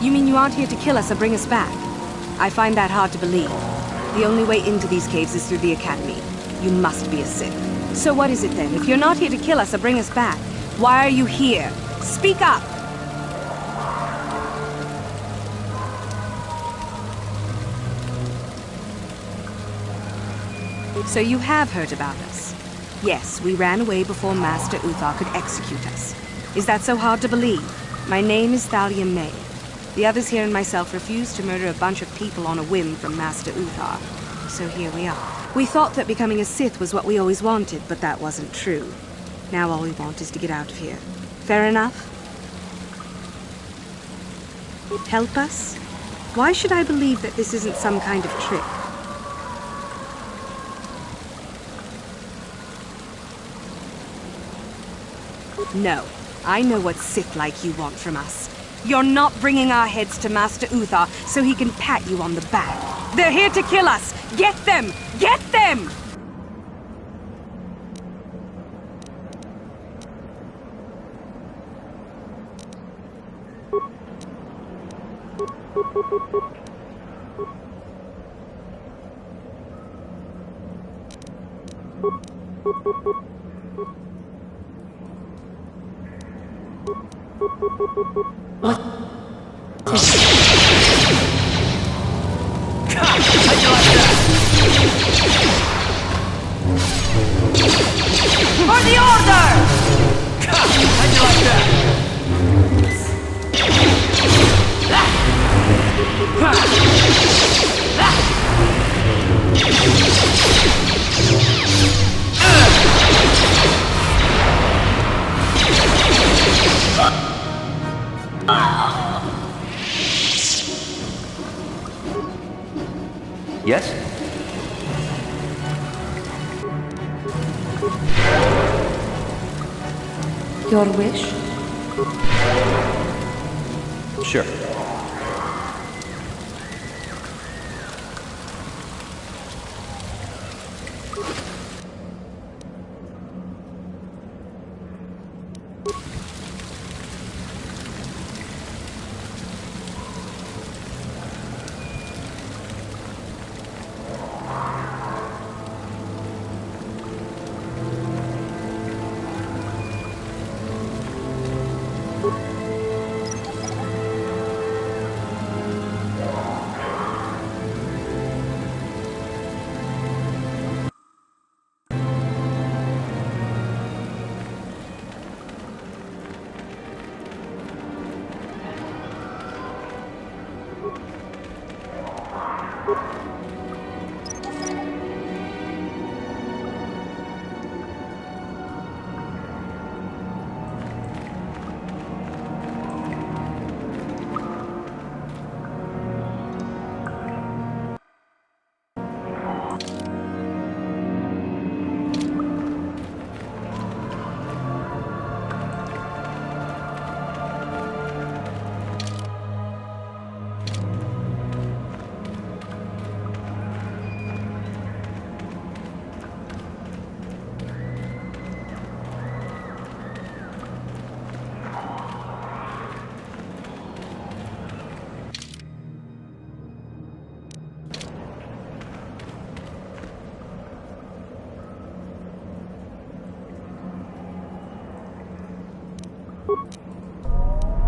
You mean you aren't here to kill us or bring us back? I find that hard to believe. The only way into these caves is through the Academy. You must be a Sith. So what is it then? If you're not here to kill us or bring us back, why are you here? Speak up! So you have heard about us? Yes, we ran away before Master Uthar could execute us. Is that so hard to believe? My name is Thalia May. The others here and myself refused to murder a bunch of people on a whim from Master Uthar. So here we are. We thought that becoming a Sith was what we always wanted, but that wasn't true. Now all we want is to get out of here. Fair enough? Help us? Why should I believe that this isn't some kind of trick? No. I know what Sith like you want from us. You're not bringing our heads to Master Uthar so he can pat you on the back. They're here to kill us! Get them! Get them! For the Order! How'd you like that? Yes? Your wish? Sure.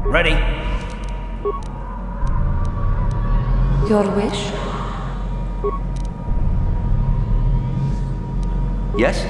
Ready. Your wish? Yes?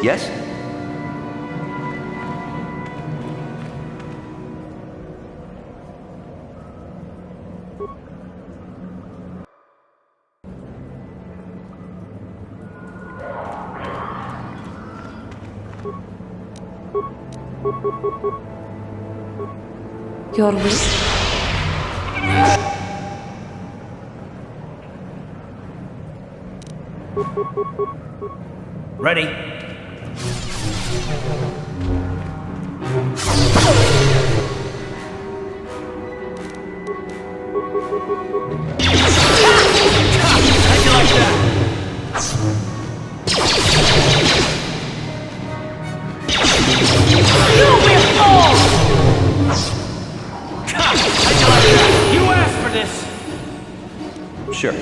Yes? Your wish? Ready. How'd you like that? You will fall! How'd you like that? You asked for this! Sure.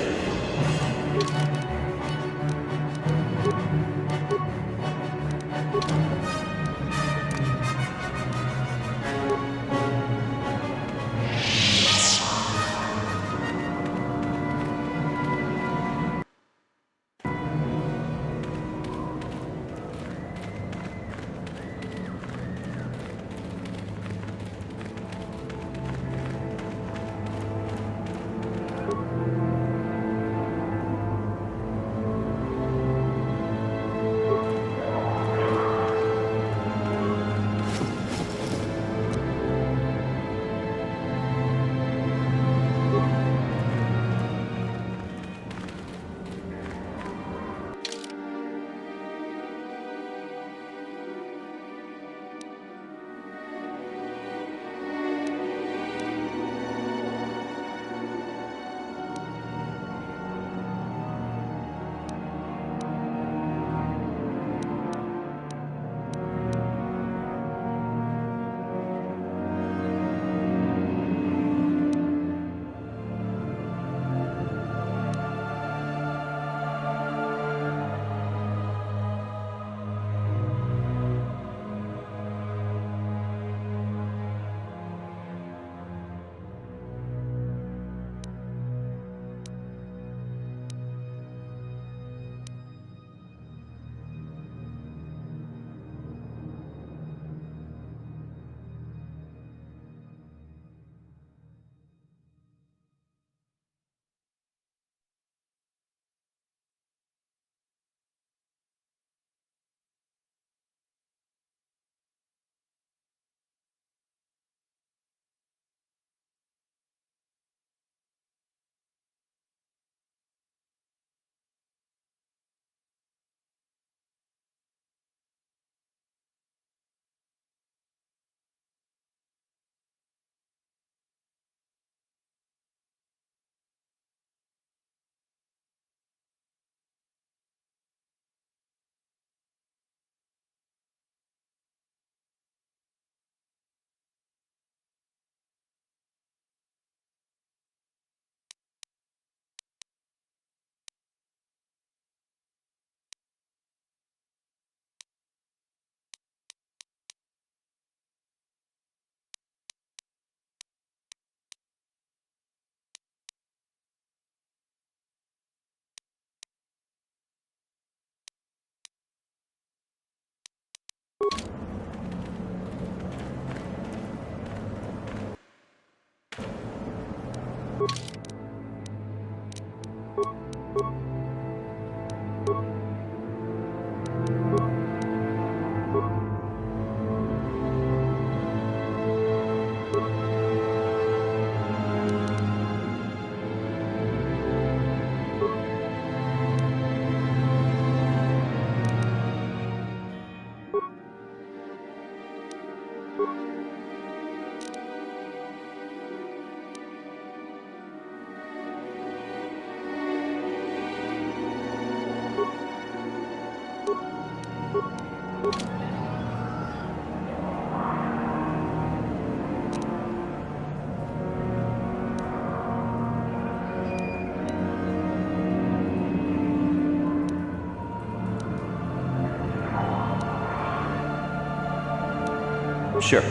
Sure.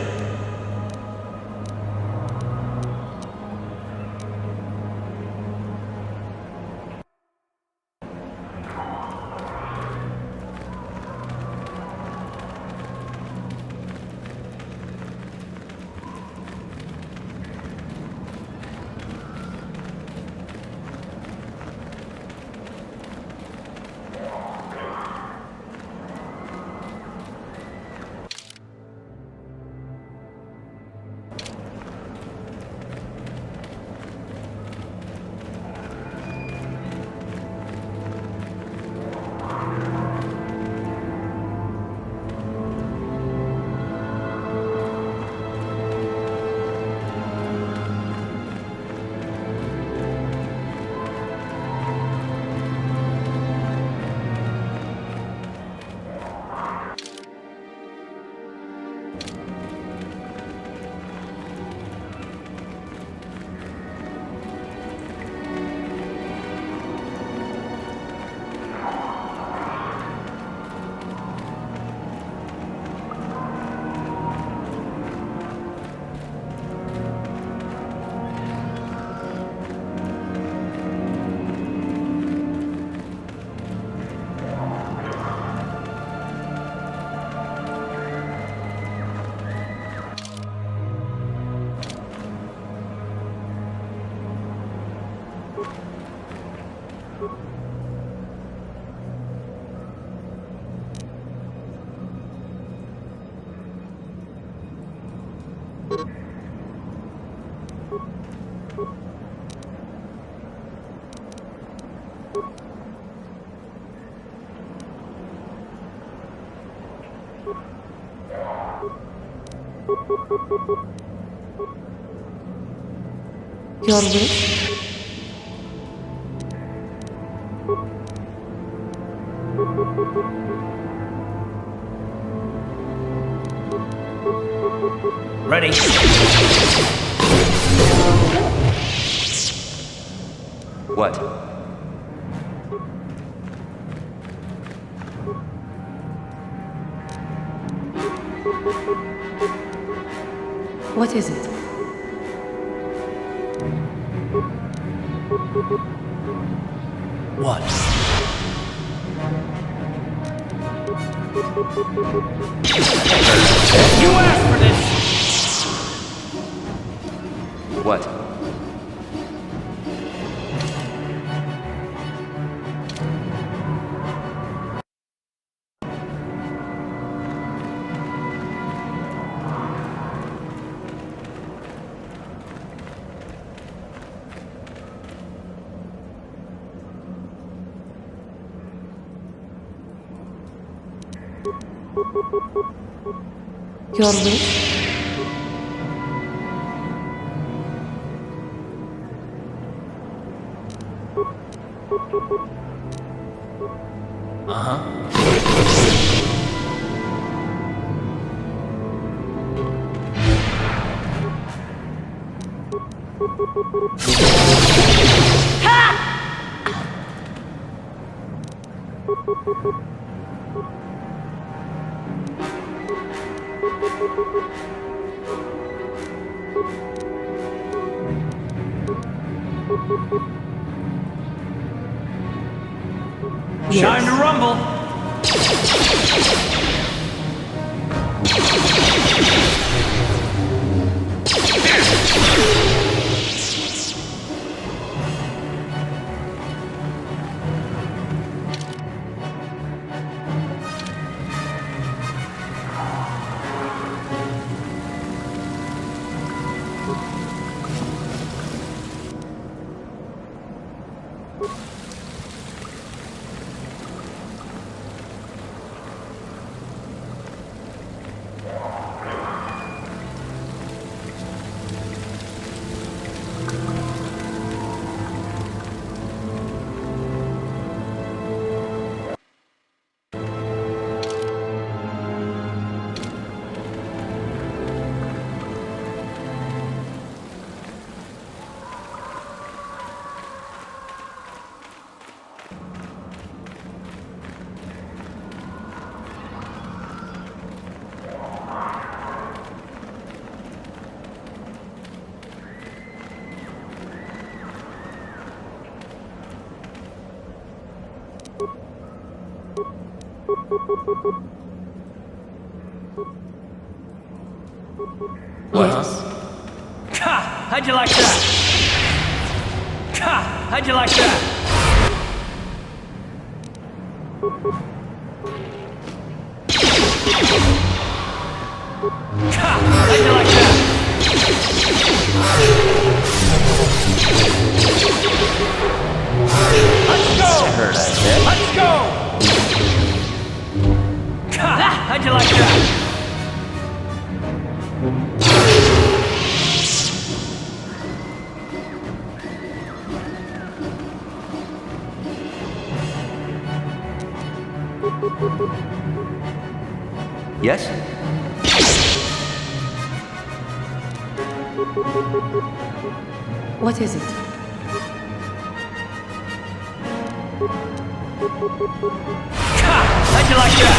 Your wish? Ready. What? What is it? What? You asked for this! What? Your wish? Time to rumble. What? Ha! How'd you like that? Ha! How'd you like that? Ha! How'd you like that? Let's go! Let's go! Ha! How'd you like that? Yes? What is it? How'd you like that?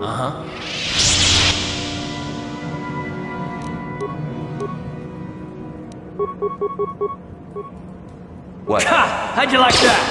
Uh-huh. What? Ha! How'd you like that?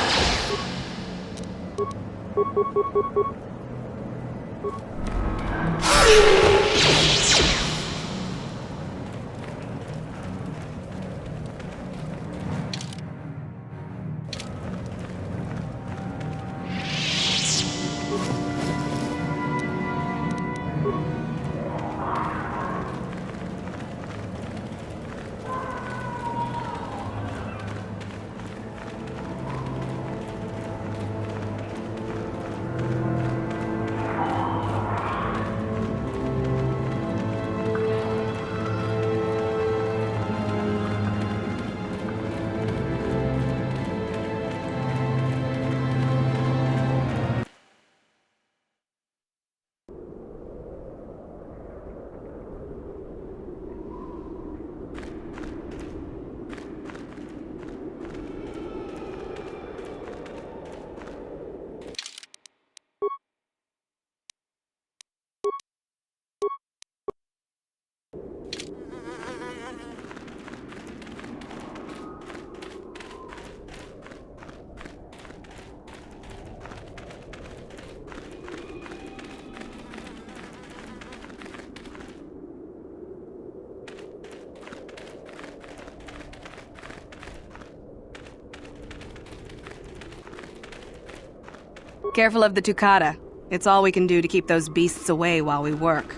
Careful of the Tukata. It's all we can do to keep those beasts away while we work.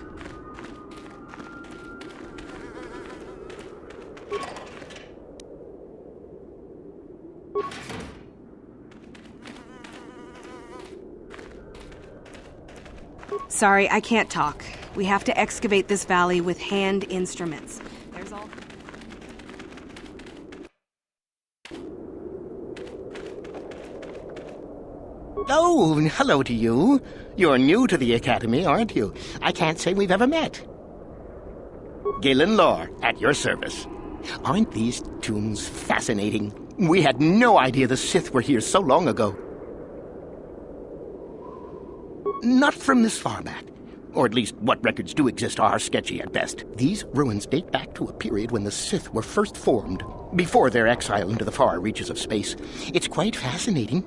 Sorry, I can't talk. We have to excavate this valley with hand instruments. There's all... Oh, hello to you. You're new to the Academy, aren't you? I can't say we've ever met. Galen Lore, at your service. Aren't these tombs fascinating? We had no idea the Sith were here so long ago. Not from this far back. Or at least what records do exist are sketchy at best. These ruins date back to a period when the Sith were first formed, before their exile into the far reaches of space. It's quite fascinating.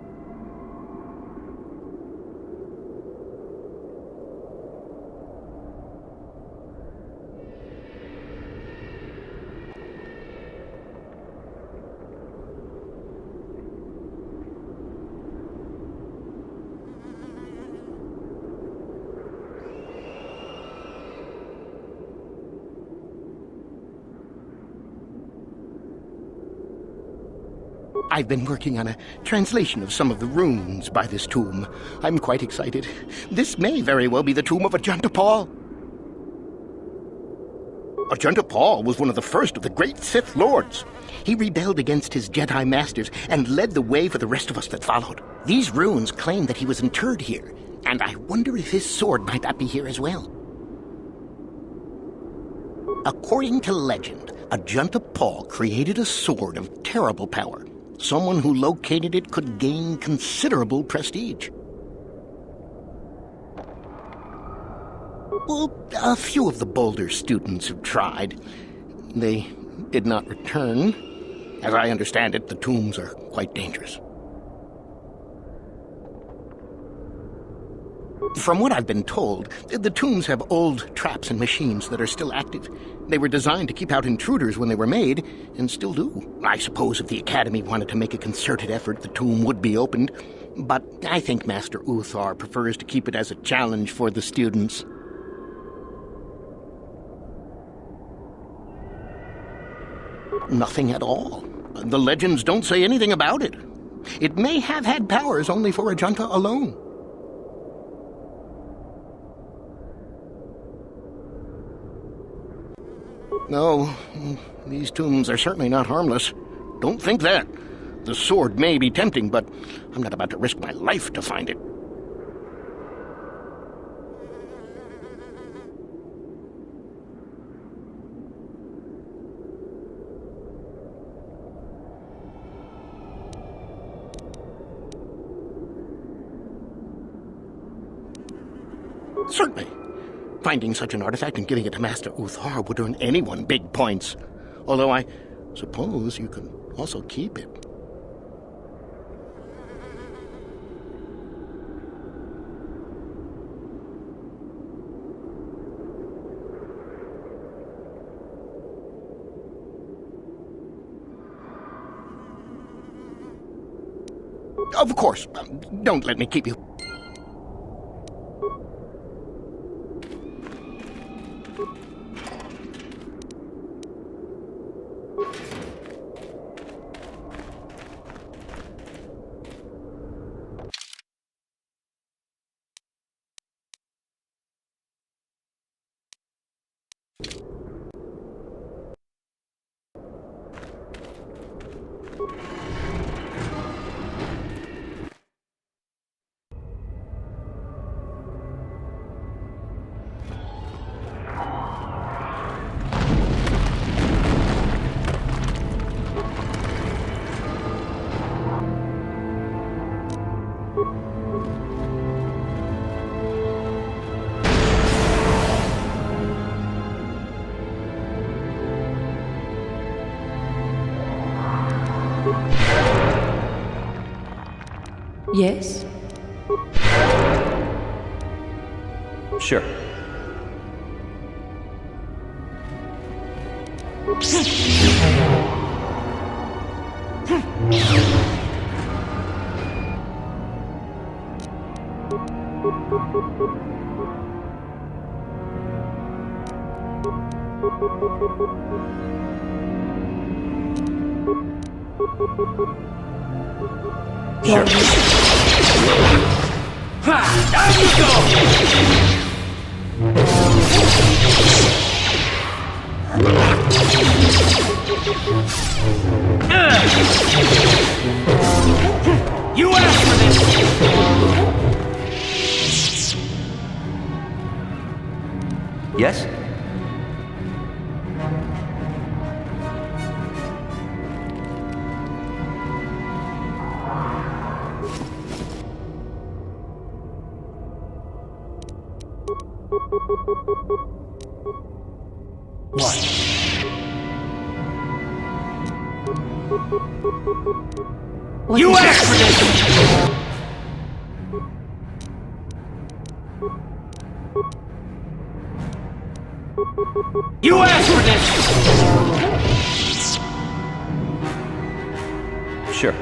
I've been working on a translation of some of the runes by this tomb. I'm quite excited. This may very well be the tomb of Ajanta Paul. Ajanta Paul was one of the first of the great Sith Lords. He rebelled against his Jedi Masters and led the way for the rest of us that followed. These runes claim that he was interred here, and I wonder if his sword might not be here as well. According to legend, Ajanta Paul created a sword of terrible power. Someone who located it could gain considerable prestige. Well, a few of the Boulder students have tried. They did not return. As I understand it, the tombs are quite dangerous. From what I've been told, the tombs have old traps and machines that are still active. They were designed to keep out intruders when they were made, and still do. I suppose if the Academy wanted to make a concerted effort, the tomb would be opened. But I think Master Uthar prefers to keep it as a challenge for the students. Nothing at all. The legends don't say anything about it. It may have had powers only for a junta alone. No, these tombs are certainly not harmless. Don't think that. The sword may be tempting, but I'm not about to risk my life to find it. Certainly. Finding such an artifact and giving it to Master Uthar would earn anyone big points. Although I suppose you can also keep it. Of course. Don't let me keep you. Yes? Sure. Sure. Ha! Down you go! You asked for this! Yes? What? You asked for this! You asked for this! Sure.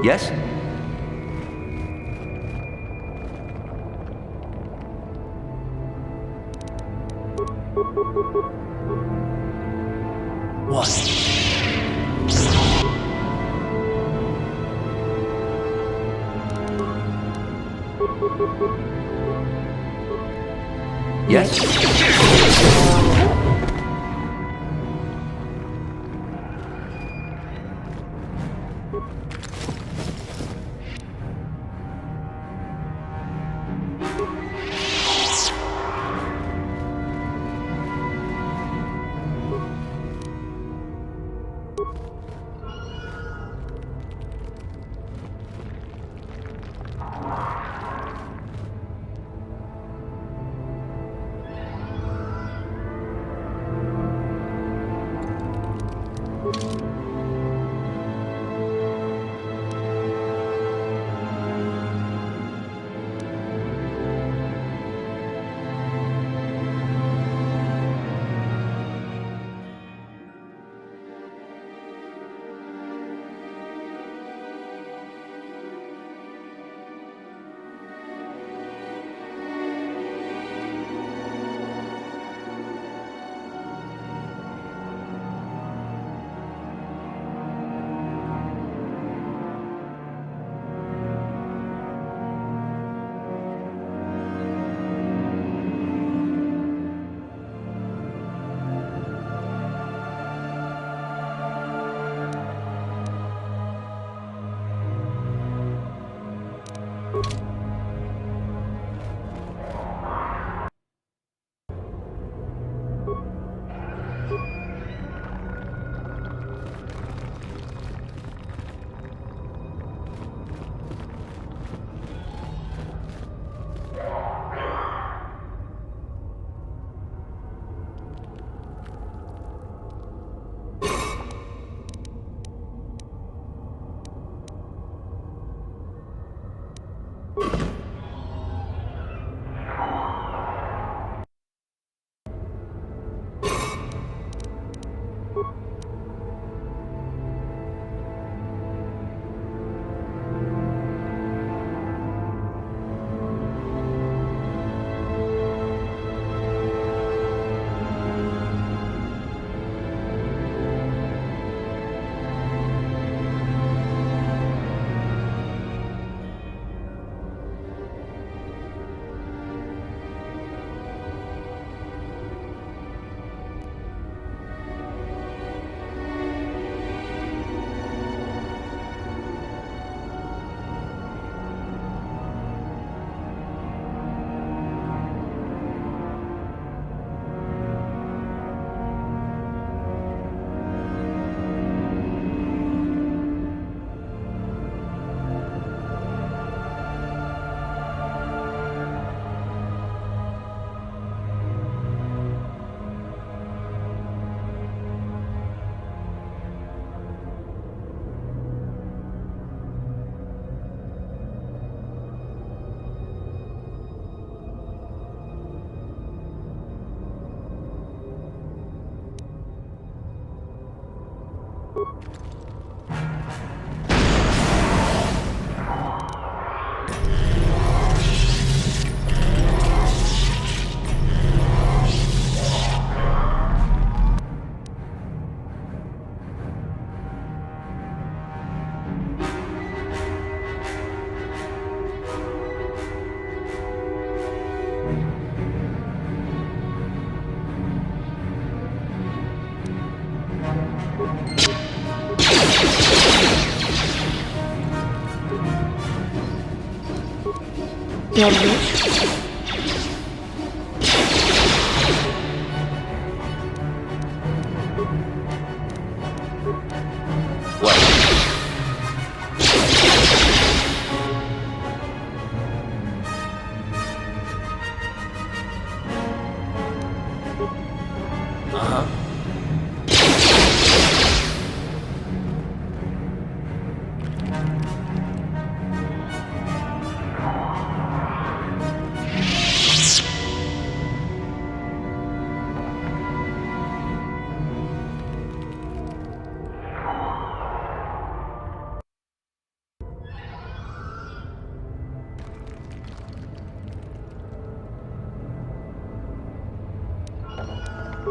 Yes? What? Yes?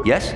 Yes?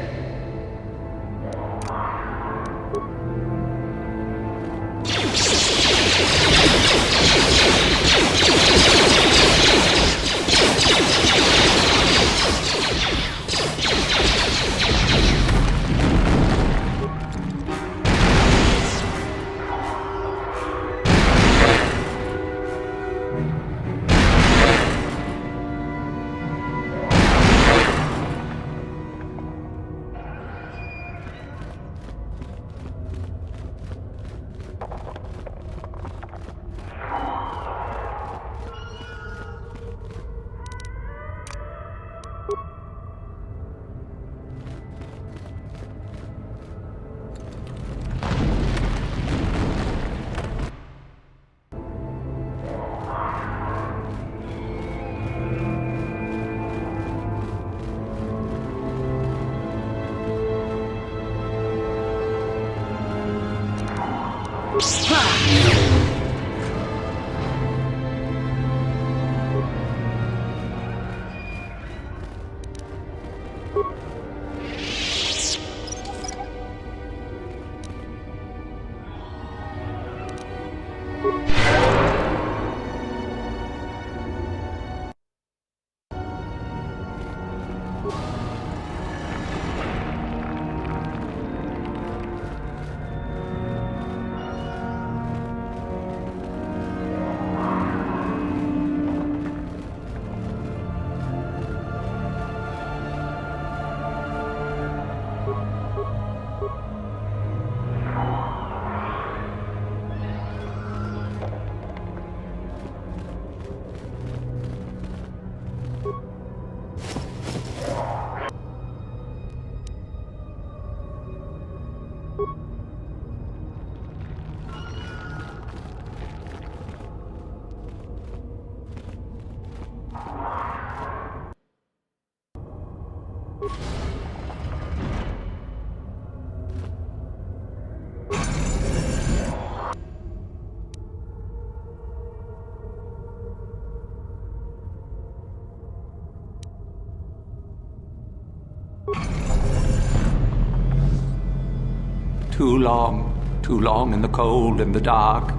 Too long in the cold and the dark.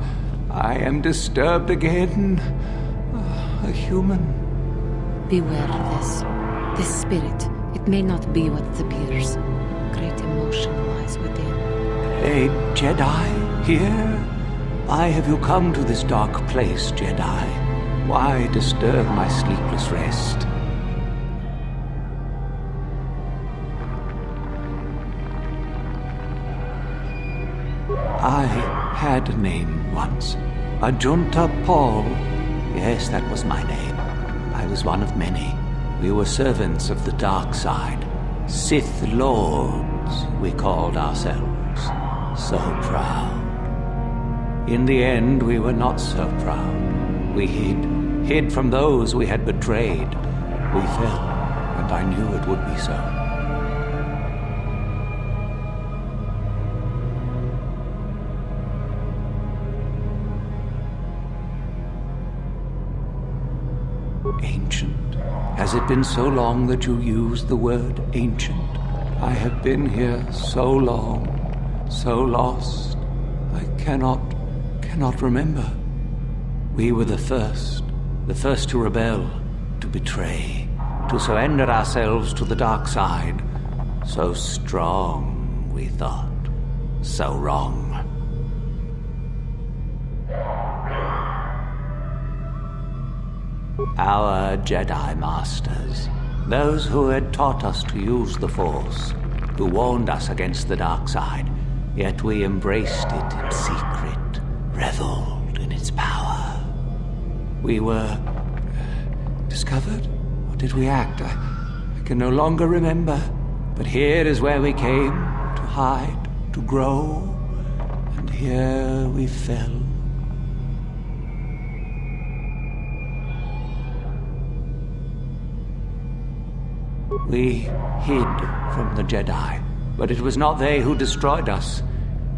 I am disturbed again. A human. Beware of this. This spirit, it may not be what it appears. Great emotion lies within. A Jedi here? Why have you come to this dark place, Jedi? Why disturb my sleepless rest? I had a name once. Ajunta Paul. Yes, that was my name. I was one of many. We were servants of the dark side. Sith Lords, we called ourselves. So proud. In the end, we were not so proud. We hid from those we had betrayed. We fell, and I knew it would be so. Ancient. Has it been so long that you used the word ancient? I have been here so long, so lost. I cannot remember. We were the first to rebel, to betray, to surrender ourselves to the dark side. So strong, we thought. So wrong. Our Jedi Masters, those who had taught us to use the Force, who warned us against the dark side, yet we embraced it in secret, reveled in its power. We were discovered? Or did we act? I can no longer remember. But here is where we came, to hide, to grow, and here we fell. We hid from the Jedi, but it was not they who destroyed us.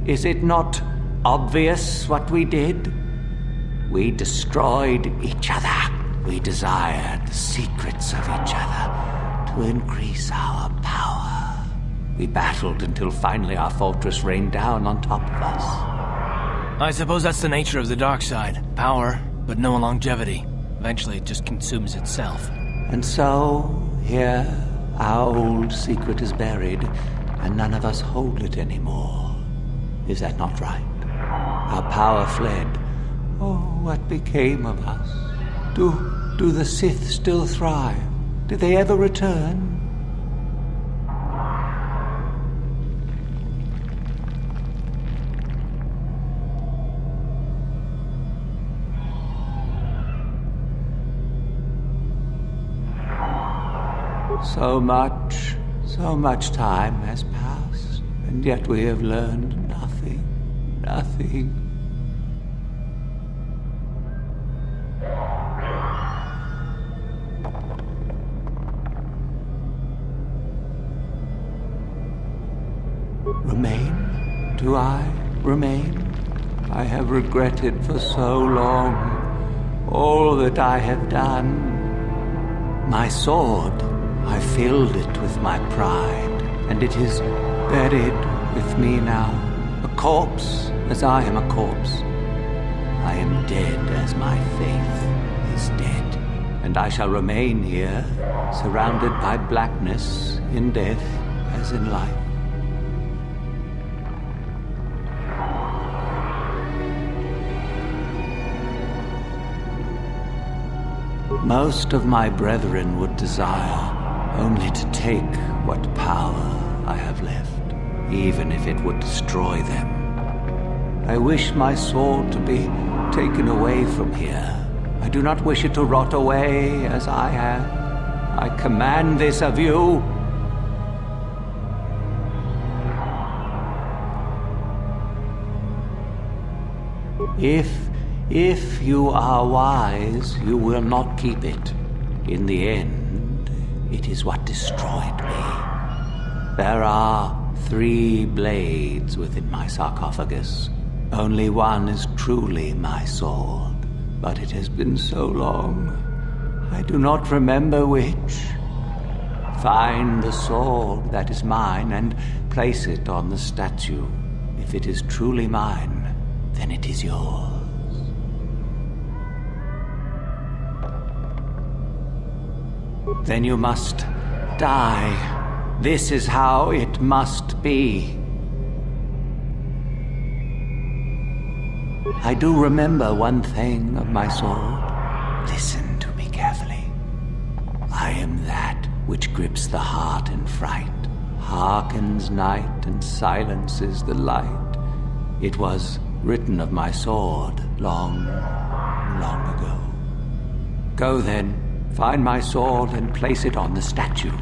Is it not obvious what we did? We destroyed each other. We desired the secrets of each other to increase our power. We battled until finally our fortress rained down on top of us. I suppose that's the nature of the dark side. Power, but no longevity. Eventually it just consumes itself. And so, here, our old secret is buried, and none of us hold it anymore. Is that not right? Our power fled. Oh, what became of us? Do the Sith still thrive? Did they ever return? So much time has passed, and yet we have learned nothing. Remain? Do I remain? I have regretted for so long all that I have done. My sword, I filled it with my pride, and it is buried with me now, a corpse as I am a corpse. I am dead as my faith is dead, and I shall remain here, surrounded by blackness in death as in life. Most of my brethren would desire only to take what power I have left, even if it would destroy them. I wish my sword to be taken away from here. I do not wish it to rot away as I have. I command this of you. If you are wise, you will not keep it. In the end, it is what destroyed me. There are 3 blades within my sarcophagus. Only one is truly my sword. But it has been so long, I do not remember which. Find the sword that is mine and place it on the statue. If it is truly mine, then it is yours. Then you must die. This is how it must be. I do remember one thing of my sword. Listen to me carefully. I am that which grips the heart in fright, hearkens night and silences the light. It was written of my sword long, long ago. Go then. Find my sword and place it on the statue.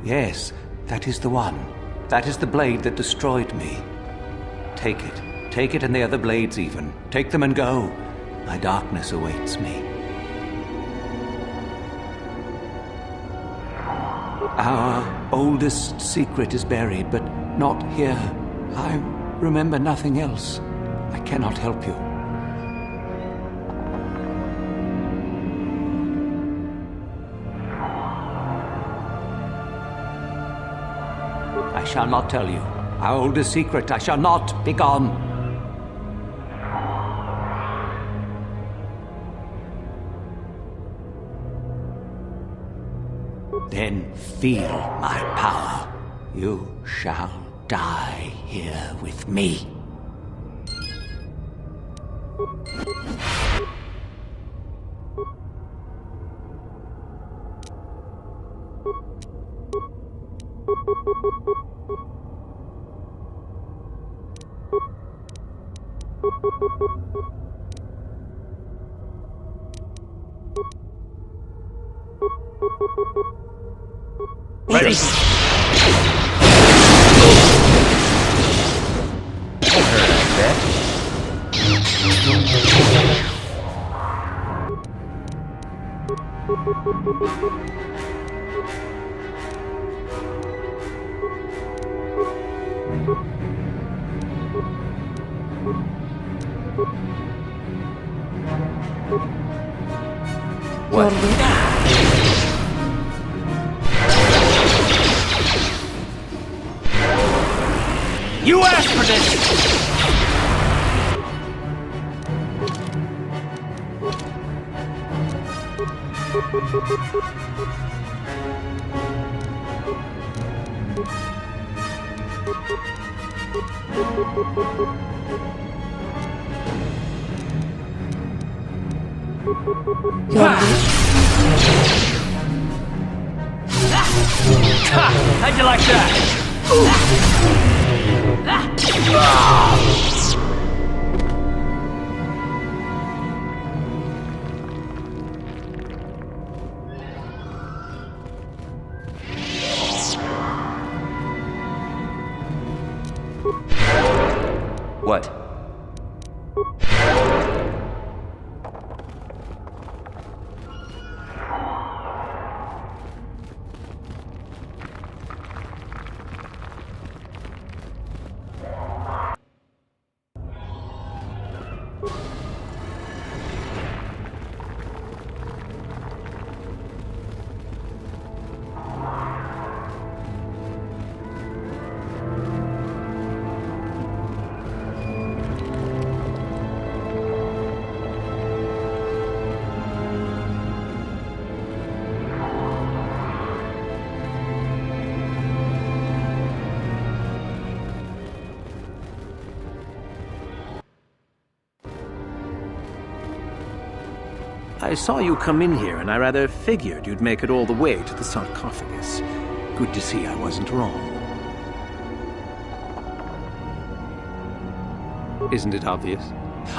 Yes, that is the one. That is the blade that destroyed me. Take it. Take it and the other blades even. Take them and go. My darkness awaits me. Our oldest secret is buried, but not here. I remember nothing else. I cannot help you. I shall not tell you. Our oldest secret, I shall not be gone. Then feel my power. You shall die here with me. Ready. What? You asked for this! How'd you like that? What? I saw you come in here, and I rather figured you'd make it all the way to the sarcophagus. Good to see I wasn't wrong. Isn't it obvious?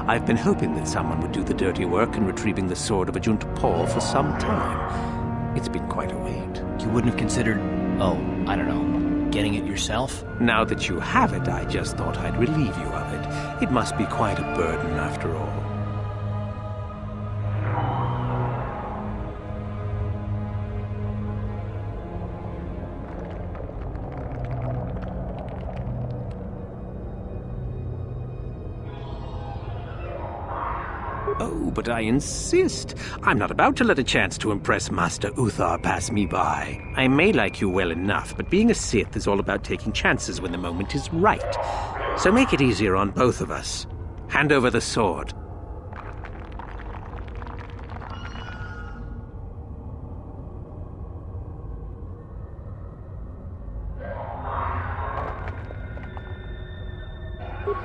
I've been hoping that someone would do the dirty work in retrieving the sword of Ajunta Paul for some time. It's been quite a wait. You wouldn't have considered, I don't know, getting it yourself? Now that you have it, I just thought I'd relieve you of it. It must be quite a burden after all. Oh, but I insist. I'm not about to let a chance to impress Master Uthar pass me by. I may like you well enough, but being a Sith is all about taking chances when the moment is right. So make it easier on both of us. Hand over the sword.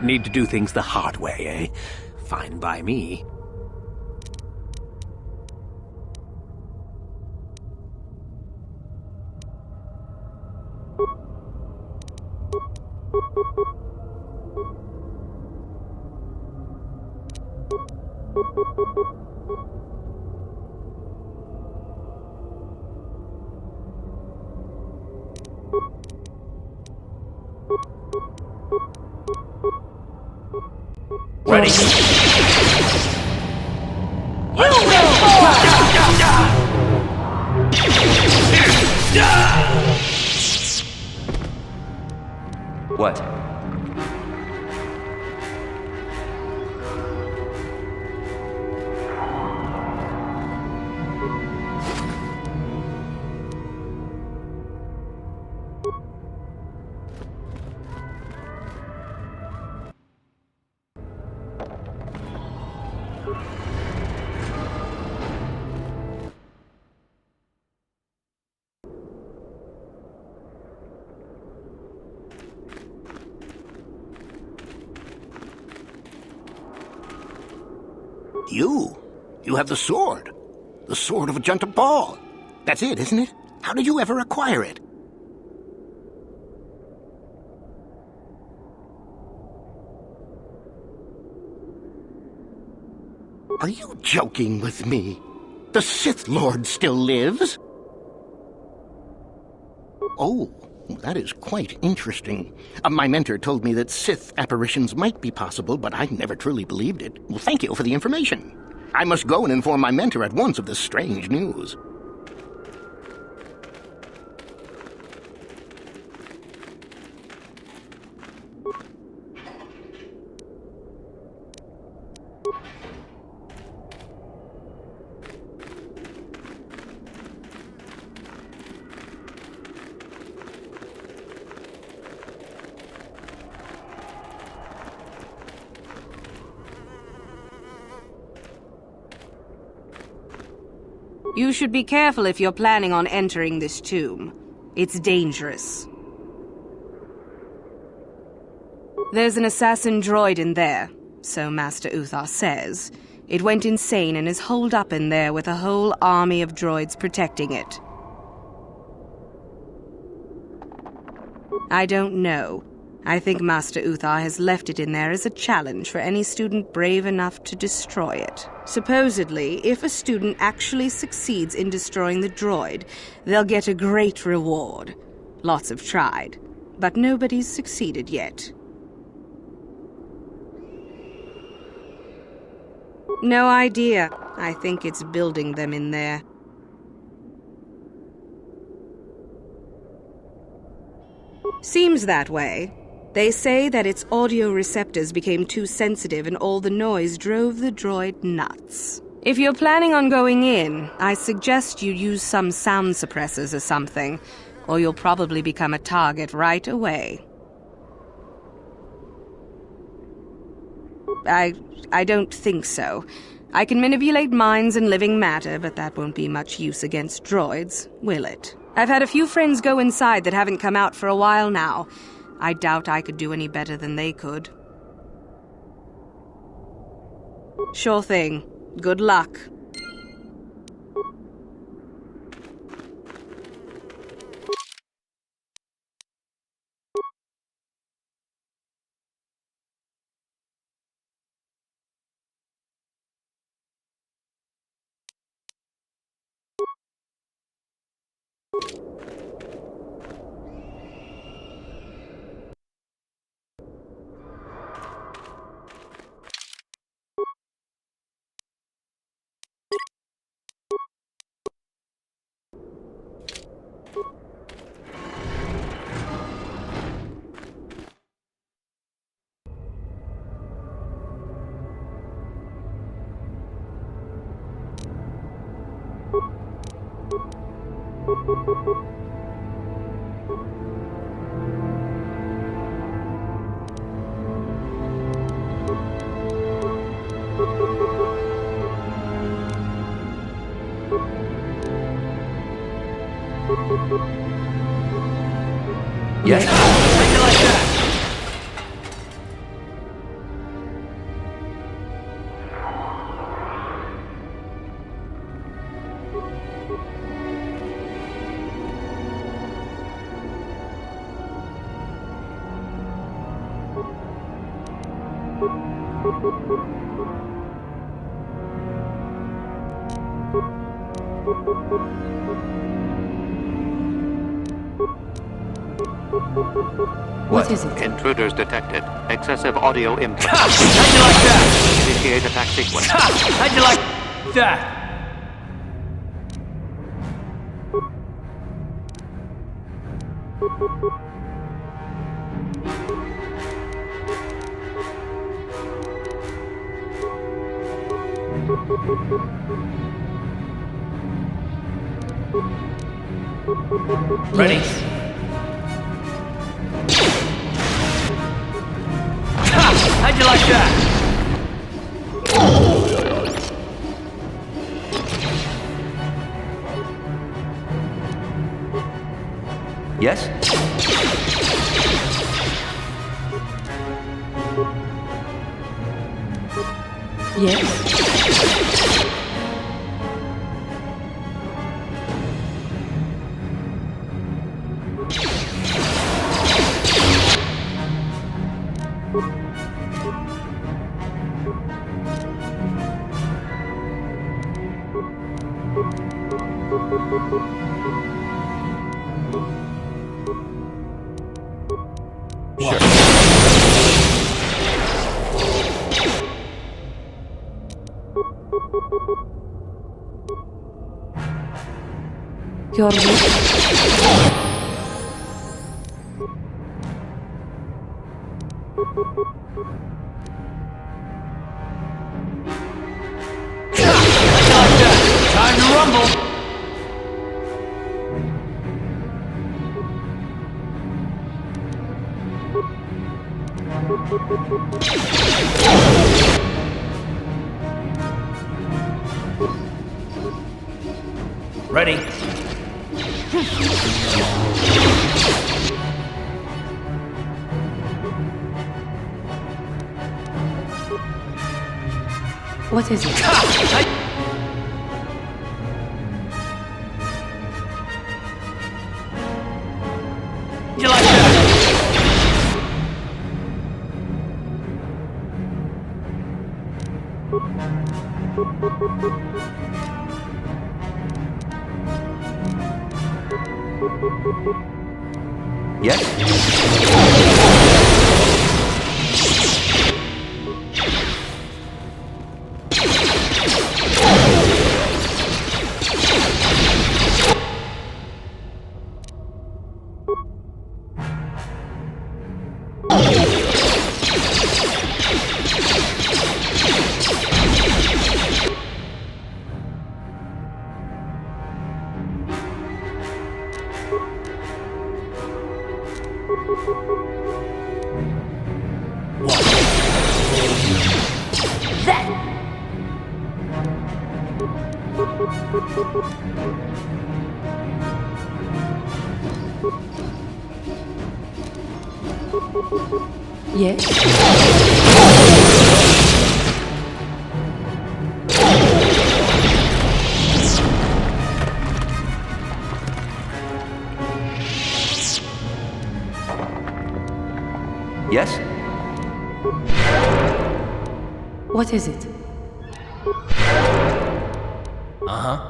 Need to do things the hard way, eh? Fine by me. Ready? What? You have the sword. The sword of a gentle Paul. That's it, isn't it? How did you ever acquire it? Are you joking with me? The Sith Lord still lives? Oh, that is quite interesting. My mentor told me that Sith apparitions might be possible, but I never truly believed it. Well, thank you for the information. I must go and inform my mentor at once of this strange news. You should be careful if you're planning on entering this tomb. It's dangerous. There's an assassin droid in there, so Master Uthar says. It went insane and is holed up in there with a whole army of droids protecting it. I don't know. I think Master Uthar has left it in there as a challenge for any student brave enough to destroy it. Supposedly, if a student actually succeeds in destroying the droid, they'll get a great reward. Lots have tried, but nobody's succeeded yet. No idea. I think it's building them in there. Seems that way. They say that its audio receptors became too sensitive and all the noise drove the droid nuts. If you're planning on going in, I suggest you use some sound suppressors or something, or you'll probably become a target right away. I don't think so. I can manipulate minds and living matter, but that won't be much use against droids, will it? I've had a few friends go inside that haven't come out for a while now. I doubt I could do any better than they could. Sure thing. Good luck. Yes. Take it like that. What is it? Intruders detected. Excessive audio input. How'd you like that? Initiate attack sequence. How'd you like that? Ready? How'd you like that? Yes? Yes. Your wish. Time to rumble! Ready? What is it? You like that? Yes? Yes. Yes? What is it? Uh-huh.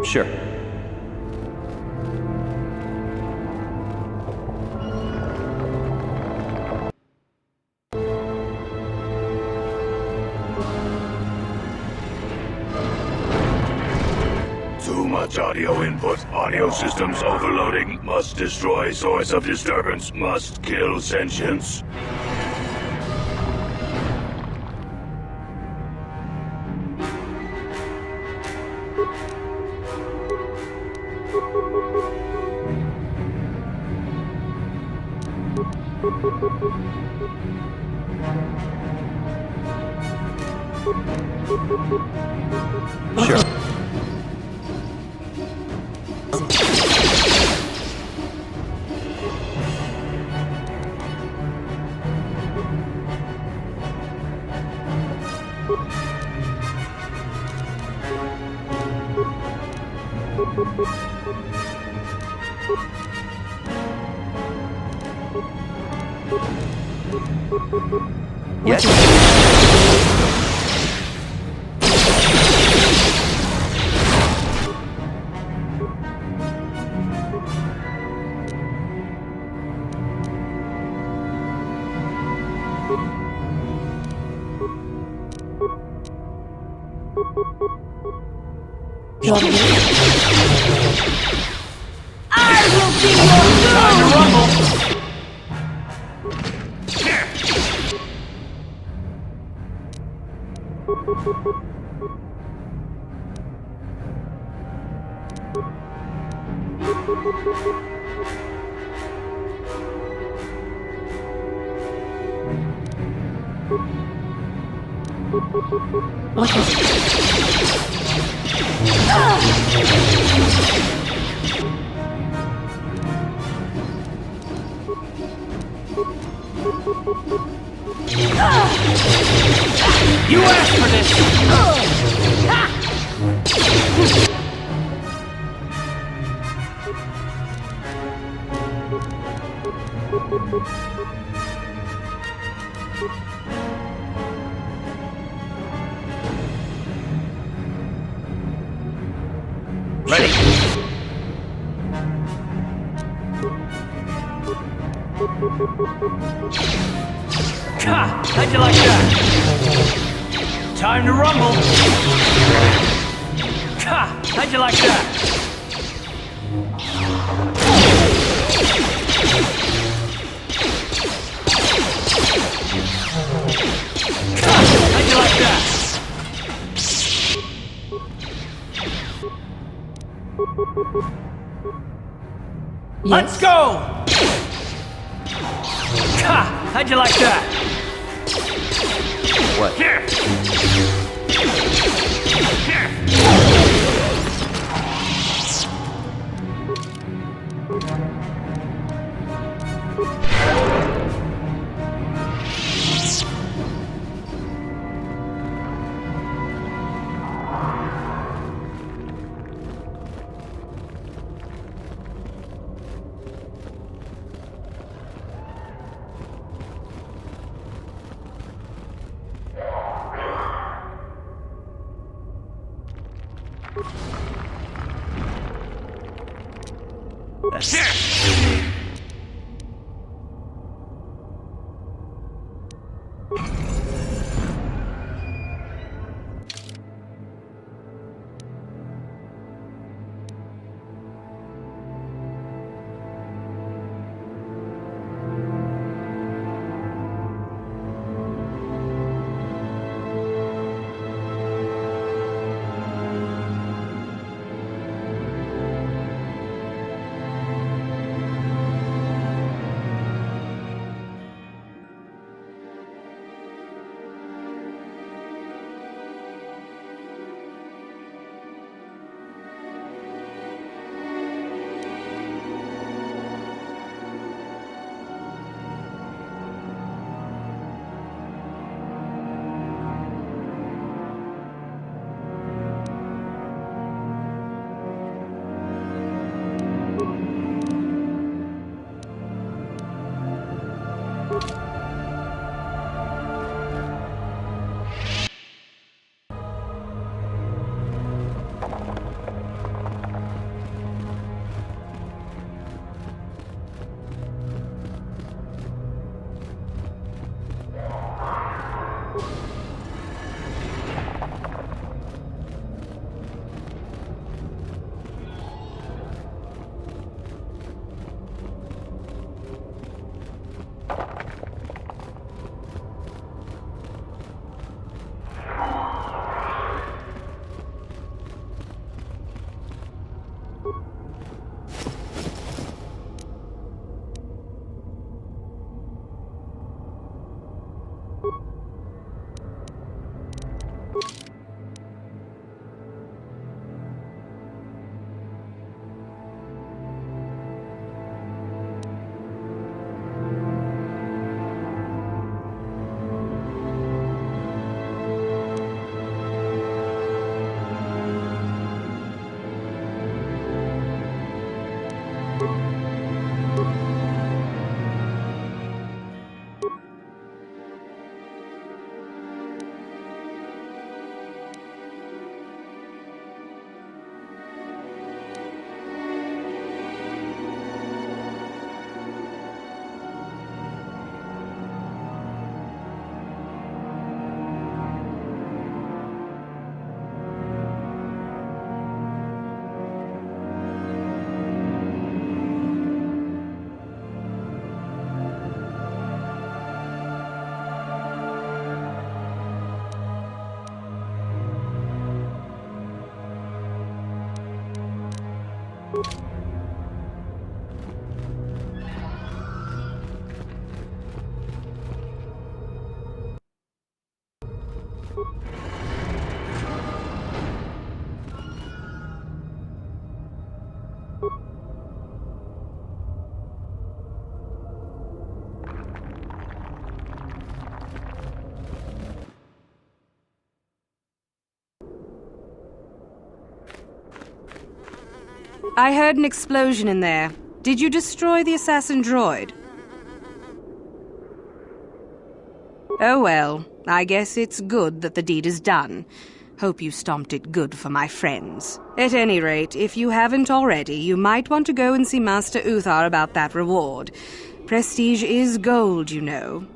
Sure. Too much audio input. Audio systems overloading. Must destroy source of disturbance. Must kill sentience. Sure. Yes. I will be your Time to rumble! What is You asked for this! Ready. Ha! How'd you like that? Time to rumble! Ha! How'd you like that? Ha! How'd you like that? Let's go! Ha! How'd you like that? What? Here! That's it! I heard an explosion in there. Did you destroy the assassin droid? Oh well, I guess it's good that the deed is done. Hope you stomped it good for my friends. At any rate, if you haven't already, you might want to go and see Master Uthar about that reward. Prestige is gold, you know.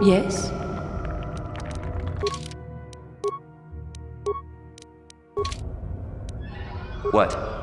Yes? What?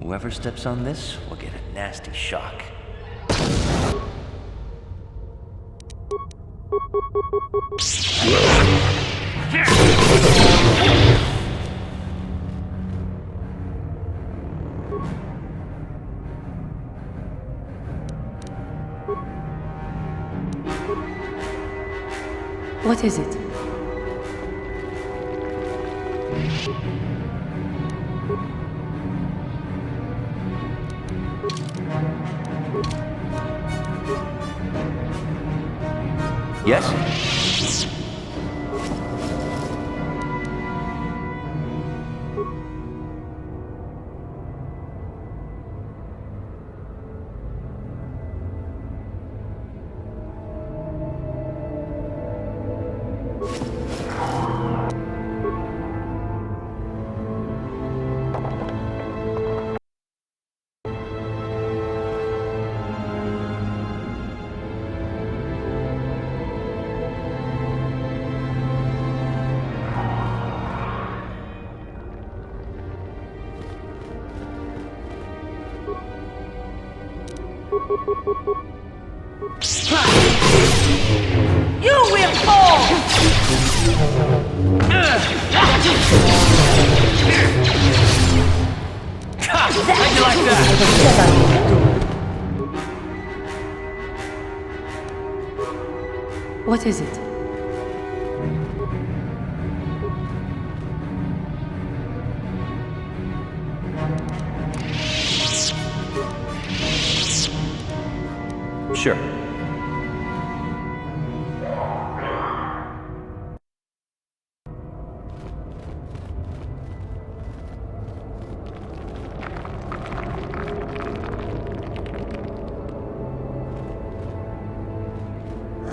Whoever steps on this will get a nasty shock. What is it? Yes? You will fall! How'd you like that? What is it? Sure.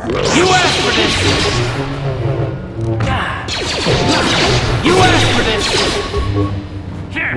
You asked for this! You asked for this! Here!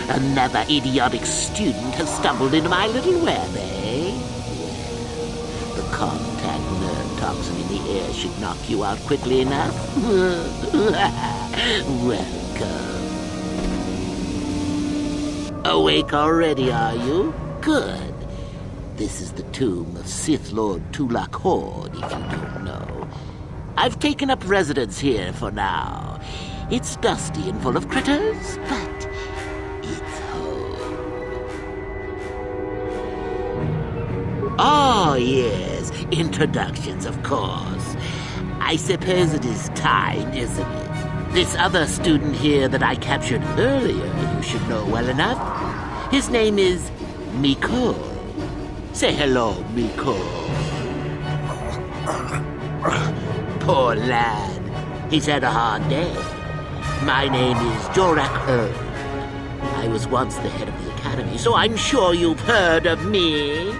Another idiotic student has stumbled into my little web, eh? Well, the contact nerve toxin in the air should knock you out quickly enough. Welcome. Awake already, are you? Good. This is the tomb of Sith Lord Tulak Horde, if you don't know. I've taken up residence here for now. It's dusty and full of critters, but it's home. Oh, yes, introductions, of course. I suppose it is time, isn't it? This other student here that I captured earlier, you should know well enough. His name is Miko. Say hello, Miko. Poor lad. He's had a hard day. My name is Jorak Erd. I was once the head of the academy, so I'm sure you've heard of me.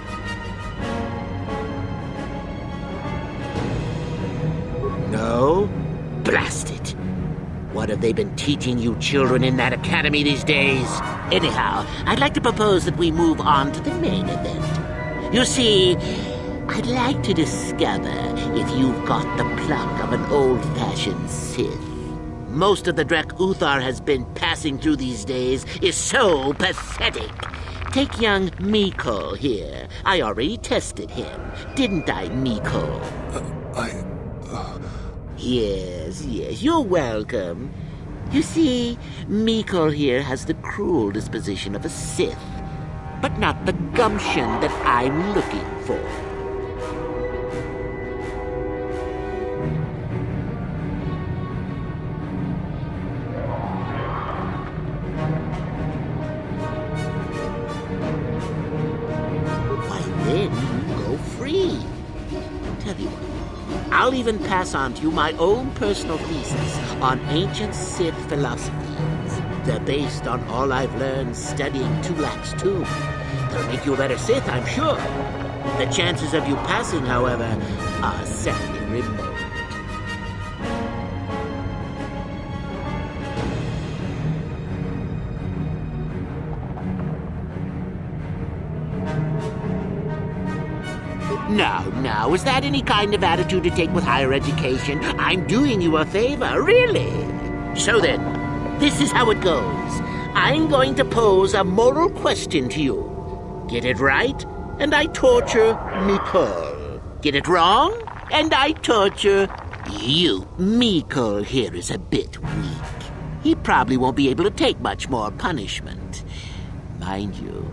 No? Blast it. What have they been teaching you children in that academy these days? Anyhow, I'd like to propose that we move on to the main event. You see, I'd like to discover if you've got the pluck of an old-fashioned Sith. Most of the Drek Uthar has been passing through these days is so pathetic. Take young Miko here. I already tested him, didn't I, Miko? Yes, you're welcome. You see, Miko here has the cruel disposition of a Sith, but not the gumption that I'm looking for. Why then, you go free. Tell you what, I'll even pass on to you my own personal thesis on ancient Sith philosophies. They're based on all I've learned studying Tulak's tomb. They'll make you a better Sith, I'm sure. The chances of you passing, however, are sadly remote. Now, is that any kind of attitude to take with higher education? I'm doing you a favor, really. So then, this is how it goes. I'm going to pose a moral question to you. Get it right, and I torture Miko. Get it wrong, and I torture you. Miko here is a bit weak. He probably won't be able to take much more punishment. Mind you,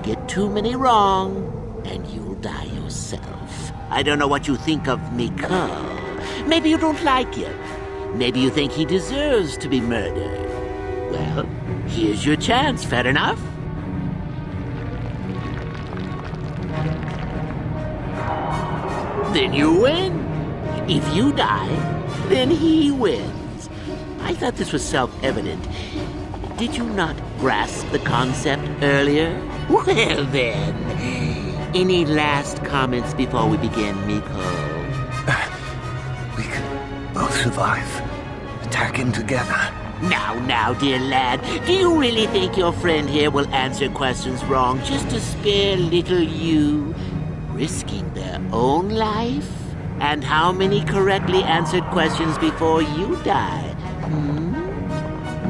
get too many wrong, and you'll die yourself. I don't know what you think of Miko. Maybe you don't like him. Maybe you think he deserves to be murdered. Well, here's your chance, fair enough? Then you win. If you die, then he wins. I thought this was self-evident. Did you not grasp the concept earlier? Well then, any last comments before we begin, Miko? We can both survive. Attacking together. Now, dear lad, do you really think your friend here will answer questions wrong just to spare little you, risking their own life? And how many correctly answered questions before you die?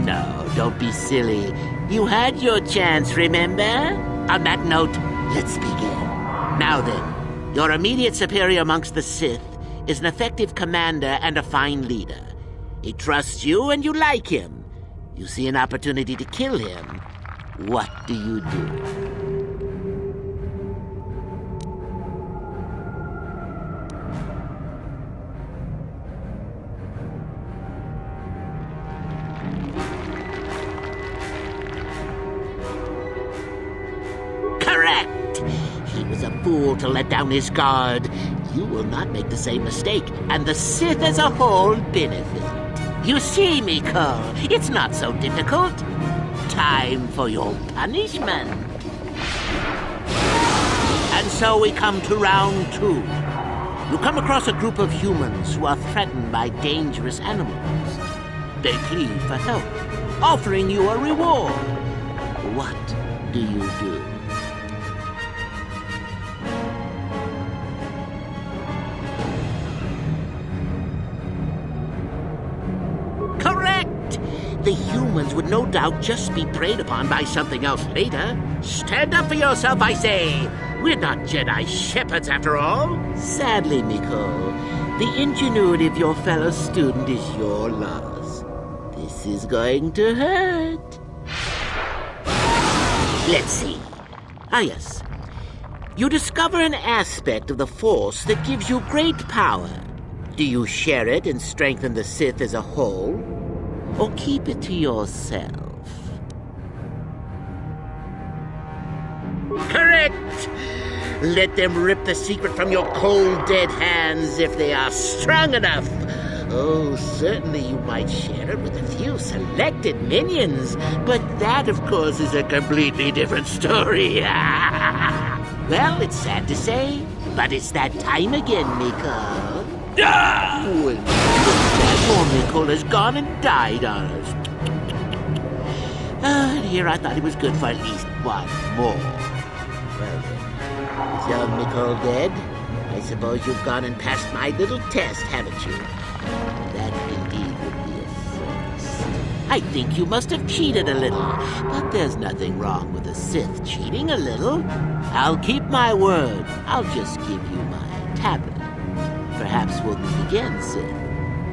No, don't be silly. You had your chance, remember? On that note, let's begin. Now then, your immediate superior amongst the Sith is an effective commander and a fine leader. He trusts you and you like him. You see an opportunity to kill him. What do you do? Correct! He was a fool to let down his guard. You will not make the same mistake, and the Sith as a whole benefit. You see, Miko, it's not so difficult. Time for your punishment. And so we come to round 2. You come across a group of humans who are threatened by dangerous animals. They plead for help, offering you a reward. What do you do? Correct! The humans would no doubt just be preyed upon by something else later. Stand up for yourself, I say! We're not Jedi shepherds, after all. Sadly, Miko, the ingenuity of your fellow student is your loss. This is going to hurt. Let's see. Ah, yes. You discover an aspect of the Force that gives you great power. Do you share it and strengthen the Sith as a whole? Or keep it to yourself? Correct! Let them rip the secret from your cold, dead hands if they are strong enough. Oh, certainly you might share it with a few selected minions, but that, of course, is a completely different story. Well, it's sad to say, but it's that time again, Miko. Well, that poor Miko has gone and died on us. And here I thought he was good for at least one more. Well then, is young Miko dead? I suppose you've gone and passed my little test, haven't you? That indeed would be a first. I think you must have cheated a little, but there's nothing wrong with a Sith cheating a little. I'll keep my word. I'll just give you my tablet. Perhaps we'll meet again, Sith.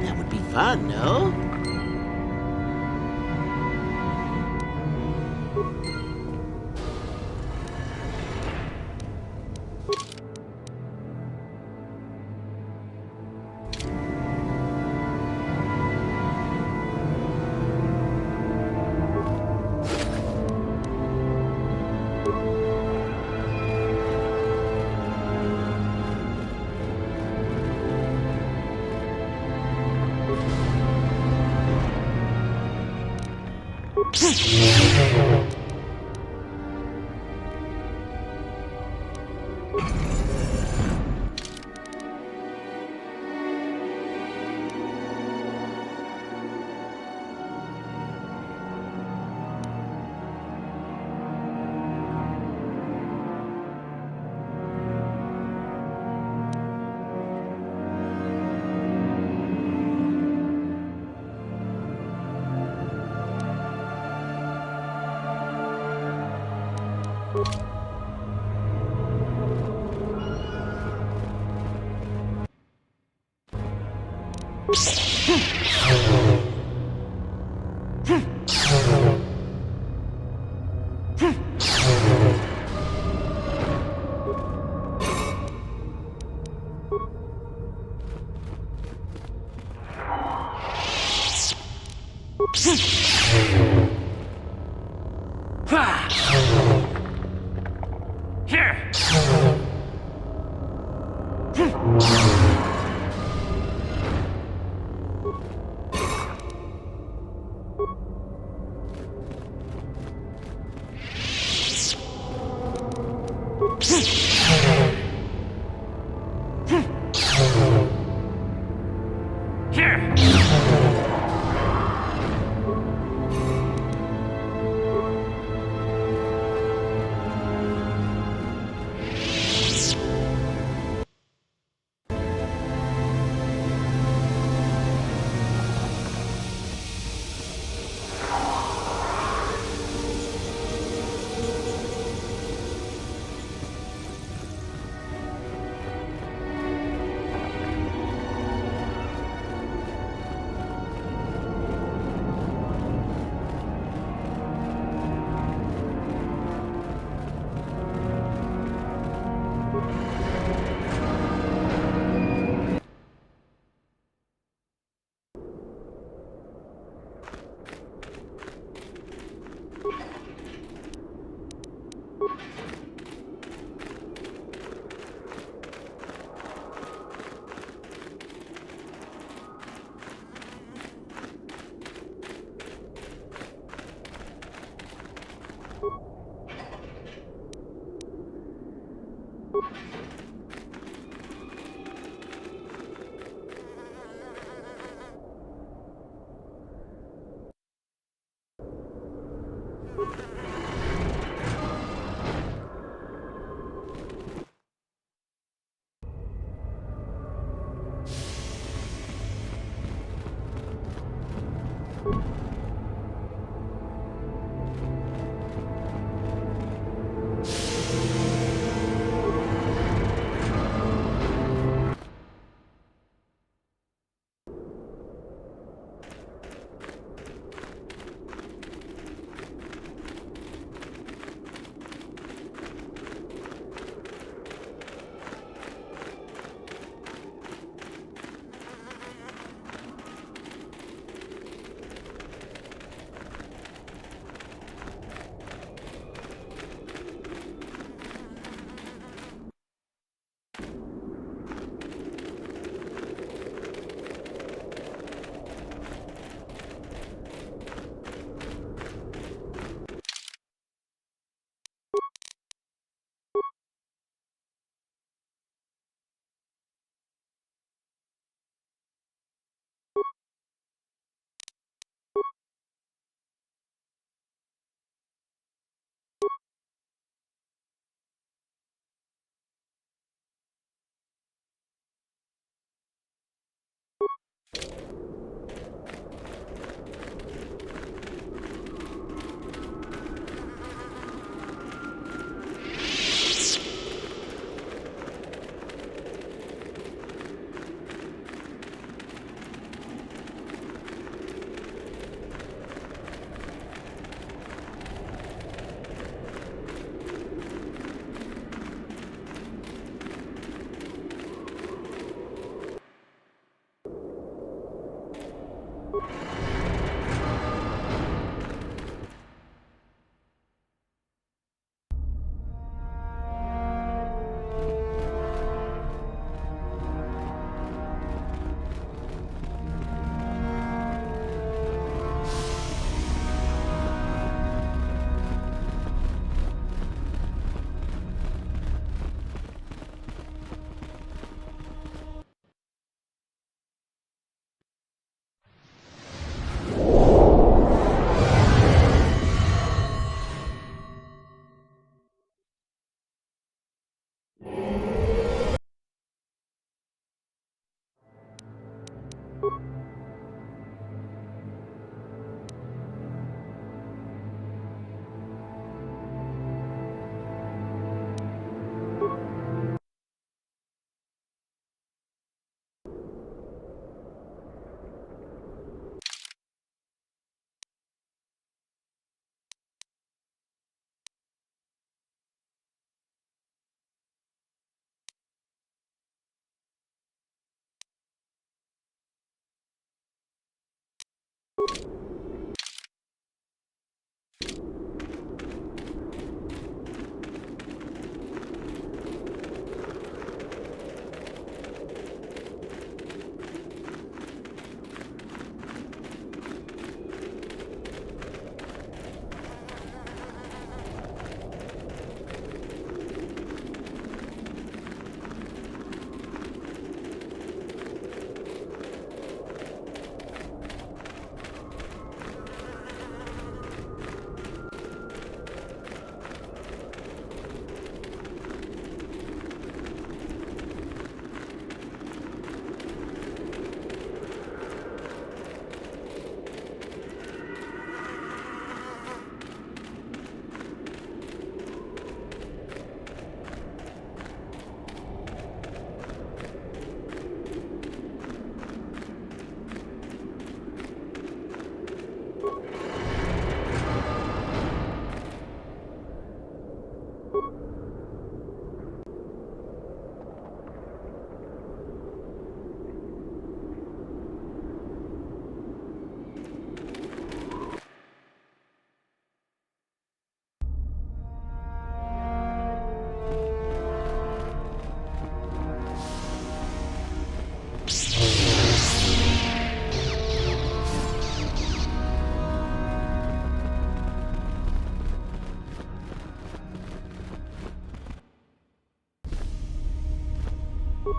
That would be fun, no?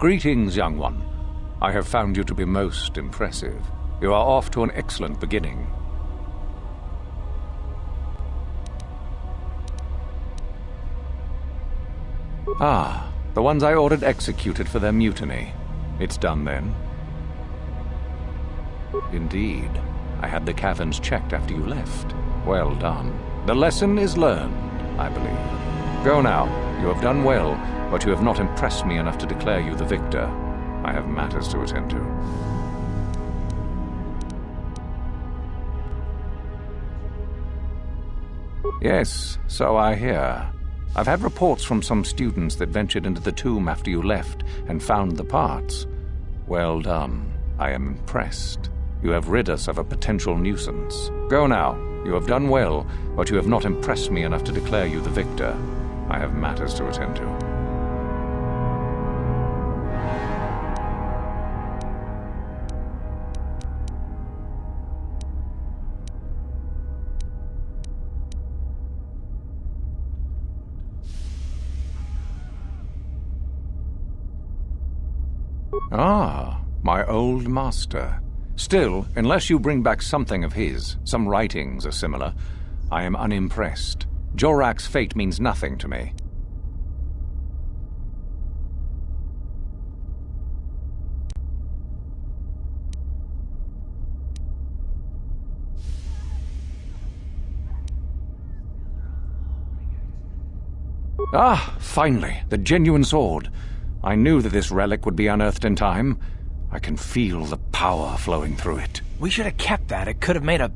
Greetings, young one. I have found you to be most impressive. You are off to an excellent beginning. Ah, the ones I ordered executed for their mutiny. It's done then? Indeed. I had the caverns checked after you left. Well done. The lesson is learned, I believe. Go now. You have done well, but you have not impressed me enough to declare you the victor. I have matters to attend to. Yes, so I hear. I've had reports from some students that ventured into the tomb after you left and found the parts. Well done. I am impressed. You have rid us of a potential nuisance. Go now. You have done well, but you have not impressed me enough to declare you the victor. I have matters to attend to. Ah, my old master. Still, unless you bring back something of his, some writings or similar, I am unimpressed. Jorak's fate means nothing to me. Ah, finally, the genuine sword. I knew that this relic would be unearthed in time. I can feel the power flowing through it. We should have kept that. It could have made a...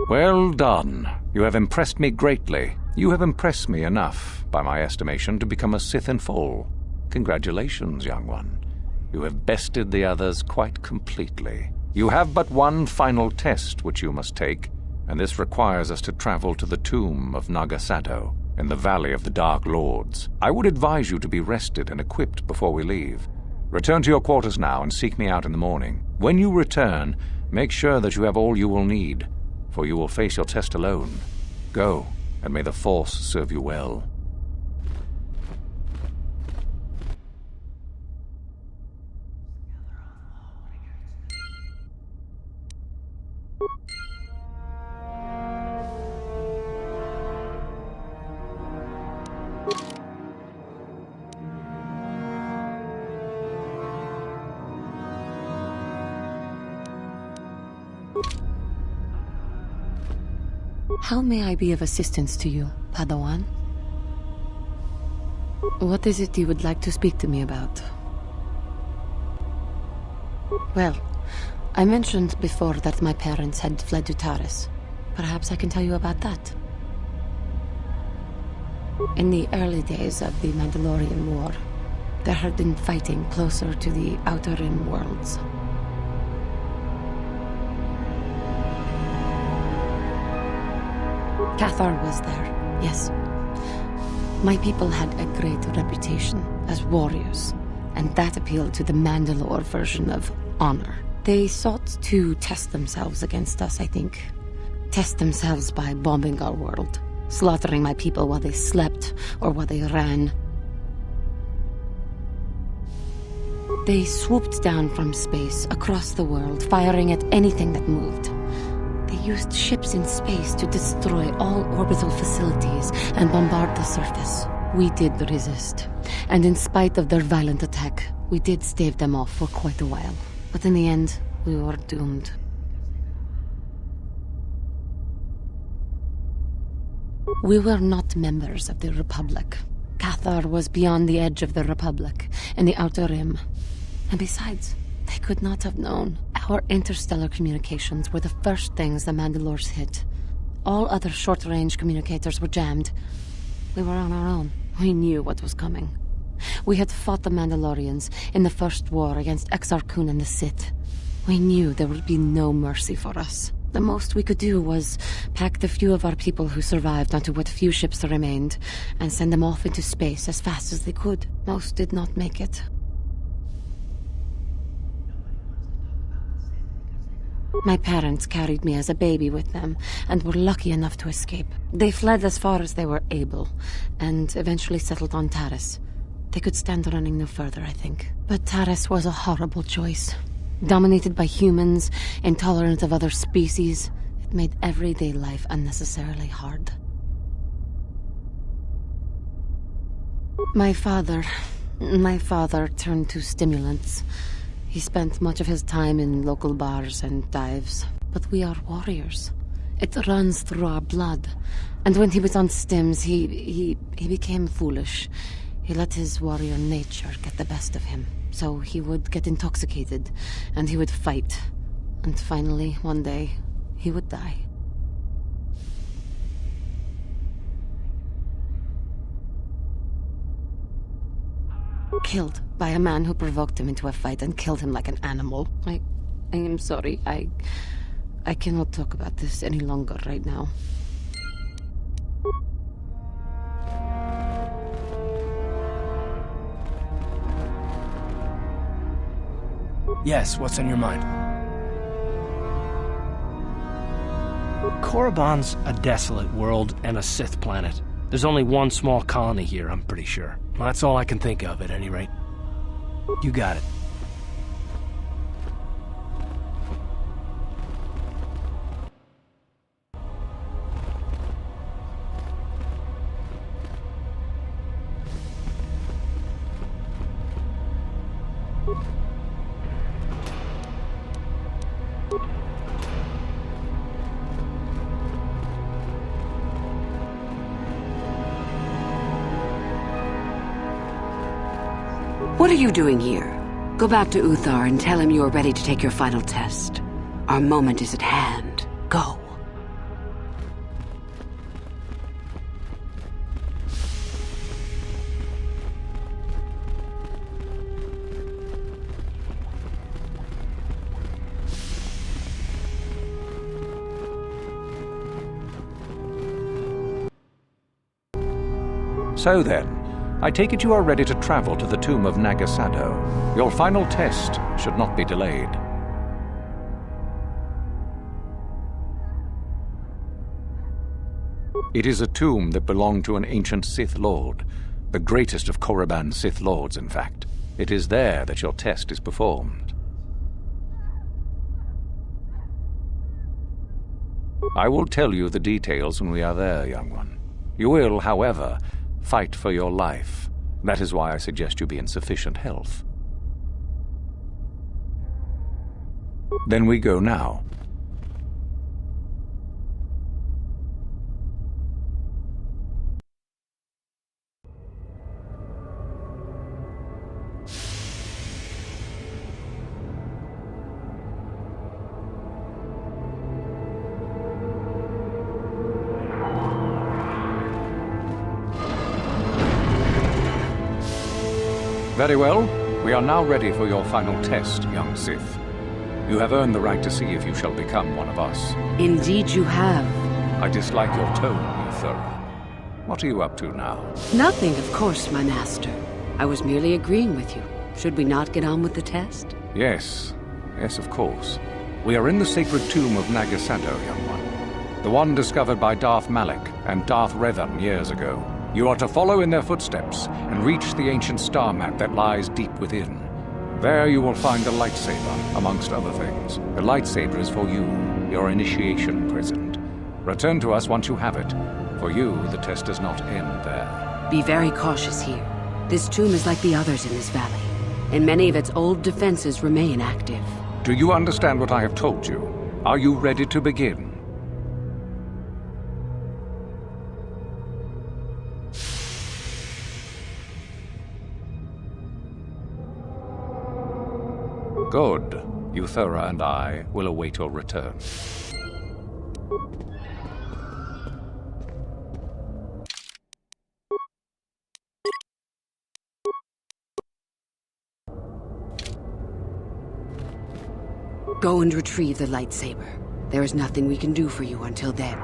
Well done. You have impressed me greatly. You have impressed me enough, by my estimation, to become a Sith in full. Congratulations, young one. You have bested the others quite completely. You have but one final test which you must take, and this requires us to travel to the tomb of Nagasado, in the Valley of the Dark Lords. I would advise you to be rested and equipped before we leave. Return to your quarters now and seek me out in the morning. When you return, make sure that you have all you will need, for you will face your test alone. Go, and may the Force serve you well. How may I be of assistance to you, Padawan? What is it you would like to speak to me about? Well, I mentioned before that my parents had fled to Taris. Perhaps I can tell you about that. In the early days of the Mandalorian War, there had been fighting closer to the Outer Rim worlds. KOTOR was there, yes. My people had a great reputation as warriors, and that appealed to the Mandalore version of honor. They sought to test themselves against us, I think. Test themselves by bombing our world, slaughtering my people while they slept or while they ran. They swooped down from space across the world, firing at anything that moved. They used ships in space to destroy all orbital facilities and bombard the surface. We did resist, and in spite of their violent attack, we did stave them off for quite a while. But in the end, we were doomed. We were not members of the Republic. KOTOR was beyond the edge of the Republic, in the Outer Rim. And besides, they could not have known. Our interstellar communications were the first things the Mandalores hit. All other short-range communicators were jammed. We were on our own. We knew what was coming. We had fought the Mandalorians in the first war against Exar Kun and the Sith. We knew there would be no mercy for us. The most we could do was pack the few of our people who survived onto what few ships remained and send them off into space as fast as they could. Most did not make it. My parents carried me as a baby with them, and were lucky enough to escape. They fled as far as they were able, and eventually settled on Taris. They could stand running no further, I think. But Taris was a horrible choice. Dominated by humans, intolerant of other species, it made everyday life unnecessarily hard. My father turned to stimulants. He spent much of his time in local bars and dives. But we are warriors. It runs through our blood. And when he was on stims, he became foolish. He let his warrior nature get the best of him. So he would get intoxicated, and he would fight. And finally, one day, he would die. Killed by a man who provoked him into a fight and killed him like an animal. I am sorry. I cannot talk about this any longer right now. Yes, what's on your mind? Korriban's a desolate world and a Sith planet. There's only one small colony here, I'm pretty sure. Well, that's all I can think of, at any rate. You got it. What are you doing here? Go back to Uthar and tell him you are ready to take your final test. Our moment is at hand. Go. So then, I take it you are ready to travel to the tomb of Nagasado. Your final test should not be delayed. It is a tomb that belonged to an ancient Sith Lord, the greatest of Korriban's Sith Lords, in fact. It is there that your test is performed. I will tell you the details when we are there, young one. You will, however, fight for your life. That is why I suggest you be in sufficient health. Then we go now. Very well. We are now ready for your final test, young Sith. You have earned the right to see if you shall become one of us. Indeed you have. I dislike your tone, Uthura. What are you up to now? Nothing, of course, my master. I was merely agreeing with you. Should we not get on with the test? Yes. Yes, of course. We are in the sacred tomb of Nagasado, young one. The one discovered by Darth Malak and Darth Revan years ago. You are to follow in their footsteps and reach the ancient star map that lies deep within. There you will find a lightsaber, amongst other things. The lightsaber is for you, your initiation present. Return to us once you have it. For you, the test does not end there. Be very cautious here. This tomb is like the others in this valley, and many of its old defenses remain active. Do you understand what I have told you? Are you ready to begin? Good. Uthura and I will await your return. Go and retrieve the lightsaber. There is nothing we can do for you until then.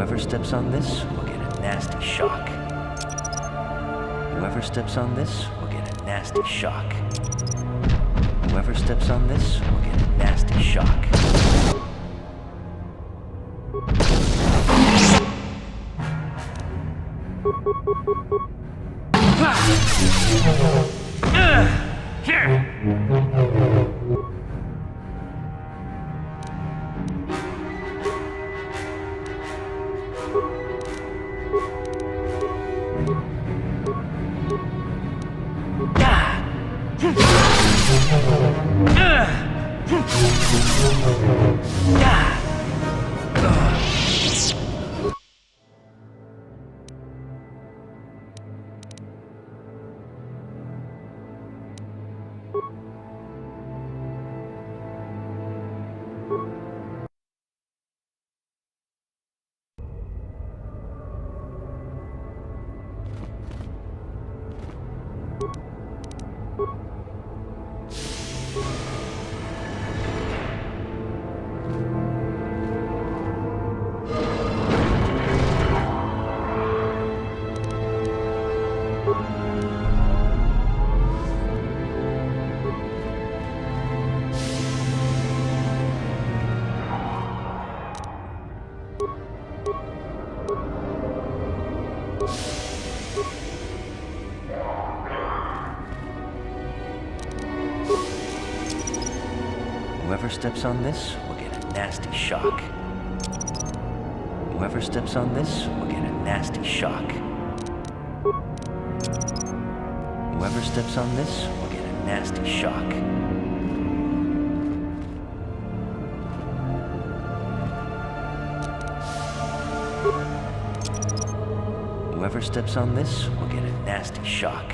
Whoever steps on this will get a nasty shock. Whoever steps on this will get a nasty shock. Whoever steps on this will get a nasty shock. Whoever steps on this will get a nasty shock. Whoever steps on this will get a nasty shock. Whoever steps on this will get a nasty shock. Whoever steps on this will get a nasty shock.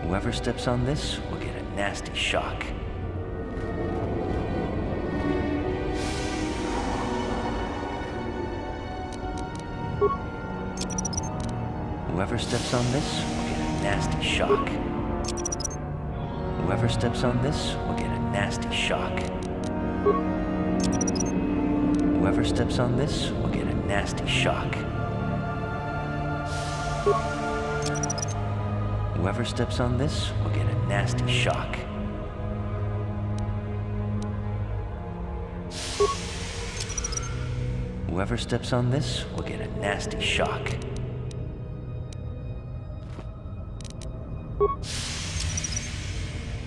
Whoever steps on this will get a nasty shock. Whoever steps on this will get a nasty shock. Whoever steps on this will get a nasty shock. Whoever steps on this will get a nasty shock. Whoever steps on this will get a nasty shock. Whoever steps on this will get a nasty shock.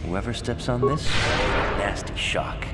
Whoever steps on this will get a nasty shock.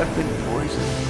I've been poisoned.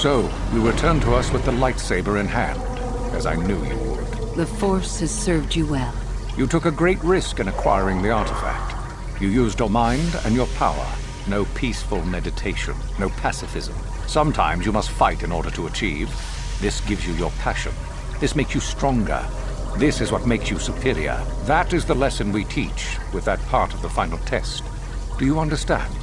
So, you returned to us with the lightsaber in hand, as I knew you would. The Force has served you well. You took a great risk in acquiring the artifact. You used your mind and your power. No peaceful meditation, no pacifism. Sometimes you must fight in order to achieve. This gives you your passion. This makes you stronger. This is what makes you superior. That is the lesson we teach with that part of the final test. Do you understand?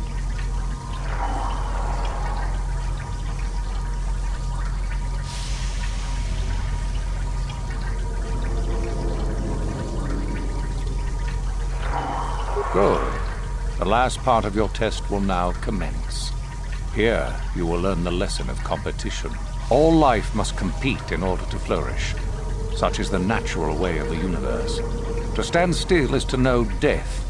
Good. The last part of your test will now commence. Here, you will learn the lesson of competition. All life must compete in order to flourish. Such is the natural way of the universe. To stand still is to know death.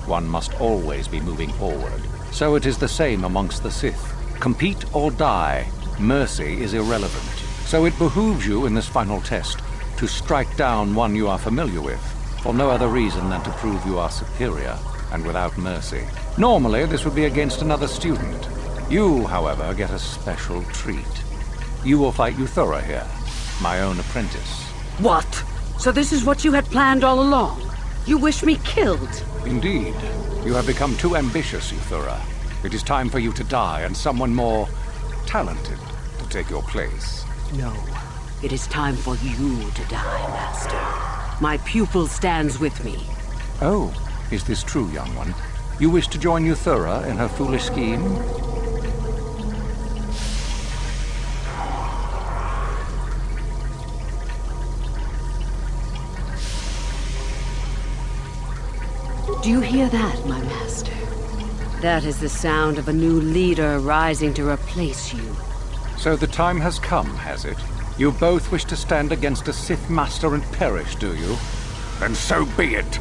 One must always be moving forward. So it is the same amongst the Sith. Compete or die. Mercy is irrelevant. So it behooves you in this final test to strike down one you are familiar with, for no other reason than to prove you are superior and without mercy. Normally, this would be against another student. You, however, get a special treat. You will fight Uthura here, my own apprentice. What? So this is what you had planned all along? You wish me killed? Indeed. You have become too ambitious, Uthura. It is time for you to die and someone more talented to take your place. No. It is time for you to die, Master. My pupil stands with me. Oh, is this true, young one? You wish to join Uthura in her foolish scheme? Do you hear that, my master? That is the sound of a new leader rising to replace you. So the time has come, has it? You both wish to stand against a Sith Master and perish, do you? Then so be it!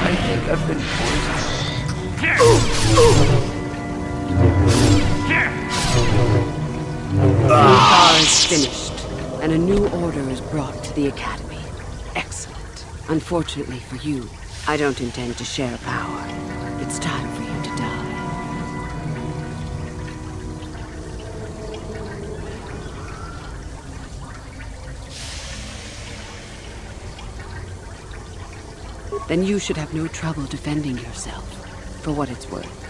I think I've been KOTOR is finished, and a new order is brought to the Academy. Excellent. Unfortunately for you, I don't intend to share power. It's time for you to die. then you should have no trouble defending yourself, for what it's worth.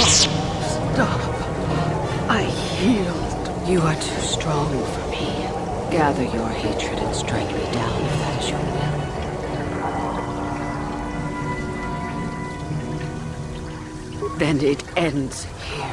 Stop. I yield. You are too strong for me. Gather your hatred and strike me down if that is your will. Then it ends here.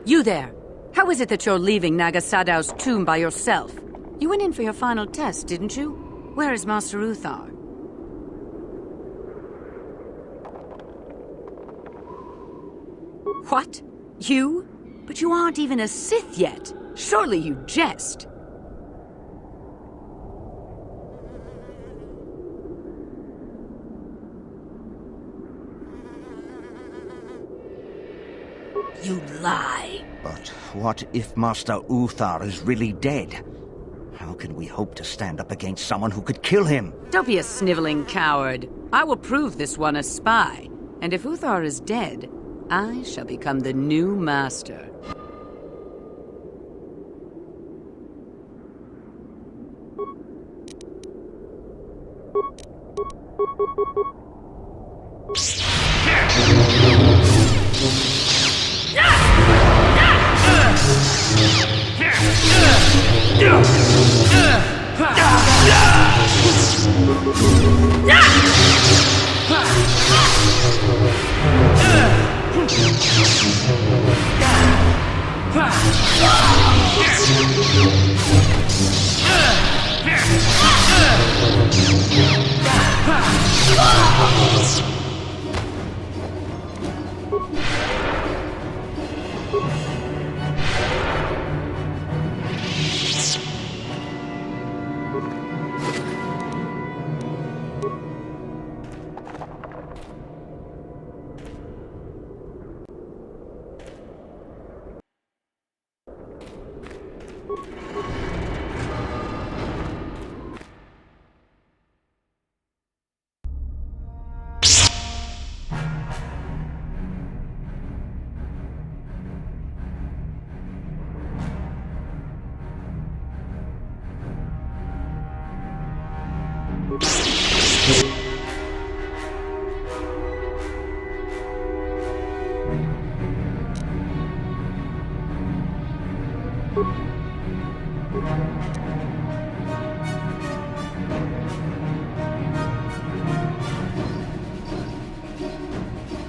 You there! How is it that you're leaving Nagasadow's tomb by yourself? You went in for your final test, didn't you? Where is Master Uthar? What? You? But you aren't even a Sith yet. Surely you jest. You lie. But what if Master Uthar is really dead? How can we hope to stand up against someone who could kill him? Don't be a sniveling coward. I will prove this one a spy. And if Uthar is dead, I shall become the new master.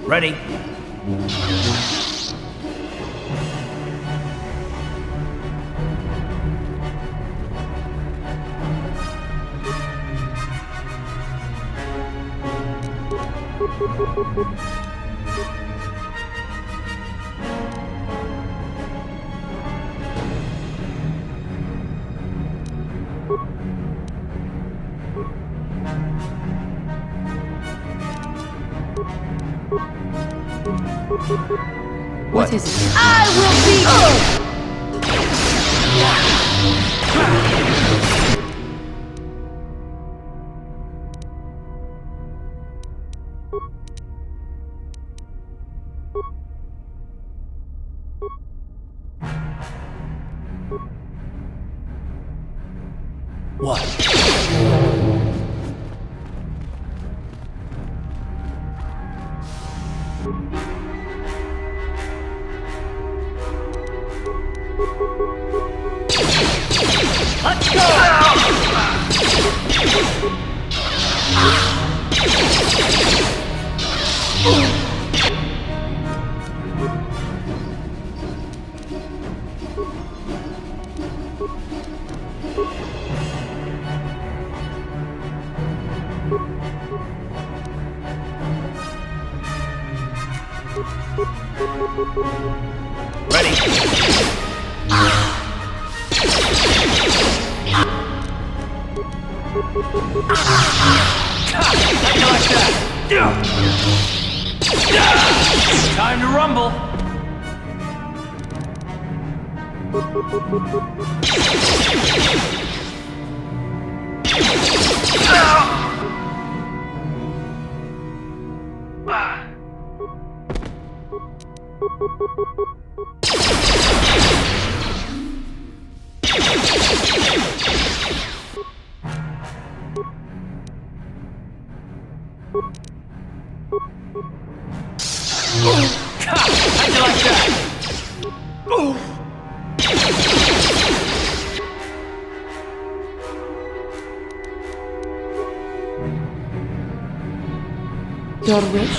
Ready. What is it? I will be... What? Let's go! Ready. Time to rumble. How'd you like that? Your wish?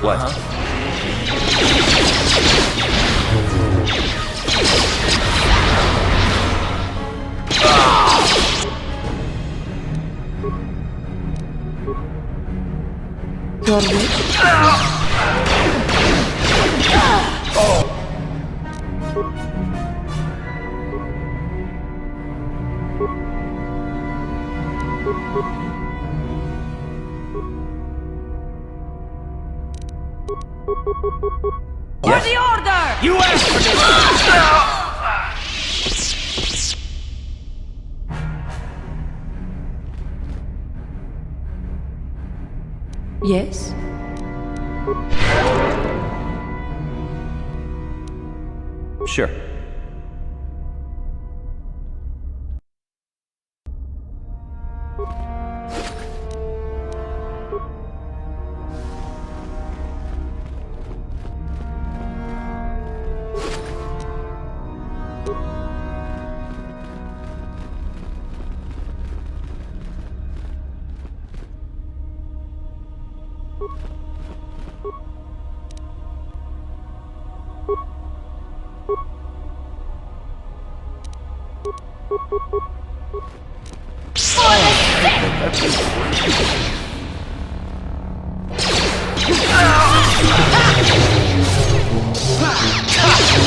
What? Your wish? For the order! You asked for this! Yes? Sure.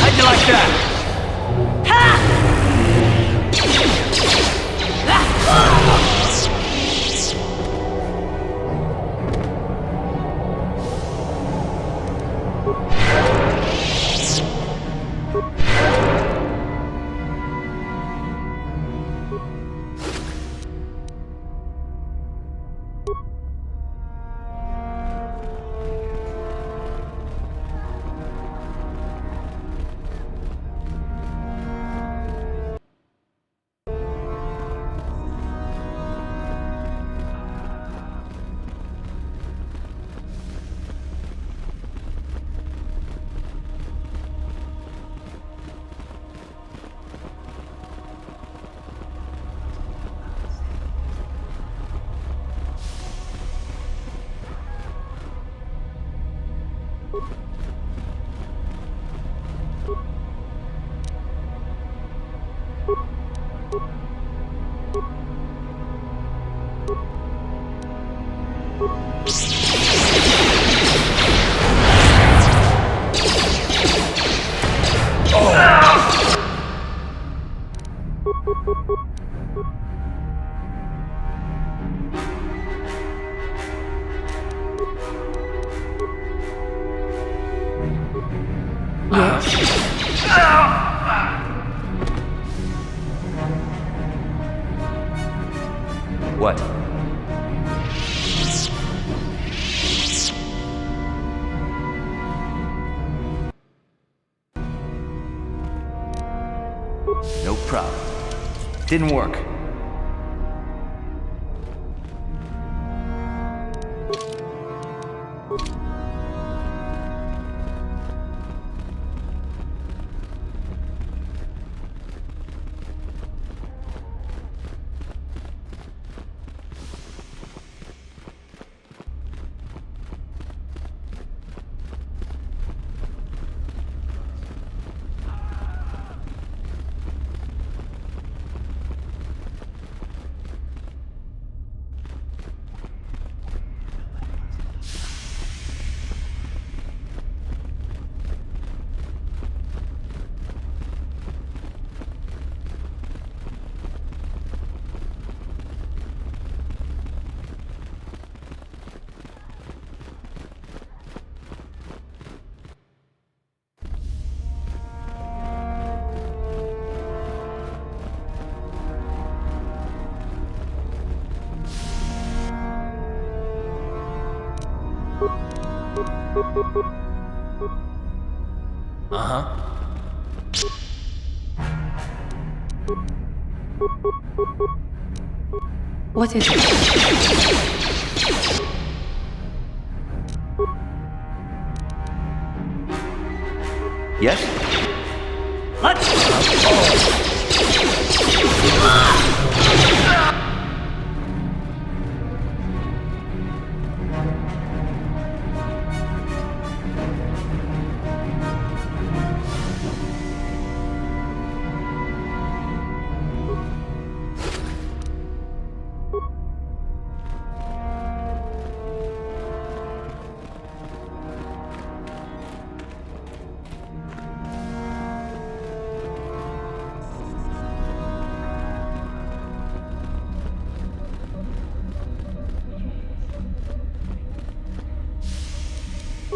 How'd you like that? What? No problem. Didn't work. Uh-huh. What is it? Yes? Let's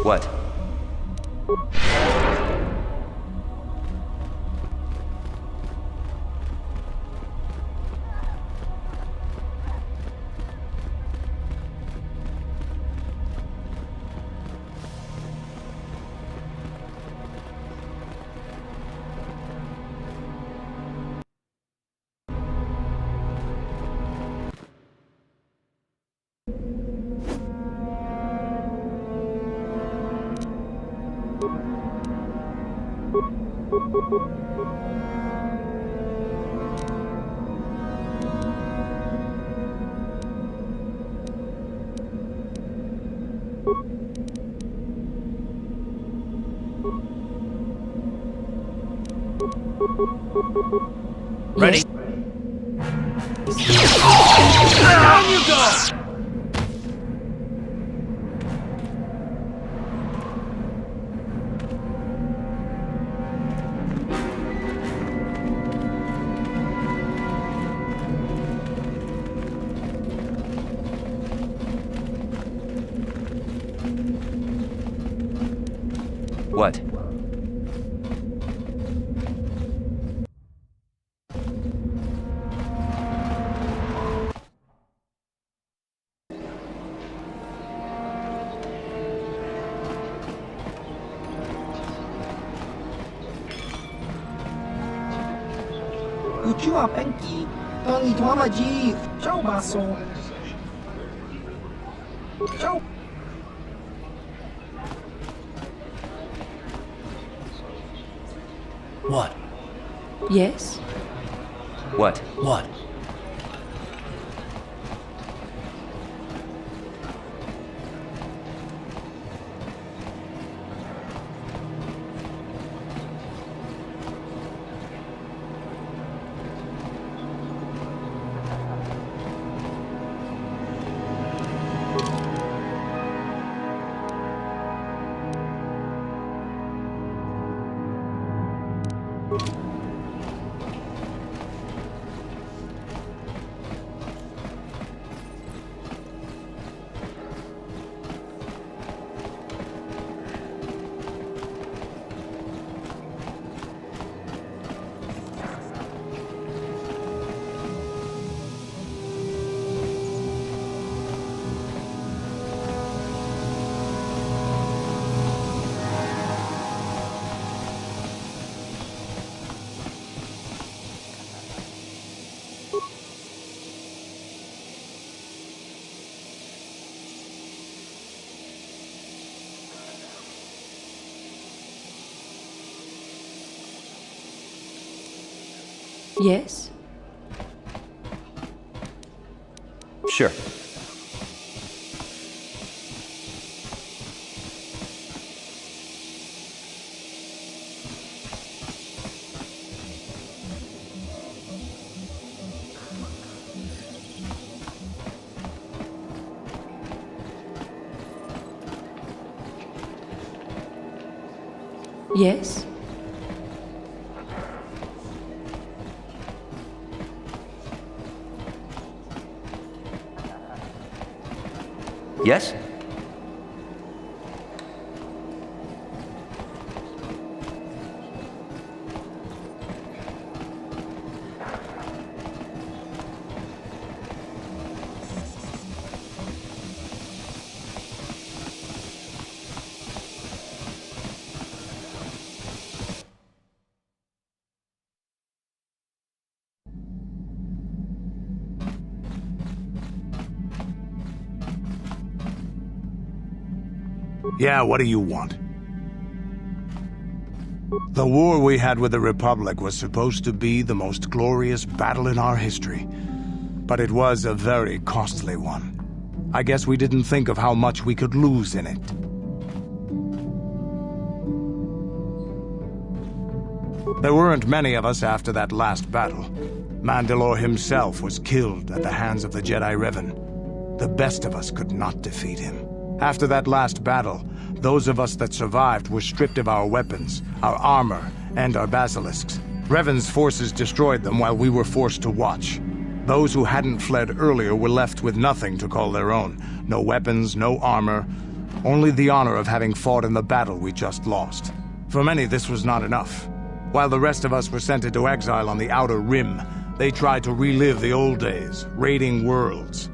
What? Ready? Down you go! What? Uchiwa Penki, Tony Tuamaji, Ciao Basso. Ciao. What? Yes? What? What? Yes? Sure. Yes? Yes? Yeah, what do you want? The war we had with the Republic was supposed to be the most glorious battle in our history. But it was a very costly one. I guess we didn't think of how much we could lose in it. There weren't many of us after that last battle. Mandalore himself was killed at the hands of the Jedi Revan. The best of us could not defeat him. After that last battle, those of us that survived were stripped of our weapons, our armor, and our basilisks. Revan's forces destroyed them while we were forced to watch. Those who hadn't fled earlier were left with nothing to call their own. No weapons, no armor, only the honor of having fought in the battle we just lost. For many, this was not enough. While the rest of us were sent into exile on the Outer Rim, they tried to relive the old days, raiding worlds.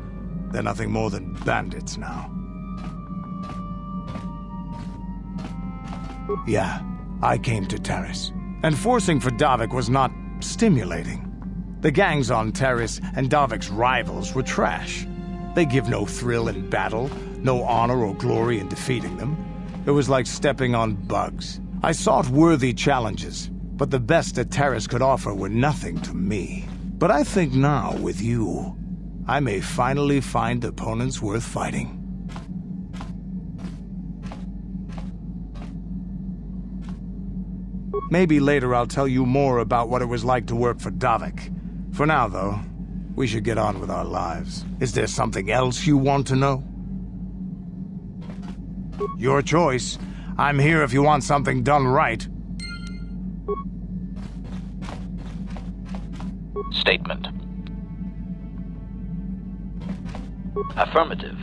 They're nothing more than bandits now. Yeah, I came to Taris. And forcing for Davik was not stimulating. The gangs on Taris and Davik's rivals were trash. They give no thrill in battle, no honor or glory in defeating them. It was like stepping on bugs. I sought worthy challenges, but the best that Terrace could offer were nothing to me. But I think now, with you, I may finally find opponents worth fighting. Maybe later I'll tell you more about what it was like to work for Davik. For now, though, we should get on with our lives. Is there something else you want to know? Your choice. I'm here if you want something done right. Statement. Affirmative.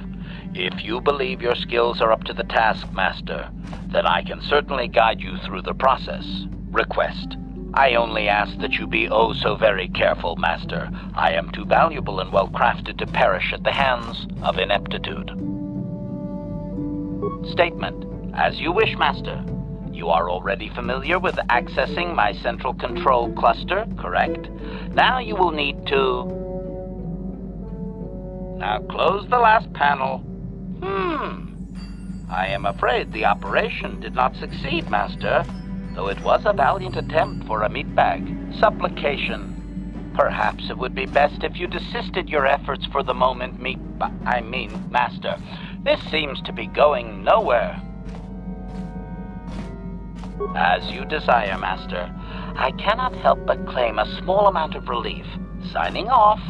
If you believe your skills are up to the task, Master, then I can certainly guide you through the process. Request. I only ask that you be oh so very careful, Master. I am too valuable and well-crafted to perish at the hands of ineptitude. Statement. As you wish, Master. You are already familiar with accessing my central control cluster, correct? Now you will need to... Now close the last panel. I am afraid the operation did not succeed, Master, though it was a valiant attempt for a meatbag. Supplication. Perhaps it would be best if you desisted your efforts for the moment, Master. This seems to be going nowhere. As you desire, Master. I cannot help but claim a small amount of relief. Signing off.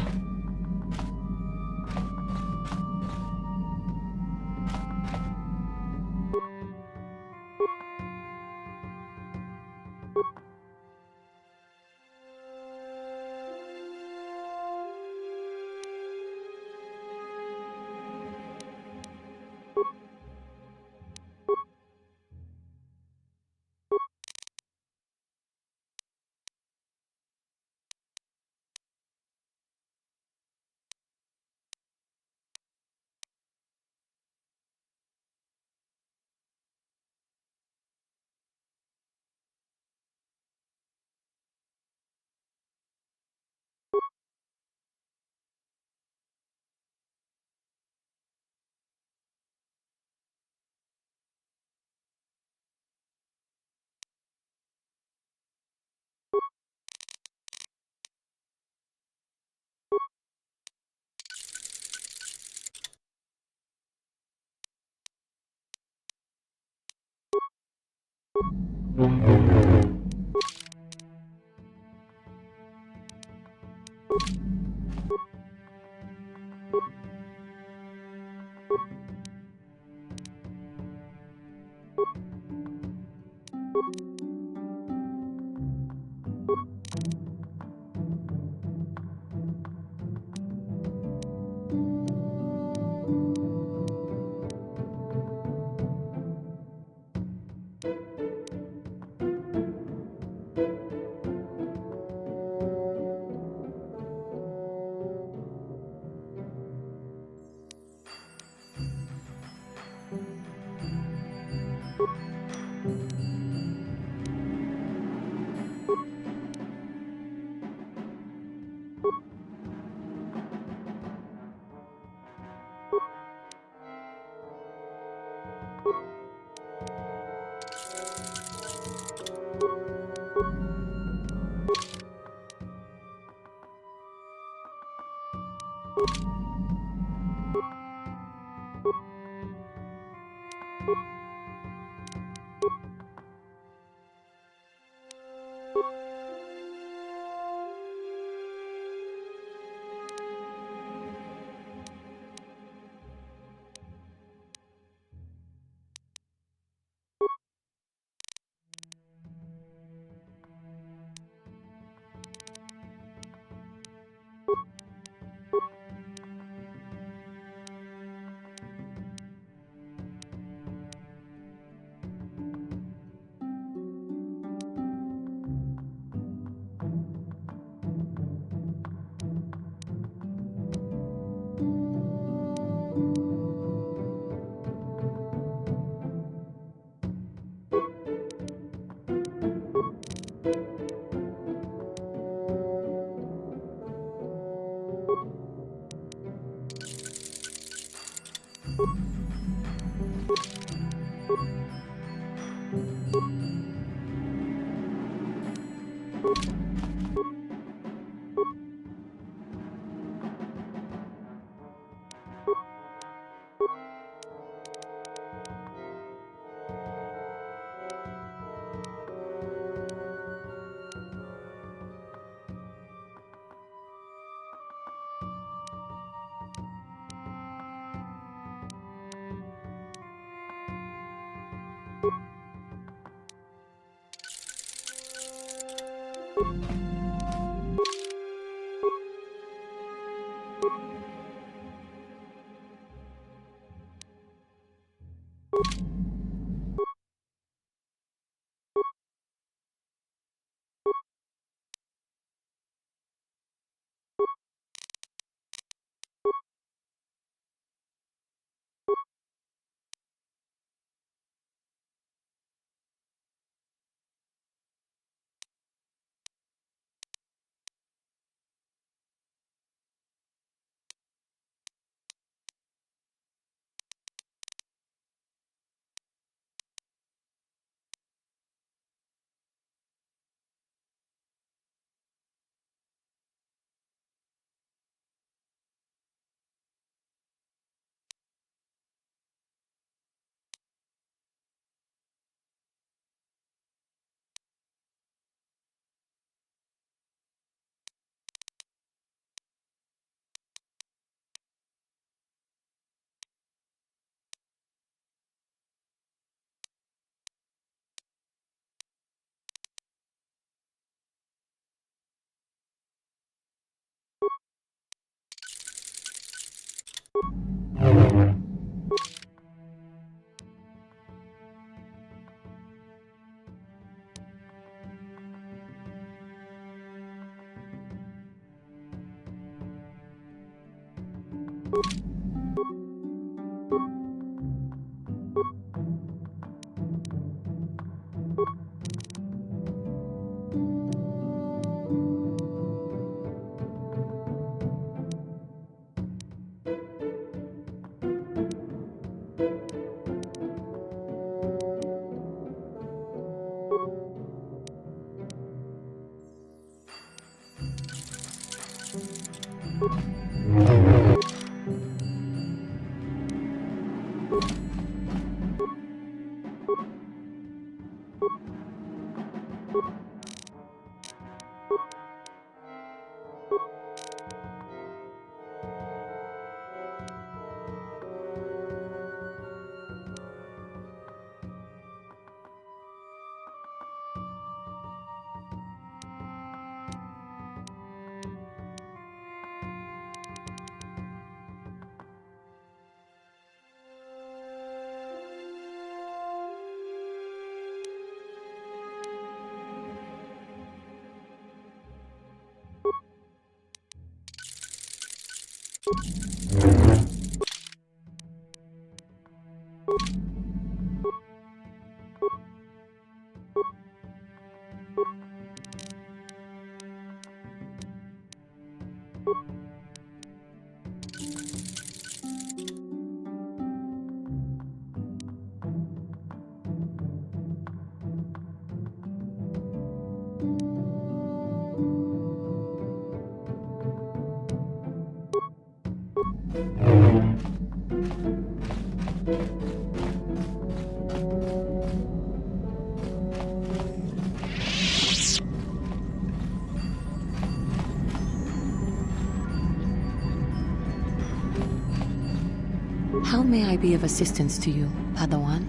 How may I be of assistance to you, Padawan?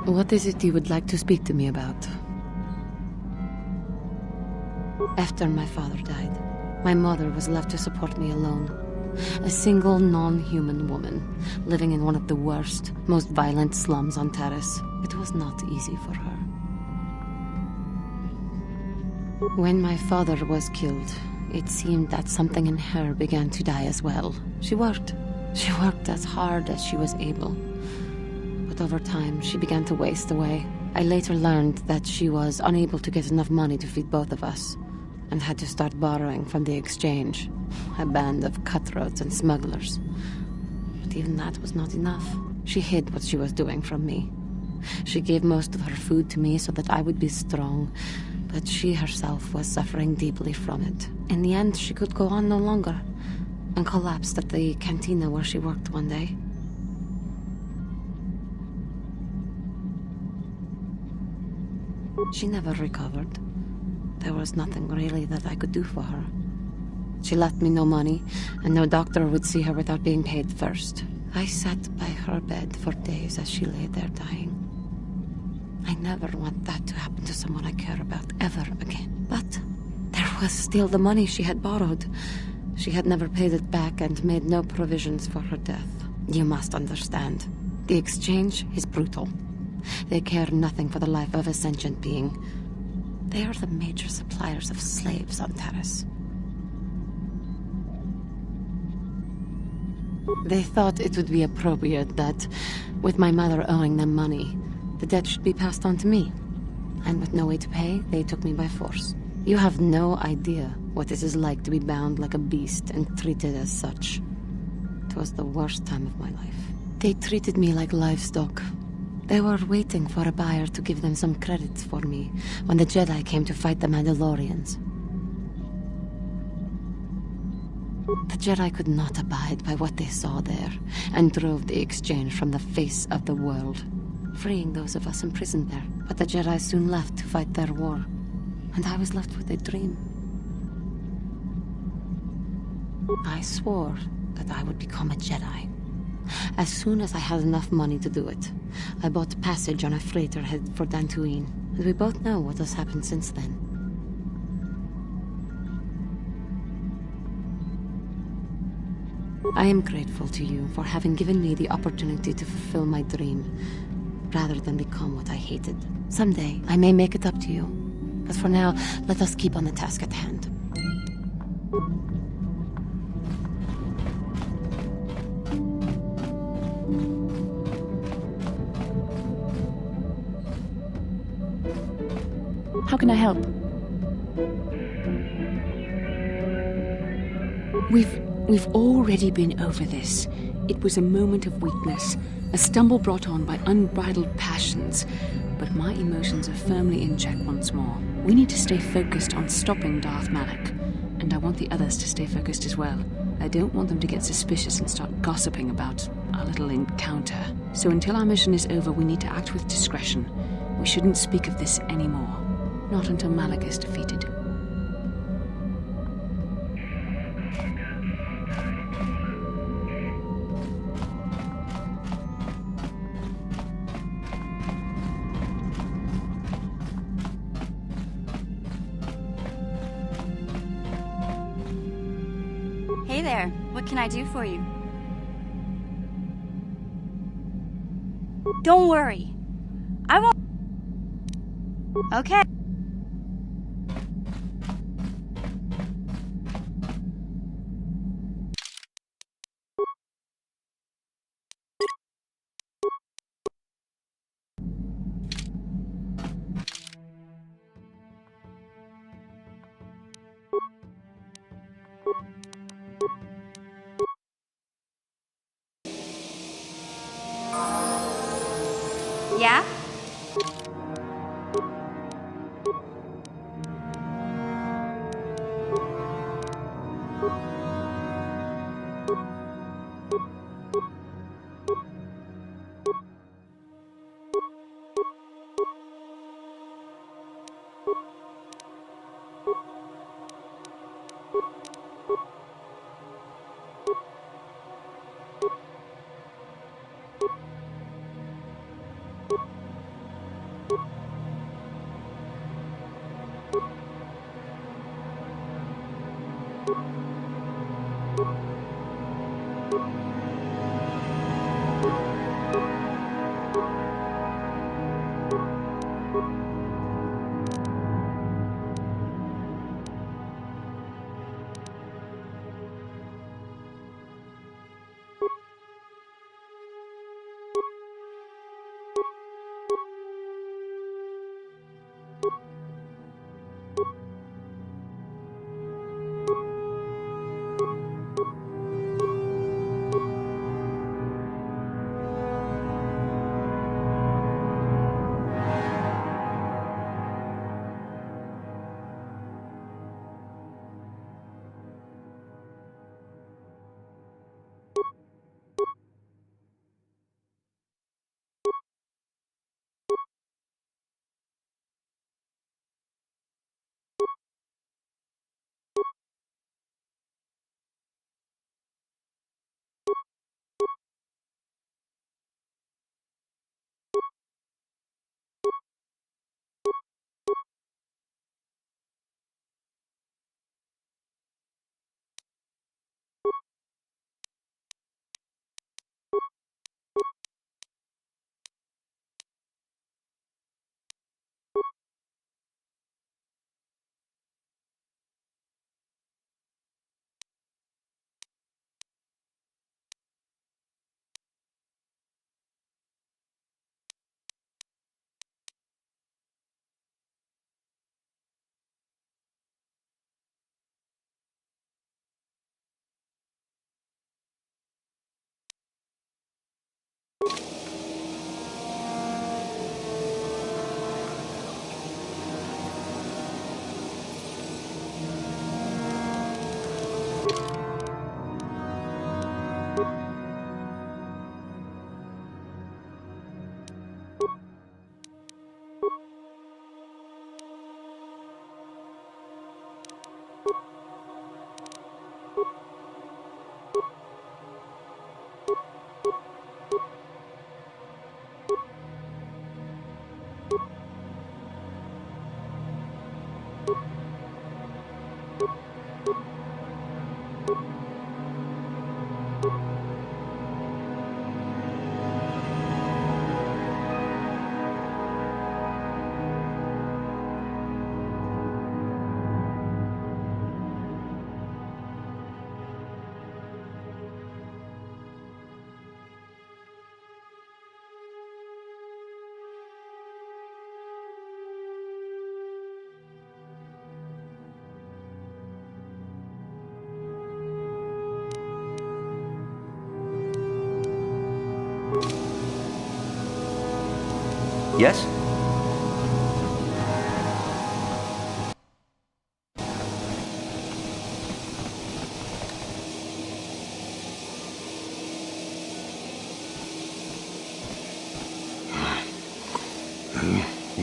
What is it you would like to speak to me about? After my father died, my mother was left to support me alone. A single non-human woman, living in one of the worst, most violent slums on Terrace. It was not easy for her. When my father was killed, it seemed that something in her began to die as well. She worked as hard as she was able. But over time, she began to waste away. I later learned that she was unable to get enough money to feed both of us, and had to start borrowing from the exchange, a band of cutthroats and smugglers. But even that was not enough. She hid what she was doing from me. She gave most of her food to me so that I would be strong, but she herself was suffering deeply from it. In the end, she could go on no longer, and collapsed at the cantina where she worked one day. She never recovered. There was nothing really that I could do for her. She left me no money, and no doctor would see her without being paid first. I sat by her bed for days as she lay there dying. I never want that to happen to someone I care about ever again. But there was still the money she had borrowed. She had never paid it back and made no provisions for her death. You must understand. The exchange is brutal. They care nothing for the life of a sentient being. They are the major suppliers of slaves on Terrace. They thought it would be appropriate that, with my mother owing them money, the debt should be passed on to me. And with no way to pay, they took me by force. You have no idea what it is like to be bound like a beast and treated as such. It was the worst time of my life. They treated me like livestock. They were waiting for a buyer to give them some credit for me when the Jedi came to fight the Mandalorians. The Jedi could not abide by what they saw there, and drove the exchange from the face of the world, freeing those of us imprisoned there. But the Jedi soon left to fight their war, and I was left with a dream. I swore that I would become a Jedi. As soon as I had enough money to do it, I bought passage on a freighter headed for Dantooine, and we both know what has happened since then. I am grateful to you for having given me the opportunity to fulfill my dream, rather than become what I hated. Someday, I may make it up to you. But for now, let us keep on the task at hand. How can I help? We've already been over this. It was a moment of weakness, a stumble brought on by unbridled passions. But my emotions are firmly in check once more. We need to stay focused on stopping Darth Malak, and I want the others to stay focused as well. I don't want them to get suspicious and start gossiping about our little encounter. So until our mission is over, we need to act with discretion. We shouldn't speak of this anymore. Not until Malak is defeated. Hey there, what can I do for you? Don't worry. I won't. Okay. Yeah? Yes?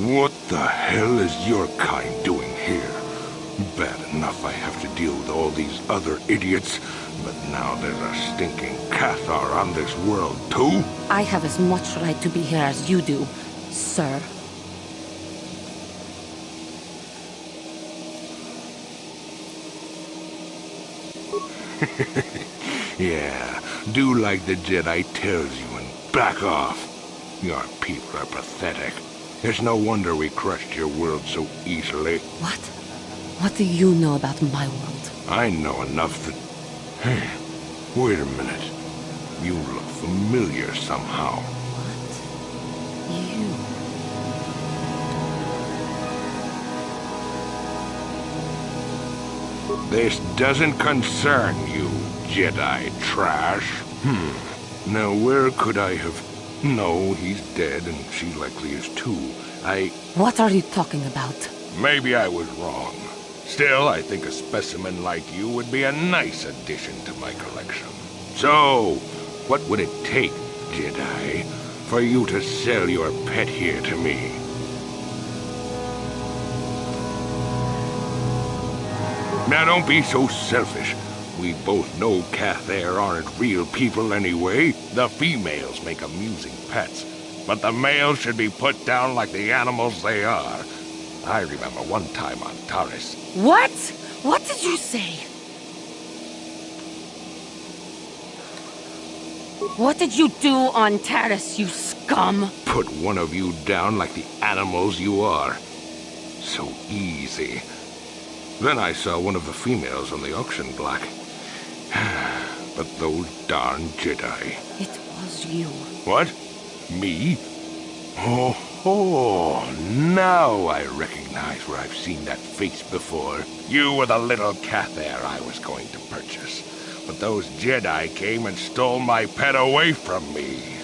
What the hell is your kind doing here? Bad enough I have to deal with all these other idiots, but now there's a stinking KOTOR on this world, too? I have as much right to be here as you do, sir. Yeah, do like the Jedi tells you and back off. Your people are pathetic. It's no wonder we crushed your world so easily. What? What do you know about my world? I know enough that... Hey, wait a minute. You look familiar somehow. This doesn't concern you, Jedi trash. Now where could I have... No, he's dead, and she likely is too. What are you talking about? Maybe I was wrong. Still, I think a specimen like you would be a nice addition to my collection. So, what would it take, Jedi, for you to sell your pet here to me? Now don't be so selfish. We both know KOTOR aren't real people anyway. The females make amusing pets, but the males should be put down like the animals they are. I remember one time on Taris. What? What did you say? What did you do on Taris, you scum? Put one of you down like the animals you are. So easy. Then I saw one of the females on the auction block. But those darn Jedi. It was you. What? Me? Oh, now I recognize where I've seen that face before. You were the little KOTOR I was going to purchase. But those Jedi came and stole my pet away from me.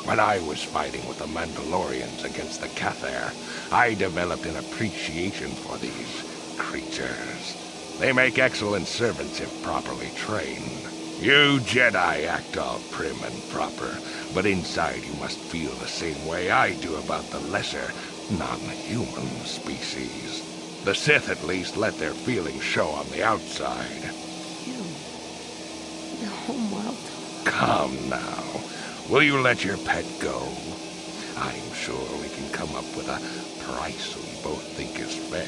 When I was fighting with the Mandalorians against the KOTOR, I developed an appreciation for these creatures. They make excellent servants if properly trained. You Jedi act all prim and proper, but inside you must feel the same way I do about the lesser, non-human species. The Sith at least let their feelings show on the outside. The homeworld. Come now. Will you let your pet go? I'm sure we can come up with a price we both think is fair.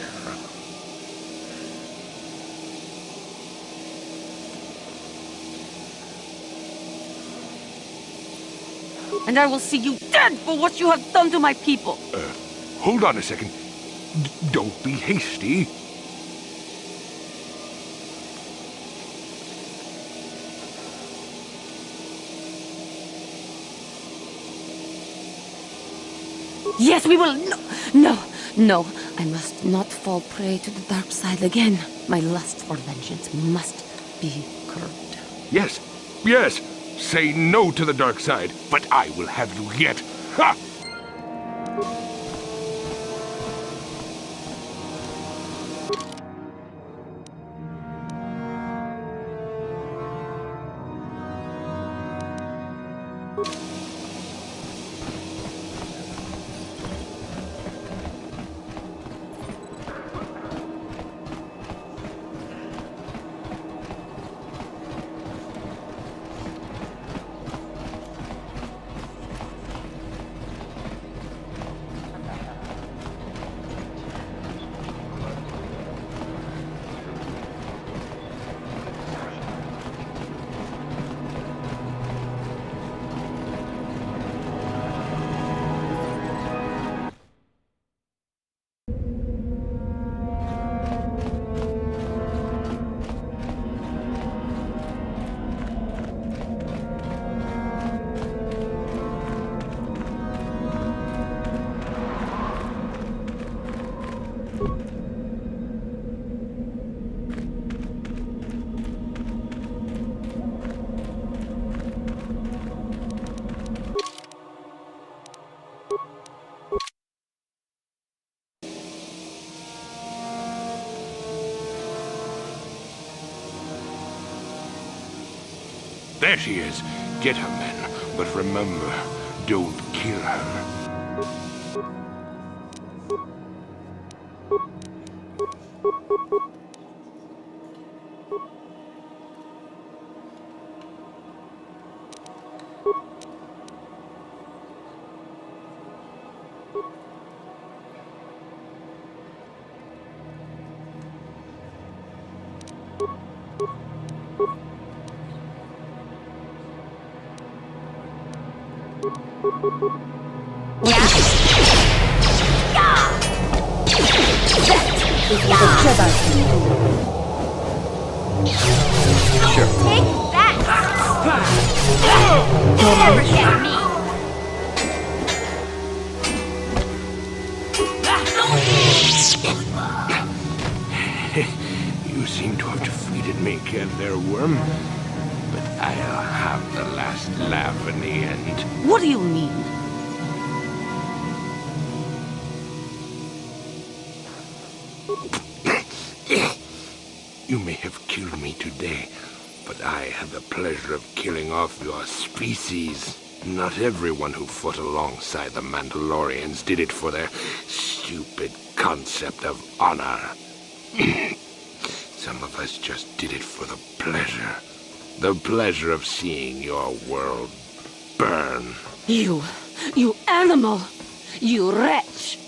And I will see you dead for what you have done to my people. Hold on a second. Don't be hasty. Yes, we will. No. I must not fall prey to the dark side again. My lust for vengeance must be curbed. Yes. Say no to the dark side, but I will have you yet. Ha! There she is. Get her, men. But remember, don't kill her. You seem to have defeated me, Cat there, Worm. But I'll have the last laugh in the end. What do you mean? You may have killed me today, but I had the pleasure of killing off your species. Not everyone who fought alongside the Mandalorians did it for their stupid concept of honor. Some of us just did it for the pleasure. The pleasure of seeing your world burn. You animal! You wretch!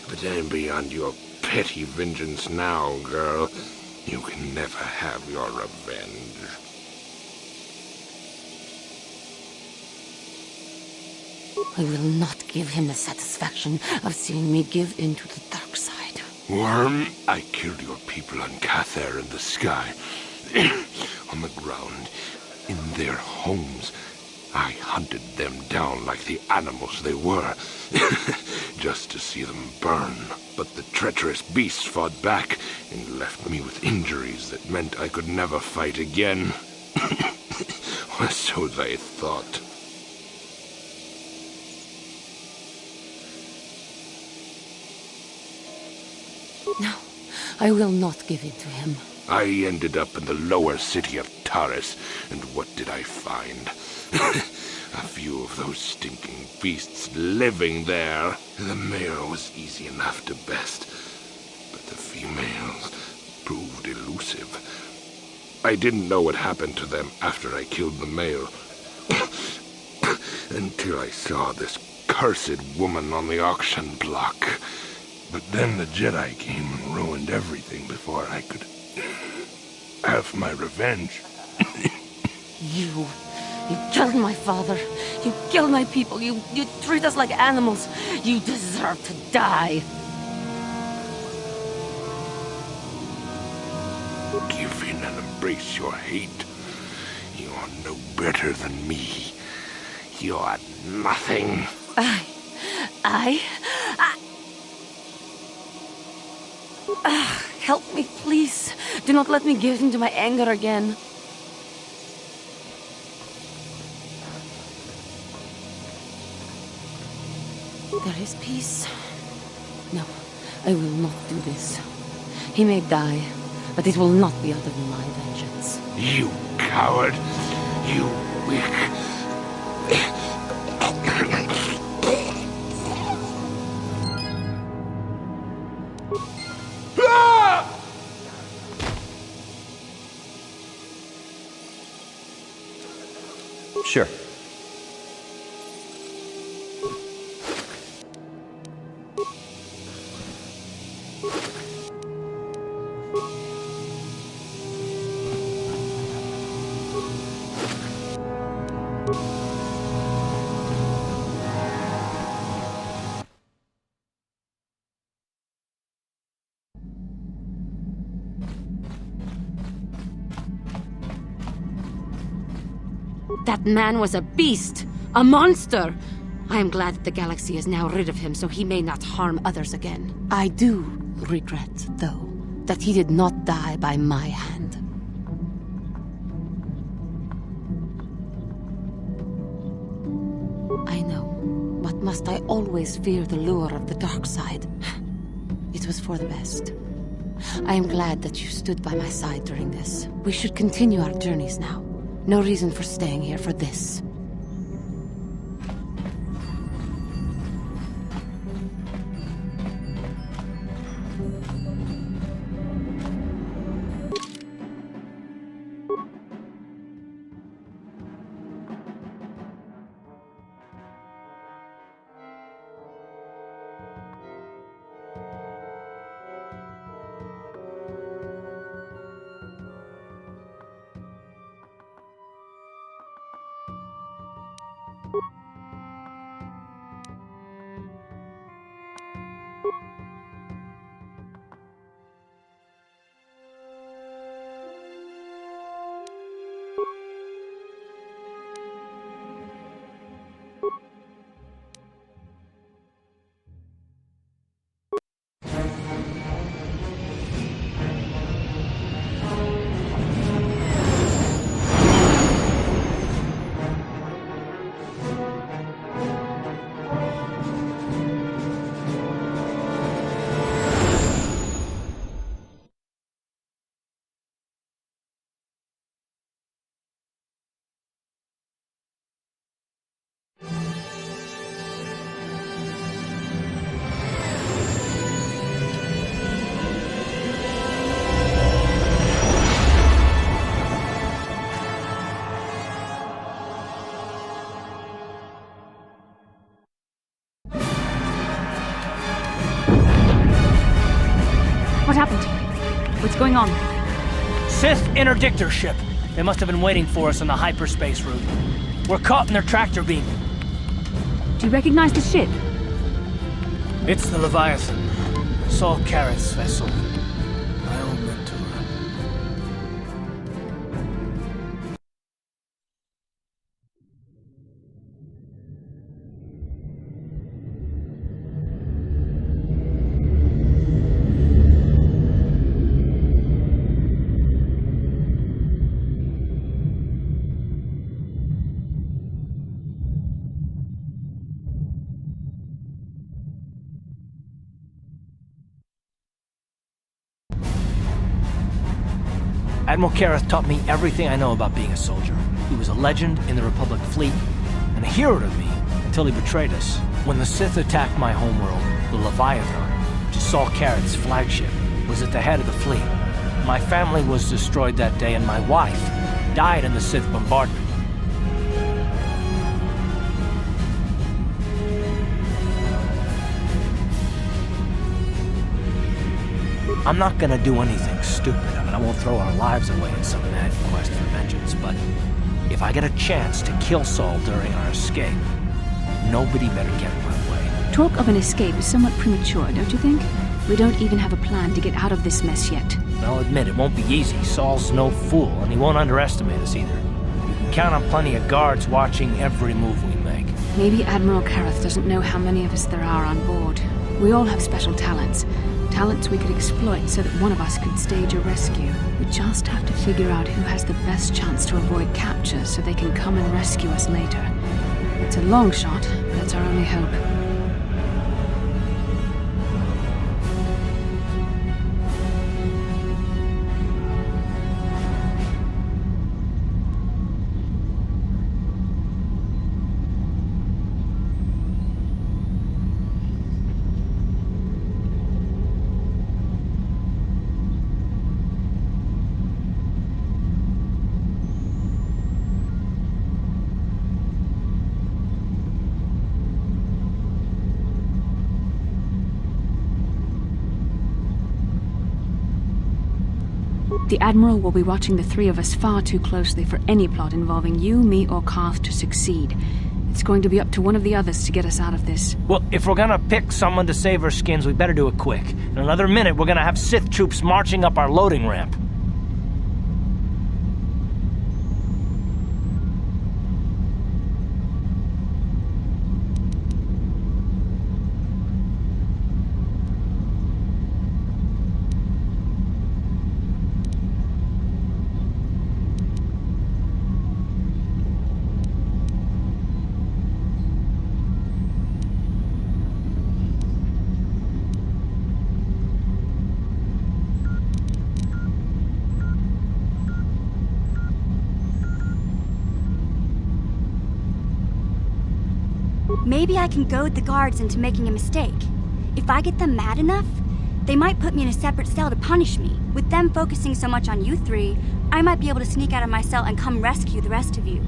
But I'm beyond your petty vengeance now, girl. You can never have your revenge. I will not give him the satisfaction of seeing me give in to the dark side. Worm, I killed your people on KOTOR in the sky. On the ground, in their homes. I hunted them down like the animals they were, just to see them burn. But the treacherous beasts fought back and left me with injuries that meant I could never fight again. Or so they thought. No, I will not give in to him. I ended up in the lower city of Taris, and what did I find? A few of those stinking beasts living there. The male was easy enough to best, but the females proved elusive. I didn't know what happened to them after I killed the male. Until I saw this cursed woman on the auction block. But then the Jedi came and ruined everything before I could have my revenge. You killed my father. You killed my people. You treat us like animals. You deserve to die. Give in and embrace your hate. You are no better than me. You are nothing. Help me, please. Do not let me give in to my anger again. There is peace. No, I will not do this. He may die, but it will not be out of my vengeance. You coward! You weak! Sure. That man was a beast! A monster! I am glad that the galaxy is now rid of him so he may not harm others again. I do regret, though, that he did not die by my hand. I know, but must I always fear the lure of the dark side? It was for the best. I am glad that you stood by my side during this. We should continue our journeys now. No reason for staying here for this. What happened? What's going on? Sith interdictor ship. They must have been waiting for us on the hyperspace route. We're caught in their tractor beam. Do you recognize the ship? It's the Leviathan. Saul Karrath's vessel. My old mentor. Admiral Karrath taught me everything I know about being a soldier. He was a legend in the Republic fleet, and a hero to me until he betrayed us. When the Sith attacked my homeworld, the Leviathan, which is Saul Karrath's flagship, was at the head of the fleet. My family was destroyed that day, and my wife died in the Sith bombardment. I'm not gonna do anything stupid. I won't throw our lives away in some mad quest for vengeance, but if I get a chance to kill Saul during our escape, nobody better get in my way. Talk of an escape is somewhat premature, don't you think? We don't even have a plan to get out of this mess yet. I'll admit, it won't be easy. Saul's no fool, and he won't underestimate us either. You can count on plenty of guards watching every move we make. Maybe Admiral Karrath doesn't know how many of us there are on board. We all have special talents. Talents we could exploit so that one of us could stage a rescue. We just have to figure out who has the best chance to avoid capture so they can come and rescue us later. It's a long shot, but it's our only hope. The Admiral will be watching the three of us far too closely for any plot involving you, me, or Karth to succeed. It's going to be up to one of the others to get us out of this. Well, if we're gonna pick someone to save our skins, we better do it quick. In another minute, we're gonna have Sith troops marching up our loading ramp. Maybe I can goad the guards into making a mistake. If I get them mad enough, they might put me in a separate cell to punish me. With them focusing so much on you three, I might be able to sneak out of my cell and come rescue the rest of you.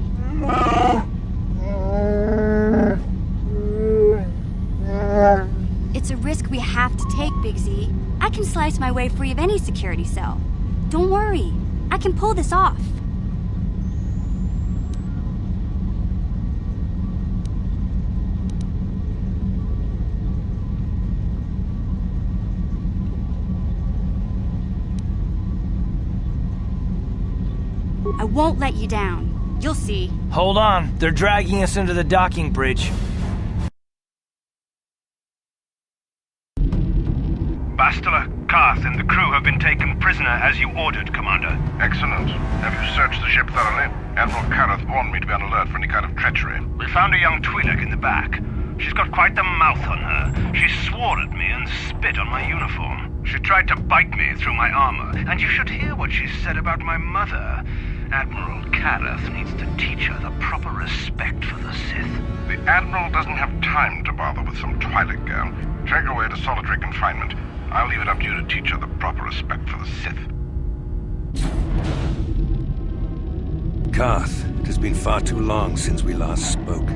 It's a risk we have to take, Big Z. I can slice my way free of any security cell. Don't worry, I can pull this off. I won't let you down. You'll see. Hold on. They're dragging us into the docking bridge. Bastila, Karth, and the crew have been taken prisoner as you ordered, Commander. Excellent. Have you searched the ship thoroughly? Admiral Karth warned me to be on alert for any kind of treachery. We found a young Twi'lek in the back. She's got quite the mouth on her. She swore at me and spit on my uniform. She tried to bite me through my armor, and you should hear what she said about my mother. Admiral Karth needs to teach her the proper respect for the Sith. The Admiral doesn't have time to bother with some Twi'lek girl. Take her away to solitary confinement. I'll leave it up to you to teach her the proper respect for the Sith. Karth, it has been far too long since we last spoke.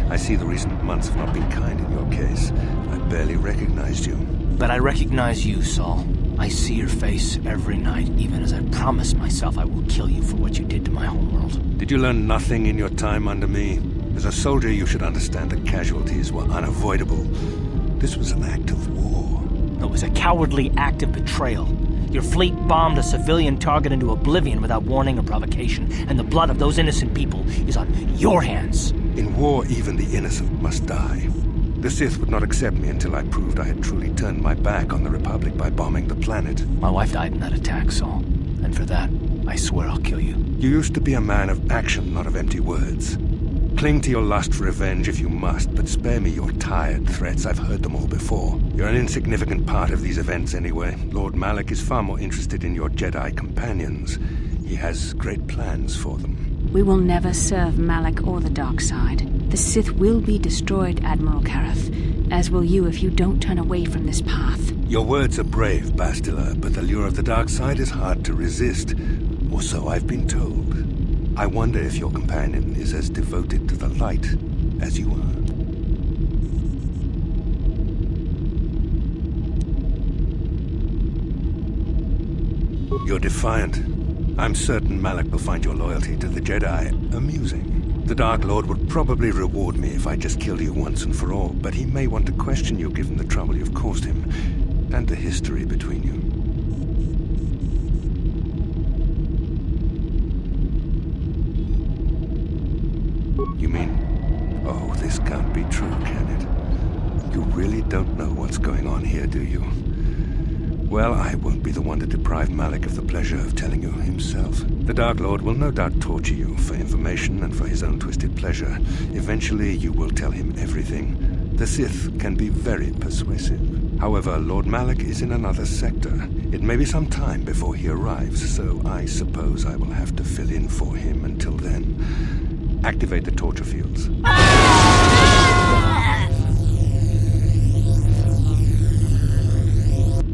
I see the recent months have not been kind in your case. I barely recognized you. But I recognize you, Saul. I see your face every night, even as I promised myself I will kill you for what you did to my homeworld. Did you learn nothing in your time under me? As a soldier, you should understand that casualties were unavoidable. This was an act of war. It was a cowardly act of betrayal. Your fleet bombed a civilian target into oblivion without warning or provocation, and the blood of those innocent people is on your hands. In war, even the innocent must die. The Sith would not accept me until I proved I had truly turned my back on the Republic by bombing the planet. My wife died in that attack, Saul. And for that, I swear I'll kill you. You used to be a man of action, not of empty words. Cling to your lust for revenge if you must, but spare me your tired threats. I've heard them all before. You're an insignificant part of these events anyway. Lord Malak is far more interested in your Jedi companions. He has great plans for them. We will never serve Malak or the dark side. The Sith will be destroyed, Admiral Karth, as will you if you don't turn away from this path. Your words are brave, Bastila, but the lure of the dark side is hard to resist. Or so I've been told. I wonder if your companion is as devoted to the light as you are. You're defiant. I'm certain Malak will find your loyalty to the Jedi amusing. The Dark Lord would probably reward me if I just killed you once and for all, but he may want to question you given the trouble you've caused him, and the history between you. You mean, oh, this can't be true, can it? You really don't know what's going on here, do you? Well, I won't be the one to deprive Malak of the pleasure of telling you himself. The Dark Lord will no doubt torture you for information and for his own twisted pleasure. Eventually, you will tell him everything. The Sith can be very persuasive. However, Lord Malak is in another sector. It may be some time before he arrives, so I suppose I will have to fill in for him until then. Activate the torture fields.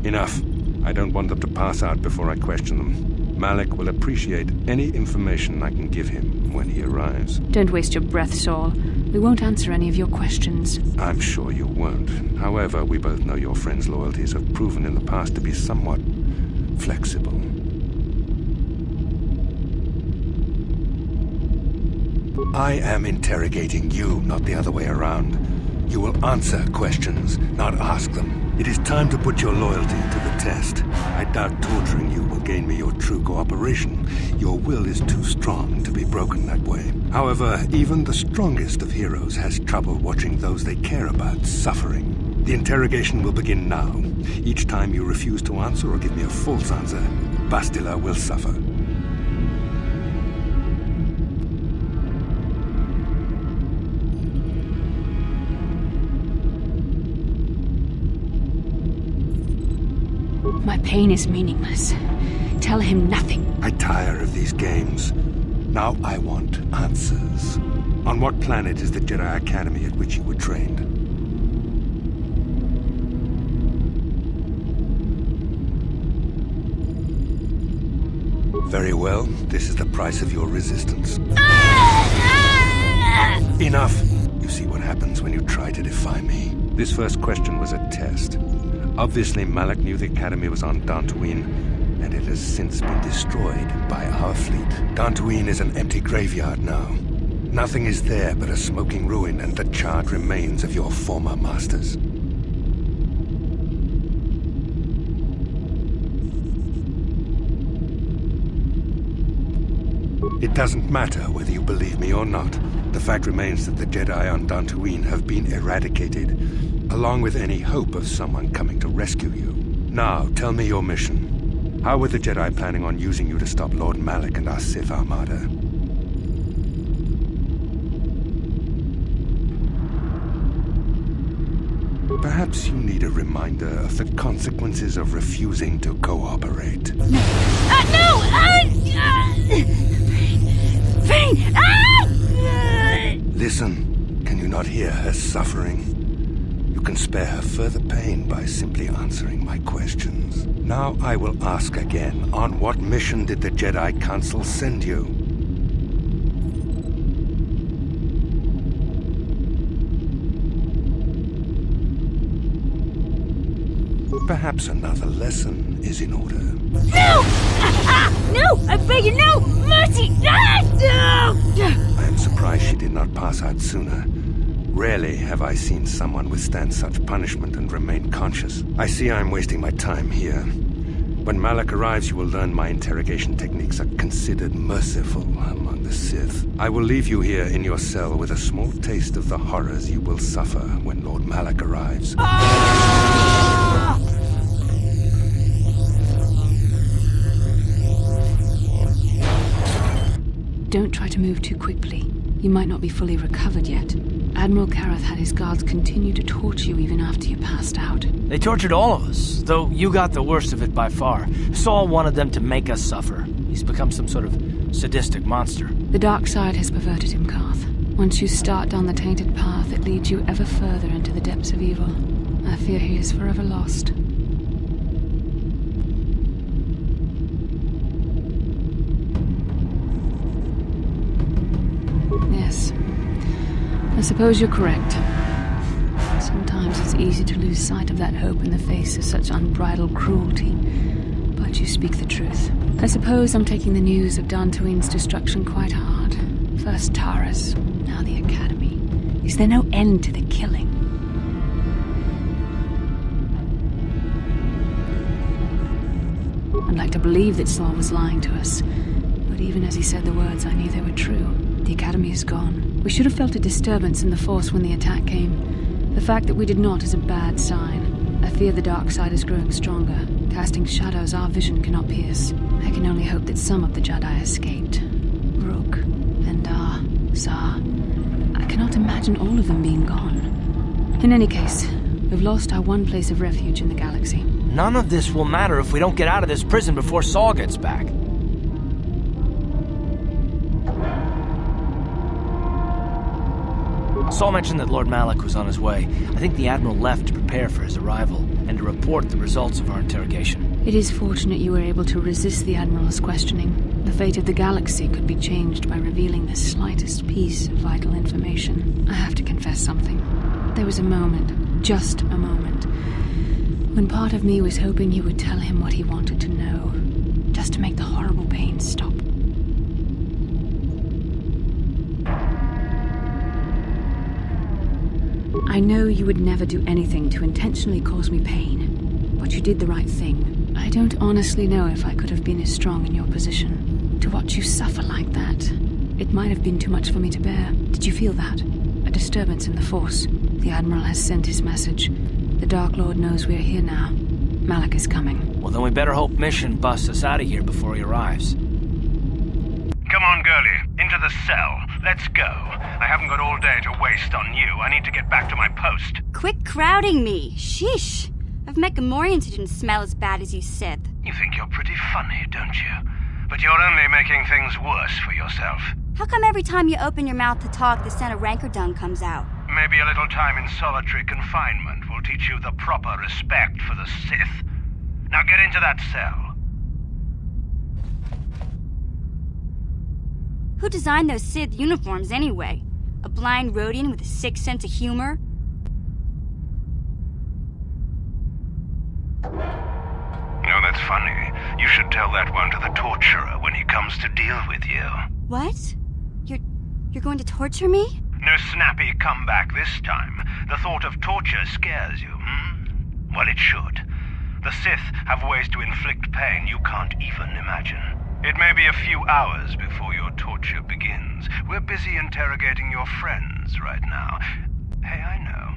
Enough. I don't want them to pass out before I question them. Malak will appreciate any information I can give him when he arrives. Don't waste your breath, Saul. We won't answer any of your questions. I'm sure you won't. However, we both know your friend's loyalties have proven in the past to be somewhat flexible. I am interrogating you, not the other way around. You will answer questions, not ask them. It is time to put your loyalty to the test. I doubt torturing you will gain me your true cooperation. Your will is too strong to be broken that way. However, even the strongest of heroes has trouble watching those they care about suffering. The interrogation will begin now. Each time you refuse to answer or give me a false answer, Bastila will suffer. My pain is meaningless. Tell him nothing. I tire of these games. Now I want answers. On what planet is the Jedi Academy at which you were trained? Very well. This is the price of your resistance. Enough! You see what happens when you try to defy me. This first question was a test. Obviously, Malak knew the Academy was on Dantooine, and it has since been destroyed by our fleet. Dantooine is an empty graveyard now. Nothing is there but a smoking ruin and the charred remains of your former masters. It doesn't matter whether you believe me or not. The fact remains that the Jedi on Dantooine have been eradicated, along with any hope of someone coming to rescue you. Now, tell me your mission. How were the Jedi planning on using you to stop Lord Malak and our Sith Armada? Perhaps you need a reminder of the consequences of refusing to cooperate. Listen, can you not hear her suffering? You can spare her further pain by simply answering my questions. Now I will ask again, on what mission did the Jedi Council send you? Perhaps another lesson is in order. No! No! I beg you, no! Mercy! No! I am surprised she did not pass out sooner. Rarely have I seen someone withstand such punishment and remain conscious. I see I am wasting my time here. When Malak arrives, you will learn my interrogation techniques are considered merciful among the Sith. I will leave you here in your cell with a small taste of the horrors you will suffer when Lord Malak arrives. Don't try to move too quickly. You might not be fully recovered yet. Admiral Karath had his guards continue to torture you even after you passed out. They tortured all of us, though you got the worst of it by far. Saul wanted them to make us suffer. He's become some sort of sadistic monster. The dark side has perverted him, Karth. Once you start down the tainted path, it leads you ever further into the depths of evil. I fear he is forever lost. Yes. I suppose you're correct. Sometimes it's easy to lose sight of that hope in the face of such unbridled cruelty. But you speak the truth. I suppose I'm taking the news of Dantooine's destruction quite hard. First Taras, now the Academy. Is there no end to the killing? I'd like to believe that Saul was lying to us. But even as he said the words, I knew they were true. The Academy is gone. We should have felt a disturbance in the Force when the attack came. The fact that we did not is a bad sign. I fear the dark side is growing stronger, casting shadows our vision cannot pierce. I can only hope that some of the Jedi escaped. Rook, Endar, Zar. I cannot imagine all of them being gone. In any case, we've lost our one place of refuge in the galaxy. None of this will matter if we don't get out of this prison before Saul gets back. Saul mentioned that Lord Malak was on his way. I think the Admiral left to prepare for his arrival and to report the results of our interrogation. It is fortunate you were able to resist the Admiral's questioning. The fate of the galaxy could be changed by revealing the slightest piece of vital information. I have to confess something. There was a moment, just a moment, when part of me was hoping you would tell him what he wanted to know, just to make the horrible pain stop. I know you would never do anything to intentionally cause me pain, but you did the right thing. I don't honestly know if I could have been as strong in your position. To watch you suffer like that, it might have been too much for me to bear. Did you feel that? A disturbance in the Force. The Admiral has sent his message. The Dark Lord knows we're here now. Malak is coming. Well, then we better hope Mission busts us out of here before he arrives. Come on, girlie. Into the cell. Let's go. I haven't got all day to waste on you. I need to get back to my post. Quit crowding me. Sheesh. I've met Gamorreans who didn't smell as bad as you Sith. You think you're pretty funny, don't you? But you're only making things worse for yourself. How come every time you open your mouth to talk, the scent of rancor dung comes out? Maybe a little time in solitary confinement will teach you the proper respect for the Sith. Now get into that cell. Who designed those Sith uniforms anyway? A blind Rhodian with a sick sense of humor? No, that's funny. You should tell that one to the torturer when he comes to deal with you. What? You're going to torture me? No snappy comeback this time. The thought of torture scares you, hmm? Well, it should. The Sith have ways to inflict pain you can't even imagine. It may be a few hours before your torture begins. We're busy interrogating your friends right now. Hey, I know.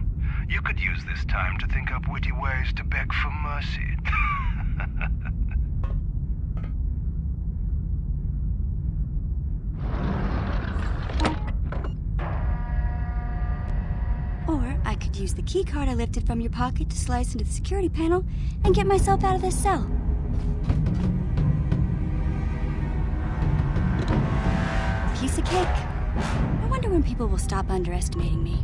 You could use this time to think up witty ways to beg for mercy. Or I could use the keycard I lifted from your pocket to slice into the security panel and get myself out of this cell. Piece of cake. I wonder when people will stop underestimating me.